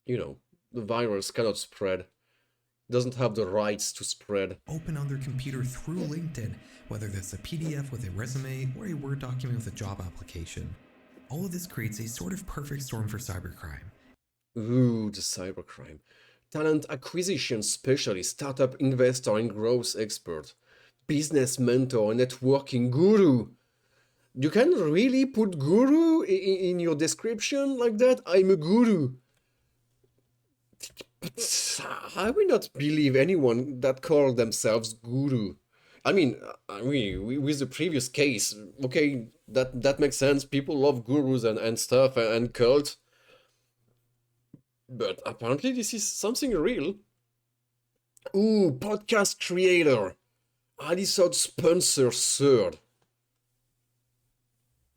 you know, the virus cannot spread. Doesn't have the rights to spread. Open on their computer through LinkedIn, whether that's a PDF with a resume or a Word document with a job application. All of this creates a sort of perfect storm for cybercrime. Ooh, the cybercrime. Talent acquisition specialist, startup investor and growth expert, business mentor, networking guru. You can really put guru in your description like that? I'm a guru. But I will not believe anyone that call themselves guru. I mean, with the previous case, okay, that makes sense. People love gurus and stuff and cult. But apparently this is something real. Ooh, podcast creator. Addison Spencer third.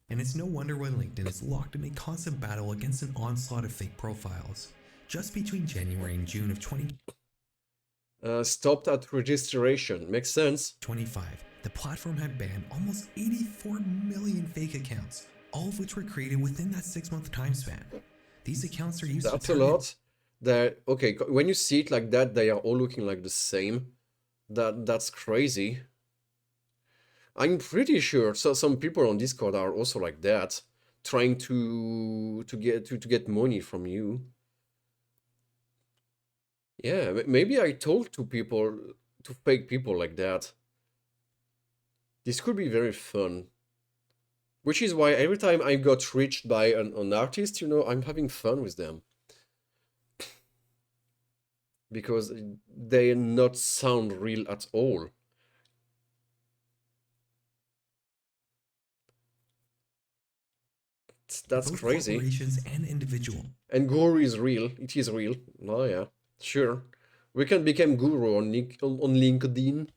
And it's no wonder why LinkedIn is locked in a constant battle against an onslaught of fake profiles. Just between January and June of 2025, stopped at registration. Makes sense. The platform had banned almost 84 million fake accounts, all of which were created within that 6-month time span. These accounts are used That's a lot. Okay, when you see it like that, they are all looking like the same. That's crazy. I'm pretty sure some people on Discord are also like that, trying to get money from you. Yeah, maybe I told to fake people like that. This could be very fun. Which is why every time I got reached by an artist, you know, I'm having fun with them. Because they not sound real at all. That's both crazy. Corporations and individual. And guru is real. It is real. Oh yeah, sure. We can become guru on LinkedIn.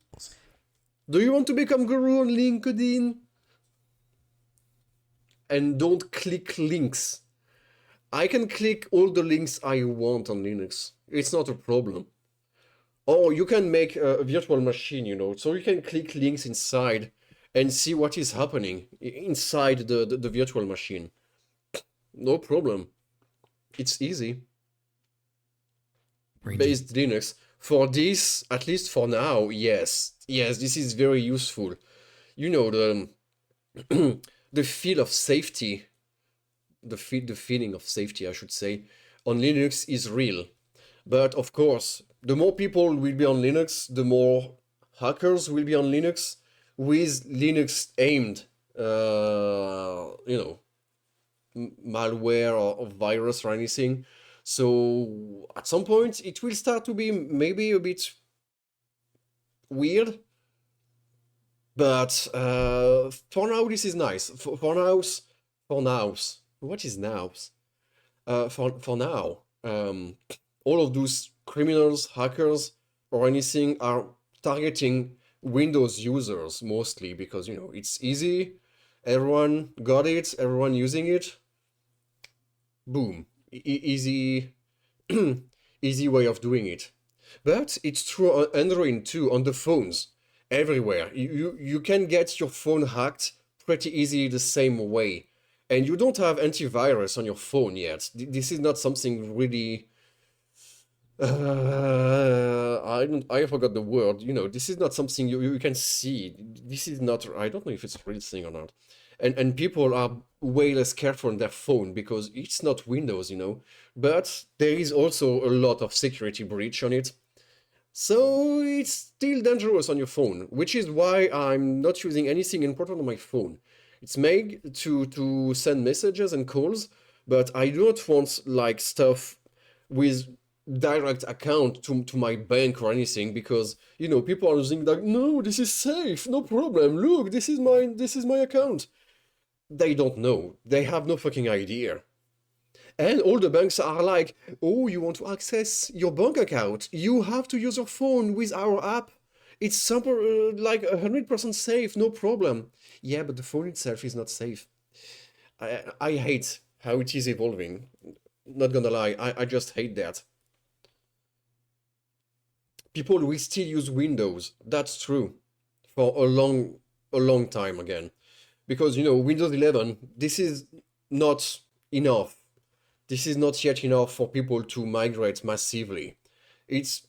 Do you want to become guru on LinkedIn? And don't click links. I can click all the links I want on Linux. It's not a problem. Or you can make a virtual machine, you know, so you can click links inside and see what is happening inside the virtual machine. No problem. It's easy. Based Linux. For this, at least for now, yes. Yes, this is very useful. You know, the feel of safety, the feeling of safety, I should say, on Linux is real. But of course, the more people will be on Linux, the more hackers will be on Linux with Linux aimed, you know, malware or virus or anything. So at some point it will start to be maybe a bit weird. But for now this is nice. For now, what is now? For now, all of those criminals, hackers, or anything are targeting Windows users mostly because, you know, it's easy. Everyone got it. Everyone using it. Boom. Easy, easy way of doing it. But it's true on Android too, on the phones. Everywhere. You can get your phone hacked pretty easily the same way. And you don't have antivirus on your phone yet. This is not something really... I forgot the word. You know, this is not something you can see. This is not... I don't know if it's a real thing or not. And people are way less careful on their phone because it's not Windows, you know. But there is also a lot of security breach on it. So it's still dangerous on your phone, which is why I'm not using anything important on my phone. It's made to send messages and calls, but I do not want like stuff with direct account to my bank or anything, because you know people are using like, no, this is safe, no problem. Look, this is my account. They don't know. They have no fucking idea. And all the banks are like, oh, you want to access your bank account? You have to use your phone with our app. It's super, like 100% safe, no problem. Yeah, but the phone itself is not safe. I hate how it is evolving. Not gonna lie, I just hate that. People will still use Windows. That's true. For a long time again. Because, you know, Windows 11, this is not enough. This is not yet enough for people to migrate massively. It's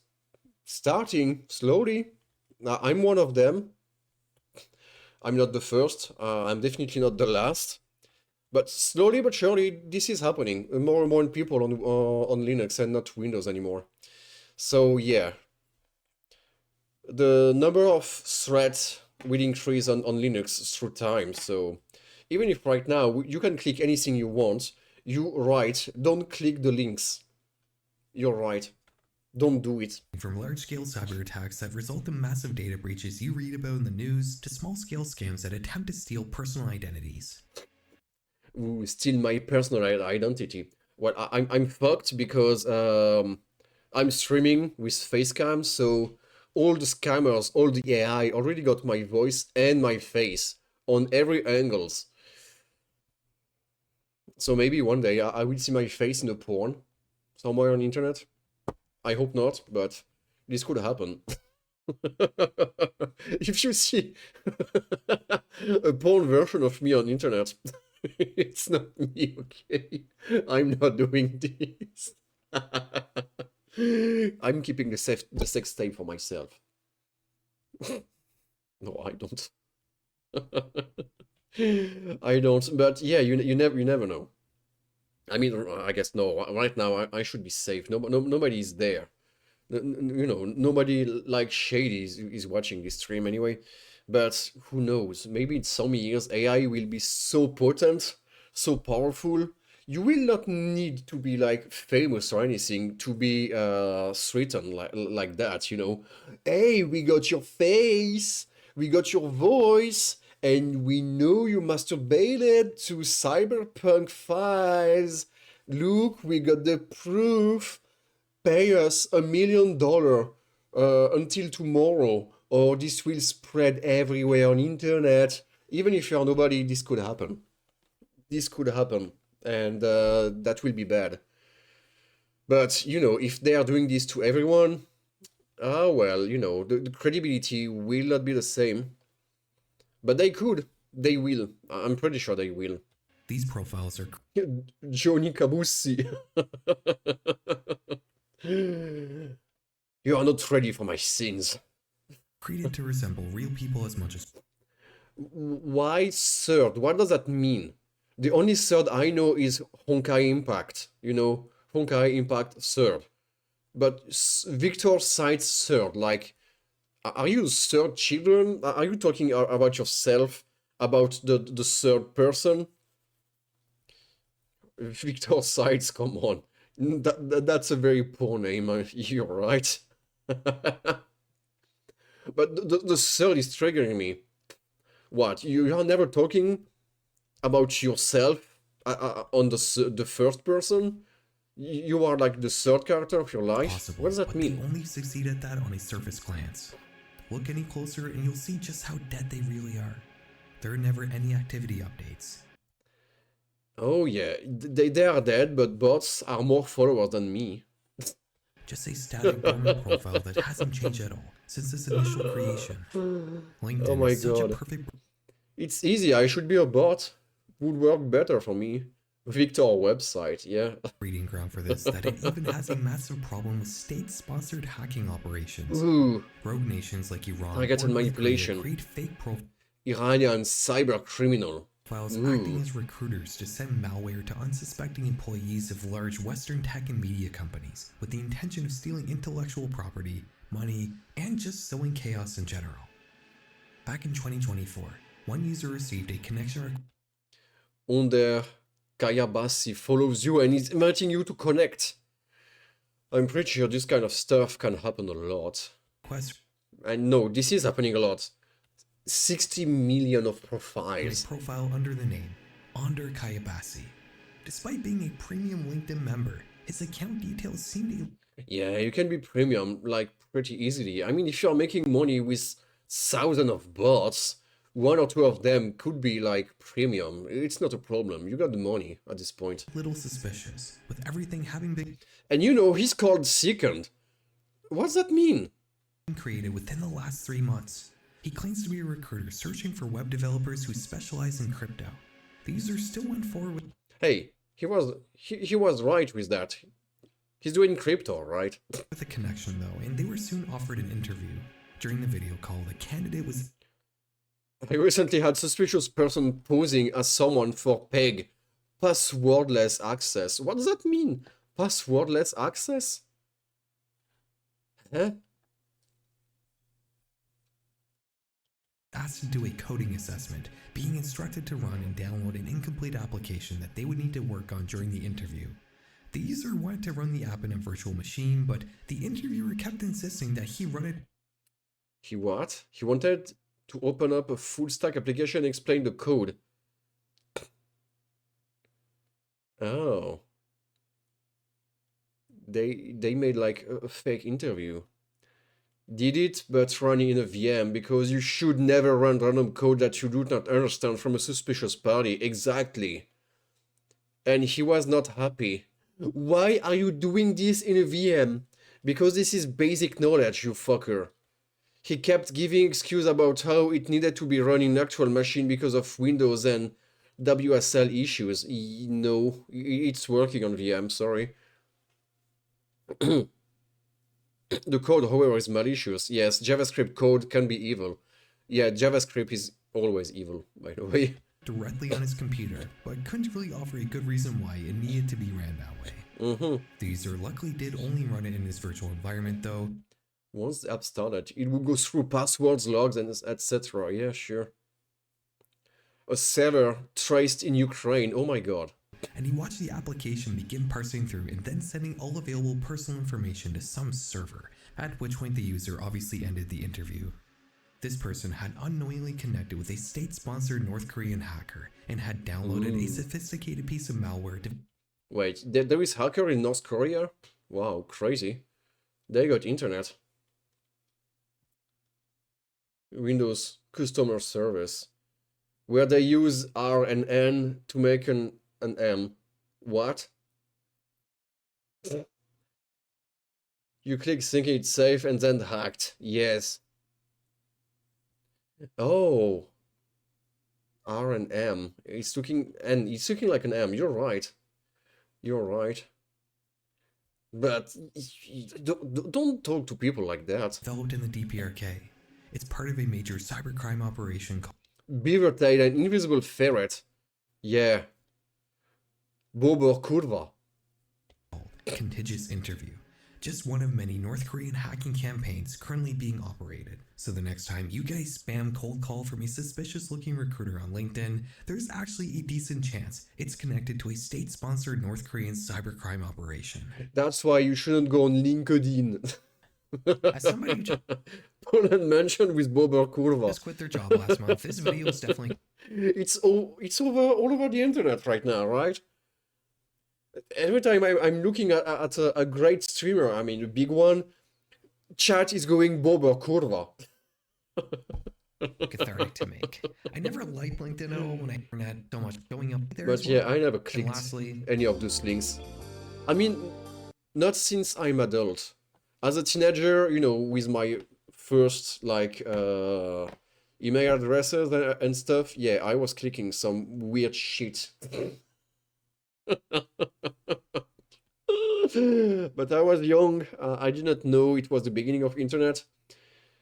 starting slowly. I'm one of them. I'm not the first. I'm definitely not the last. But slowly but surely, this is happening. More and more people on Linux and not Windows anymore. So yeah, the number of threads will increase on Linux through time. So even if right now you can click anything you want, you're right, don't click the links. You're right. Don't do it. From large-scale cyber attacks that result in massive data breaches you read about in the news, to small-scale scams that attempt to steal personal identities. Ooh, steal my personal identity. Well, I'm fucked because I'm streaming with facecam, so all the scammers, all the AI already got my voice and my face on every angles. So maybe one day I will see my face in a porn somewhere on the internet. I hope not, but this could happen. If you see a porn version of me on the internet, it's not me, okay? I'm not doing this. I'm keeping the sex tape for myself. No, I don't. I don't, but yeah, you never know. I mean, I guess no. Right now, I should be safe. Nobody is there. You know, nobody like Shady is watching this stream anyway. But who knows? Maybe in some years, AI will be so potent, so powerful. You will not need to be like famous or anything to be threatened like that. You know, hey, we got your face, we got your voice, and we know you masturbated to cyberpunk files. Look, we got the proof. Pay us $1 million until tomorrow, or this will spread everywhere on internet. Even if you're nobody, this could happen. This could happen, and that will be bad. But, you know, if they are doing this to everyone, well, you know, the credibility will not be the same. But they could. They will. I'm pretty sure they will. These profiles are... Johnny Kaguchi. You are not ready for my sins. created to resemble real people as much as... Why third? What does that mean? The only third I know is Honkai Impact. You know, Honkai Impact third. But Victor cites third. Like, are you third children? Are you talking about yourself? About the third person? Victor cites, come on. That's a very poor name, you're right. But the third is triggering me. What, you are never talking about yourself on the first person? You are like the third character of your life? Possible, what does that but mean? They only succeed at that on a surface glance. Look any closer and you'll see just how dead they really are. There are never any activity updates. Oh yeah, they are dead, but bots are more followers than me. Just a static dormant profile that hasn't changed at all since its initial creation. LinkedIn Oh my is such god. a perfect... It's easy, I should be a bot. Would work better for me. Victor website, yeah. breeding ground for this, that it even has a massive problem with state-sponsored hacking operations. Ooh. Rogue nations like Iran Targeted or North Korea manipulation. create fake profiles. Iranian cyber criminal. Profiles Ooh. acting as recruiters to send malware to unsuspecting employees of large Western tech and media companies with the intention of stealing intellectual property, money, and just sowing chaos in general. Back in 2024, one user received a connection Under Kayabasi follows you and is inviting you to connect. I'm pretty sure this kind of stuff can happen a lot. request And no, this is happening a lot. 60 million of a profiles. profile under the name Under Kayabasi. Despite being a premium LinkedIn member, his account details seem to Yeah, you can be premium, like, pretty easily. I mean, if you're making money with thousands of bots, one or two of them could be, like, premium. It's not a problem. You got the money at this point. little suspicious, with everything having been And you know, he's called Second. What's that mean? created within the last 3 months. He claims to be a recruiter searching for web developers who specialize in crypto. The user still went forward with Hey, he was right with that. He's doing crypto, right? a connection though, and they were soon offered an interview. During the video call, the candidate was I recently had suspicious person posing as someone for PEG, passwordless access. What does that mean? Passwordless access? Huh? asked to do a coding assessment, being instructed to run and download an incomplete application that they would need to work on during the interview. The user wanted to run the app in a virtual machine, but the interviewer kept insisting that he run it He what? He wanted to open up a full stack application and explain the code. Oh. They made like a fake interview. Did it, but running in a VM, because you should never run random code that you do not understand from a suspicious party. Exactly. And he was not happy. Why are you doing this in a VM? Because this is basic knowledge, you fucker. He kept giving excuse about how it needed to be run in actual machine because of Windows and WSL issues. No, it's working on VM, sorry. The code, however, is malicious. Yes, JavaScript code can be evil. Yeah, JavaScript is always evil, by the way. directly on his computer, but couldn't really offer a good reason why it needed to be ran that way. The user luckily did only run it in his virtual environment though. Once the app started, it would go through passwords, logs, and etc. Yeah, sure. A server traced in Ukraine. Oh my god. And he watched the application begin parsing through and then sending all available personal information to some server, at which point the user obviously ended the interview. This person had unknowingly connected with a state-sponsored North Korean hacker and had downloaded a sophisticated piece of malware to Wait, there is hacker in North Korea? Wow, crazy. They got internet. Windows customer service, where they use R and N to make an M. What? You click thinking it's safe and then hacked. Yes. Oh. R and M. It's looking like an M. You're right. You're right. But don't talk to people like that. developed in the DPRK. It's part of a major cybercrime operation called Beavertail and Invisible Ferret. Yeah. Bober Kurva. Contiguous Interview. Just one of many North Korean hacking campaigns currently being operated. So the next time you get a spam cold call from a suspicious looking recruiter on LinkedIn, there's actually a decent chance it's connected to a state-sponsored North Korean cybercrime operation. That's why you shouldn't go on LinkedIn. As somebody who Poland mentioned with Bober Kurva. just quit their job last month, this video is definitely It's all over the internet right now, right? Every time I'm looking at a great streamer, I mean a big one, chat is going Bober Kurva. cathartic to make. I never liked LinkedIn at all when I had so much going up there. But as yeah, well. I never And clicked lastly, any of those links. I mean, not since I'm adult. As a teenager, you know, with my first like email addresses and stuff, yeah, I was clicking some weird shit. But I was young. I did not know it was the beginning of internet.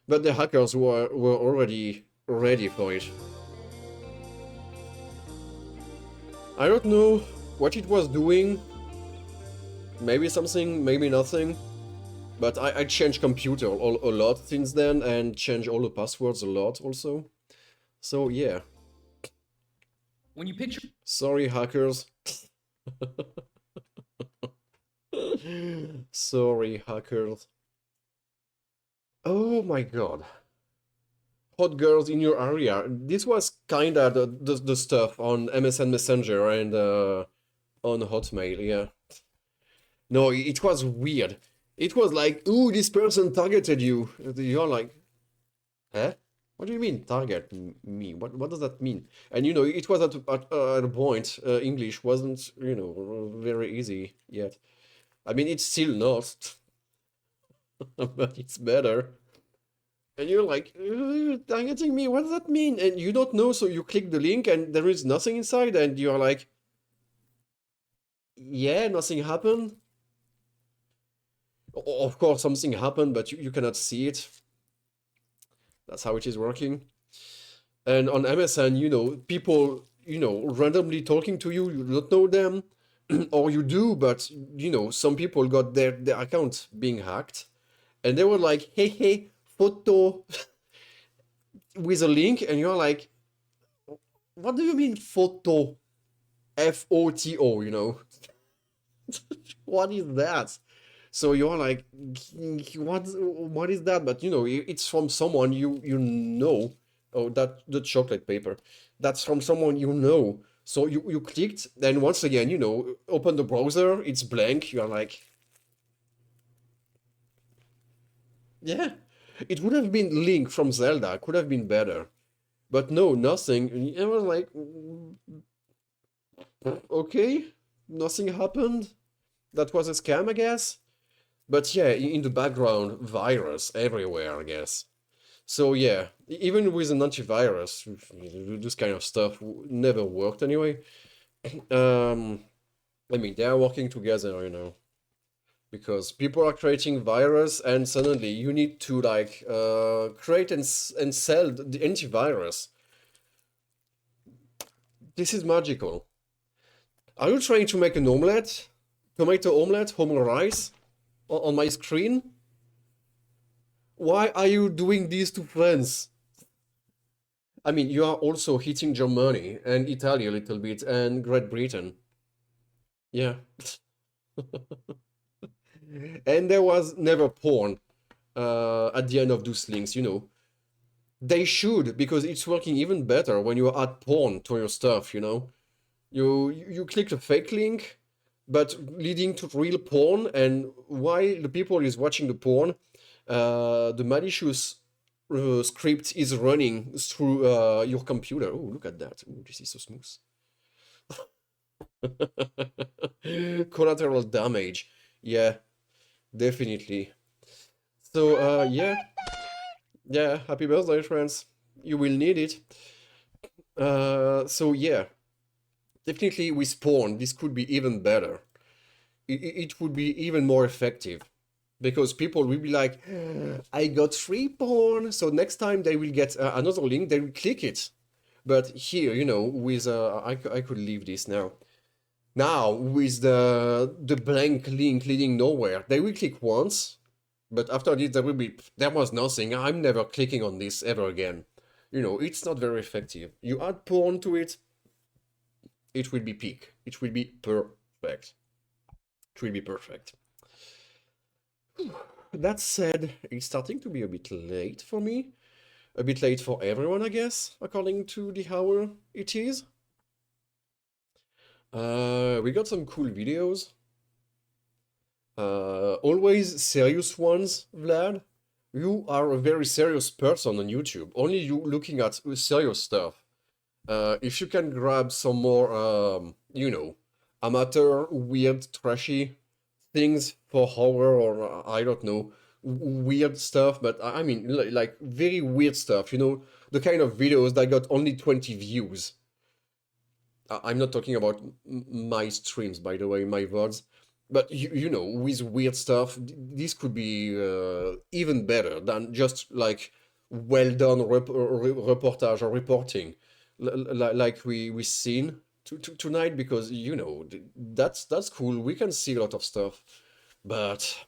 But the hackers were already ready for it. I don't know what it was doing. Maybe something, maybe nothing. But I changed computer a lot since then and changed all the passwords a lot also. So yeah. When you picture... Sorry, hackers. Sorry, hackers. Oh my god. Hot girls in your area. This was kinda the stuff on MSN Messenger and on Hotmail, yeah. No, it was weird. It was like, ooh, this person targeted you. You're like, eh? What do you mean, target me? What does that mean? And you know, it was at a point, English wasn't, you know, very easy yet. I mean, it's still not, but it's better. And you're like, targeting me, what does that mean? And you don't know, so you click the link and there is nothing inside, and you're like, yeah, nothing happened. Of course, something happened, but you cannot see it. That's how it is working. And on MSN, you know, people, you know, randomly talking to you, you don't know them, or you do, but, you know, some people got their account being hacked, and they were like, hey, photo, with a link, and you're like, what do you mean photo? F-O-T-O, you know? What is that? So you're like, what is that? But you know, it's from someone you know. Oh, that the chocolate paper. That's from someone you know. So you clicked, then once again, you know, open the browser, it's blank. You're like, yeah, it would have been Link from Zelda. Could have been better, but no, nothing. I was like, okay, nothing happened. That was a scam, I guess. But yeah, in the background, virus everywhere, I guess. So yeah, even with an antivirus, this kind of stuff never worked anyway. I mean, they are working together, you know, because people are creating virus, and suddenly you need to like create and sell the antivirus. This is magical. Are you trying to make an omelette? Tomato omelette, home rice? On my screen? Why are you doing this to France? I mean, you are also hitting Germany and Italy a little bit and Great Britain. Yeah. And there was never porn at the end of those links, you know. They should, because it's working even better when you add porn to your stuff, you know. You click a fake link, but leading to real porn, and while the people is watching the porn, the malicious script is running through your computer. Oh, look at that. Oh, this is so smooth. Collateral damage. Yeah, definitely. So, yeah. Yeah, happy birthday, friends. You will need it. So, yeah. Definitely with porn, this could be even better. It would be even more effective. Because people will be like, I got free porn, so next time they will get another link, they will click it. But here, you know, with I could leave this now. Now, with the blank link leading nowhere, they will click once, but after this there was nothing. I'm never clicking on this ever again. You know, it's not very effective. You add porn to it, it will be peak. It will be perfect. It will be perfect. That said, it's starting to be a bit late for me. A bit late for everyone, I guess, according to the hour it is. We got some cool videos. Always serious ones, Vlad. You are a very serious person on YouTube. Only you looking at serious stuff. If you can grab some more, you know, amateur, weird, trashy things for horror or I don't know, weird stuff, but I mean, like very weird stuff, you know, the kind of videos that got only 20 views. I'm not talking about my streams, by the way, my VODs, but you know, with weird stuff, this could be even better than just like well done reportage or reporting, like we seen tonight because that's cool. We can see a lot of stuff, but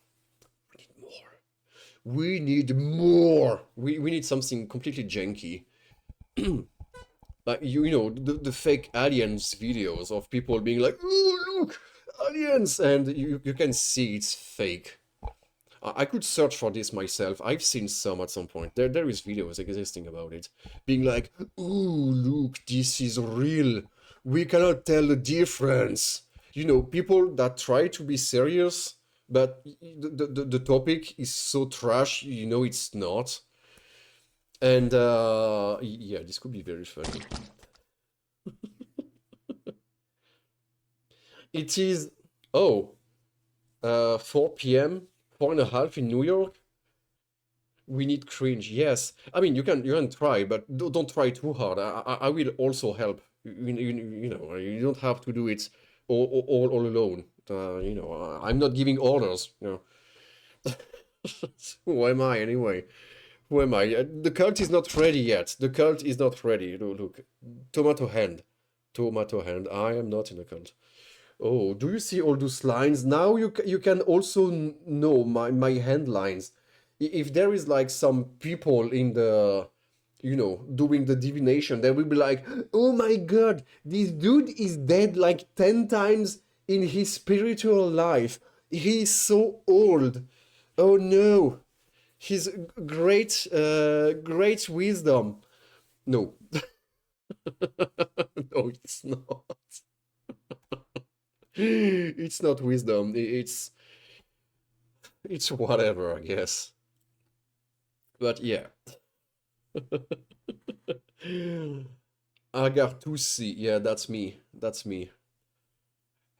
we need more. We need something completely janky. Like the fake aliens videos of people being like, oh look, aliens, and you can see it's fake. I could search for this myself. I've seen some at some point. There is videos existing about it. Being like, ooh, look, this is real. We cannot tell the difference. People that try to be serious, but the topic is so trash, it's not. And yeah, this could be very funny. It is, 4 p.m., 4:30 in New York. We need cringe, yes. I mean, you can try, but don't try too hard. I will also help. You don't have to do it all alone. I'm not giving orders. Who am I anyway? Who am I? The cult is not ready yet. The cult is not ready. Look, tomato hand. Tomato hand. I am not in a cult. Oh, do you see all those lines? Now you can also know my hand lines. If there is like some people in the, doing the divination, they will be like, oh my god, this dude is dead like 10 times in his spiritual life. He is so old. Oh no. His great wisdom. No. No, it's not. It's not wisdom. It's whatever, I guess. But yeah. Agartusi. Yeah, that's me. That's me.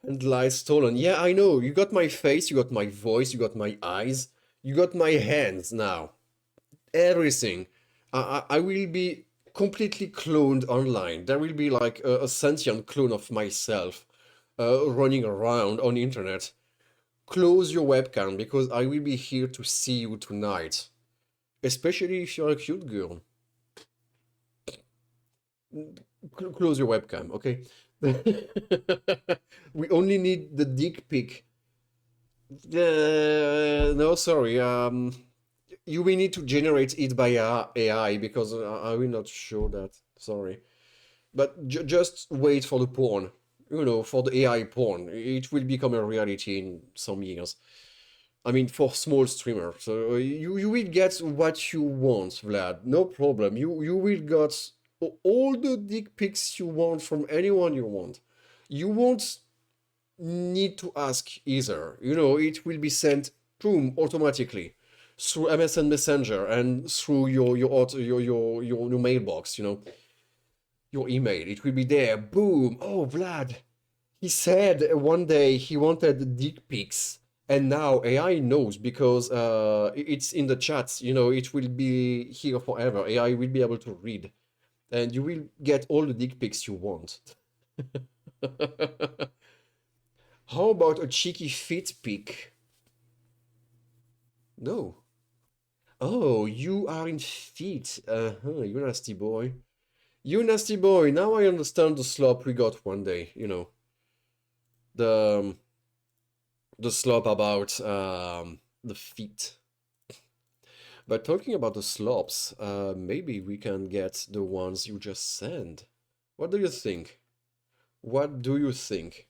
And lies stolen. Yeah, I know. You got my face, you got my voice, you got my eyes, you got my hands now. Everything. I will be completely cloned online. There will be like a sentient clone of myself running around on the internet. Close your webcam because I will be here to see you tonight. Especially if you're a cute girl. Close your webcam, okay? We only need the dick pic. No, sorry. You will need to generate it by AI because I will not show that. Sorry. But just wait for the porn. For the AI porn. It will become a reality in some years. I mean, for small streamers. So you will get what you want, Vlad. No problem. You will get all the dick pics you want from anyone you want. You won't need to ask either. It will be sent, boom, automatically through MSN Messenger and through your mailbox. Your email. It will be there. Boom. Oh, Vlad. He said one day he wanted dick pics. And now AI knows because it's in the chats, it will be here forever. AI will be able to read. And you will get all the dick pics you want. How about a cheeky feet pic? No. Oh, you are in feet. You nasty boy. You nasty boy. Now I understand the slop we got one day, The slop about the feet. But talking about the slops, maybe we can get the ones you just sent. What do you think? What do you think?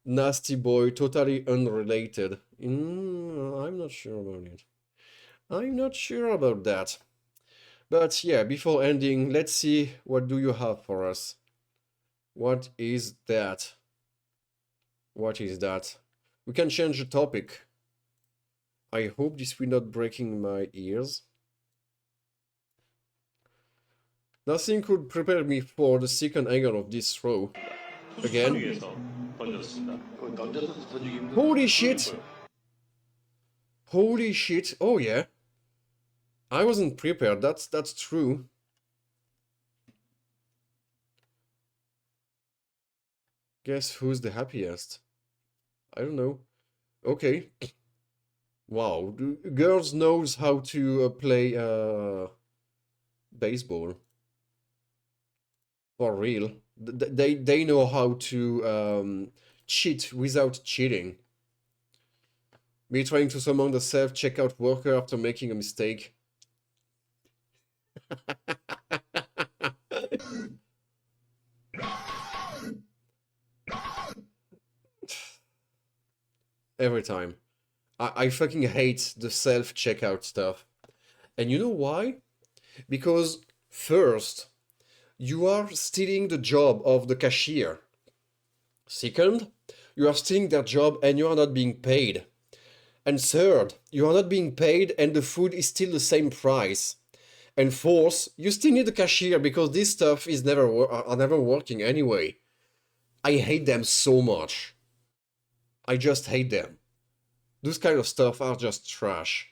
Nasty boy, totally unrelated. I'm not sure about it. I'm not sure about that. But yeah, before ending, let's see what do you have for us. What is that? What is that? We can change the topic. I hope this will not breaking my ears. Nothing could prepare me for the second angle of this throw. Again. Holy shit! Holy shit! Oh yeah. I wasn't prepared. That's true. Guess who's the happiest? I don't know. Okay. Wow, girls knows how to play baseball. For real. They know how to cheat without cheating. Me trying to summon the self-checkout worker after making a mistake. Every time. I fucking hate the self-checkout stuff. And you know why? Because first, you are stealing the job of the cashier. Second, you are stealing their job and you are not being paid. And third, you are not being paid and the food is still the same price. And fourth, you still need a cashier because this stuff is never working anyway. I hate them so much. I just hate them. Those kind of stuff are just trash.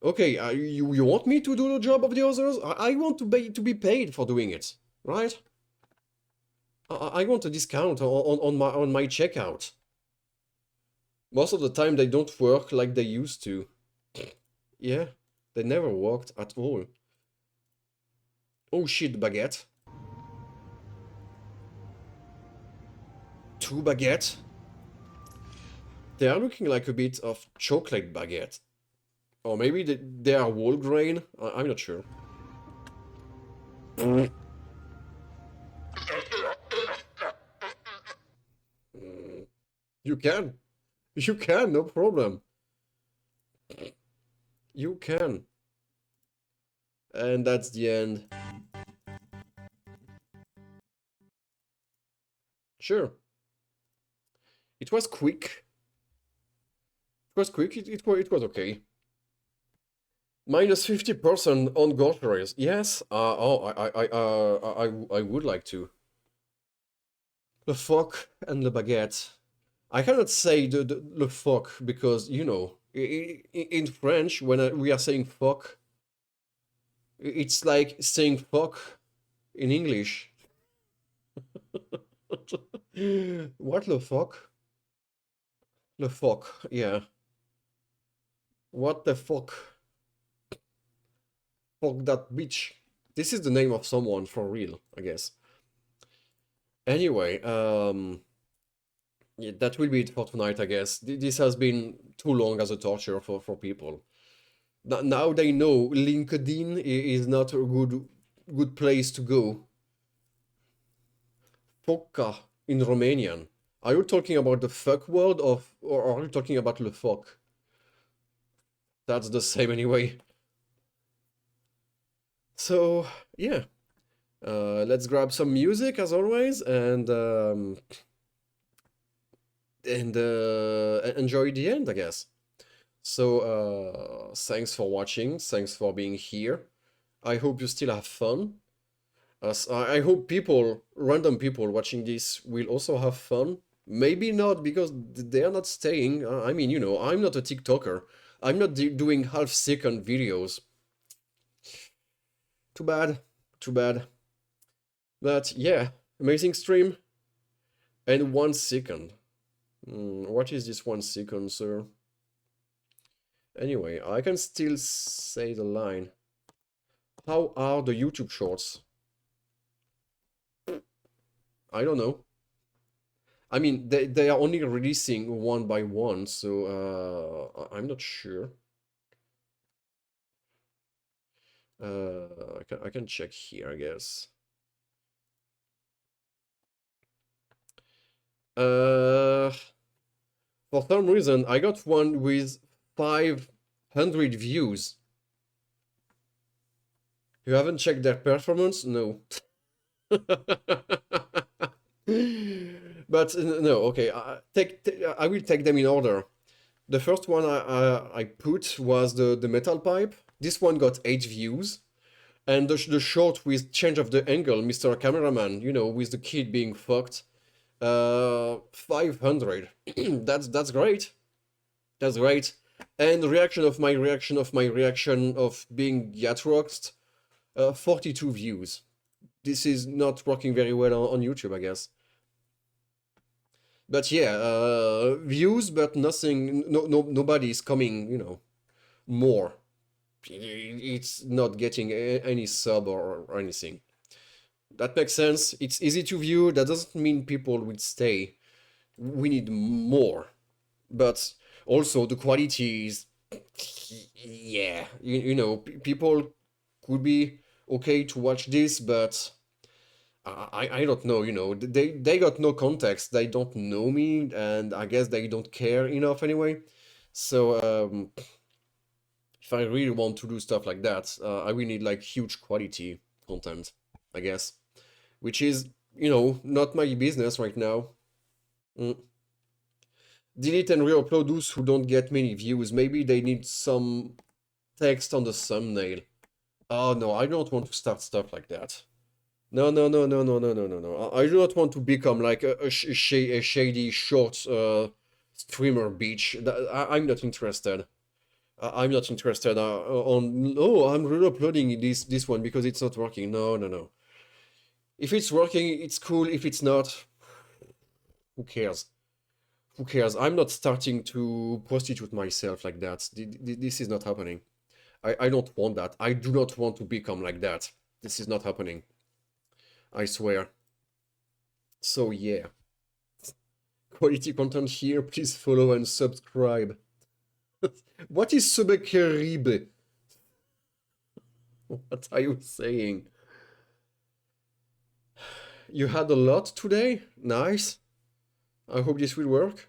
Okay, you want me to do the job of the others? I want to be paid for doing it, right? I want a discount on my checkout. Most of the time they don't work like they used to. Yeah, they never worked at all. Oh shit, baguette. 2 baguette? They are looking like a bit of chocolate baguette. Or maybe they are whole grain? I'm not sure. You can. You can, no problem. You can. And that's the end. Sure. It was quick. It was quick, it was okay. Minus 50% on groceries. Yes. I would like to. Le phoque and le baguette. I cannot say the le phoque because, you know, in French, when we are saying phoque, it's like saying fuck in English. What le fuck? Le fuck, yeah. What the fuck? Fuck that bitch. This is the name of someone for real, I guess. Anyway, yeah, that will be it for tonight, I guess. This has been too long as a torture for people. Now they know LinkedIn is not a good place to go. Foca in Romanian. Are you talking about the fuck word or are you talking about le fuck? That's the same anyway. So, yeah. Let's grab some music as always and enjoy the end, I guess. So, thanks for watching. Thanks for being here. I hope you still have fun. I hope random people watching this will also have fun. Maybe not, because they are not staying. I mean, you know, I'm not a TikToker. I'm not doing half-second videos. Too bad. Too bad. But yeah, amazing stream. And 1 second. What is this 1 second, sir? Anyway, I can still say the line. How are the YouTube shorts? I don't know. I mean, they are only releasing one by one, so I'm not sure. I can check here, I guess. For some reason, I got one with 500 views. You haven't checked their performance? No. But no, okay. I will take them in order. The first one I put was the metal pipe. This one got 8 views. And the short with change of the angle, Mr. Cameraman, you know, with the kid being fucked. 500. That's great. That's great. And the reaction of my reaction of being yatroxed, 42 views. This is not working very well on YouTube, I guess. But yeah, views, but nothing, nobody is coming, you know, more. It's not getting any sub or anything. That makes sense. It's easy to view. That doesn't mean people will stay. We need more. But also the quality is, yeah, you know, people could be okay to watch this, but I don't know, you know, they got no context. They don't know me, and I guess they don't care enough anyway. So if I really want to do stuff like that, I will need like huge quality content, I guess, which is, you know, not my business right now. Delete and re-upload those who don't get many views. Maybe they need some text on the thumbnail. Oh no, I don't want to start stuff like that. No, no, no, no, no, no, no, no, no. I do not want to become like a shady short streamer bitch. I'm not interested. I'm not interested on, oh, I'm re-uploading this one because it's not working. No, no, no. If it's working, it's cool. If it's not, who cares? Who cares? I'm not starting to prostitute myself like that. This is not happening. I don't want that. I do not want to become like that. This is not happening. I swear. So yeah. Quality content here. Please follow and subscribe. What is subscribe? What are you saying? You had a lot today? Nice. I hope this will work.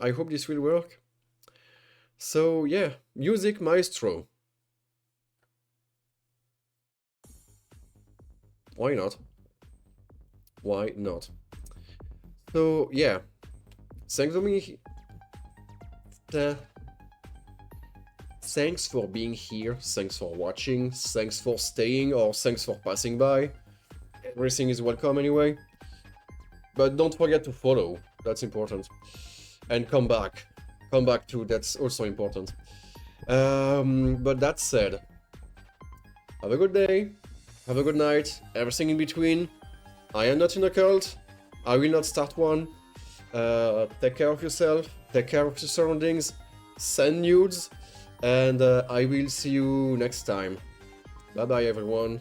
I hope this will work. So yeah, music maestro. Why not? Why not? So yeah, thanks for me. Thanks for being here. Thanks for watching. Thanks for staying, or thanks for passing by. Everything is welcome anyway. But don't forget to follow. That's important. And come back. Come back too. That's also important. But that said, have a good day. Have a good night. Everything in between. I am not in a cult. I will not start one. Take care of yourself. Take care of your surroundings. Send nudes. And I will see you next time. Bye bye everyone.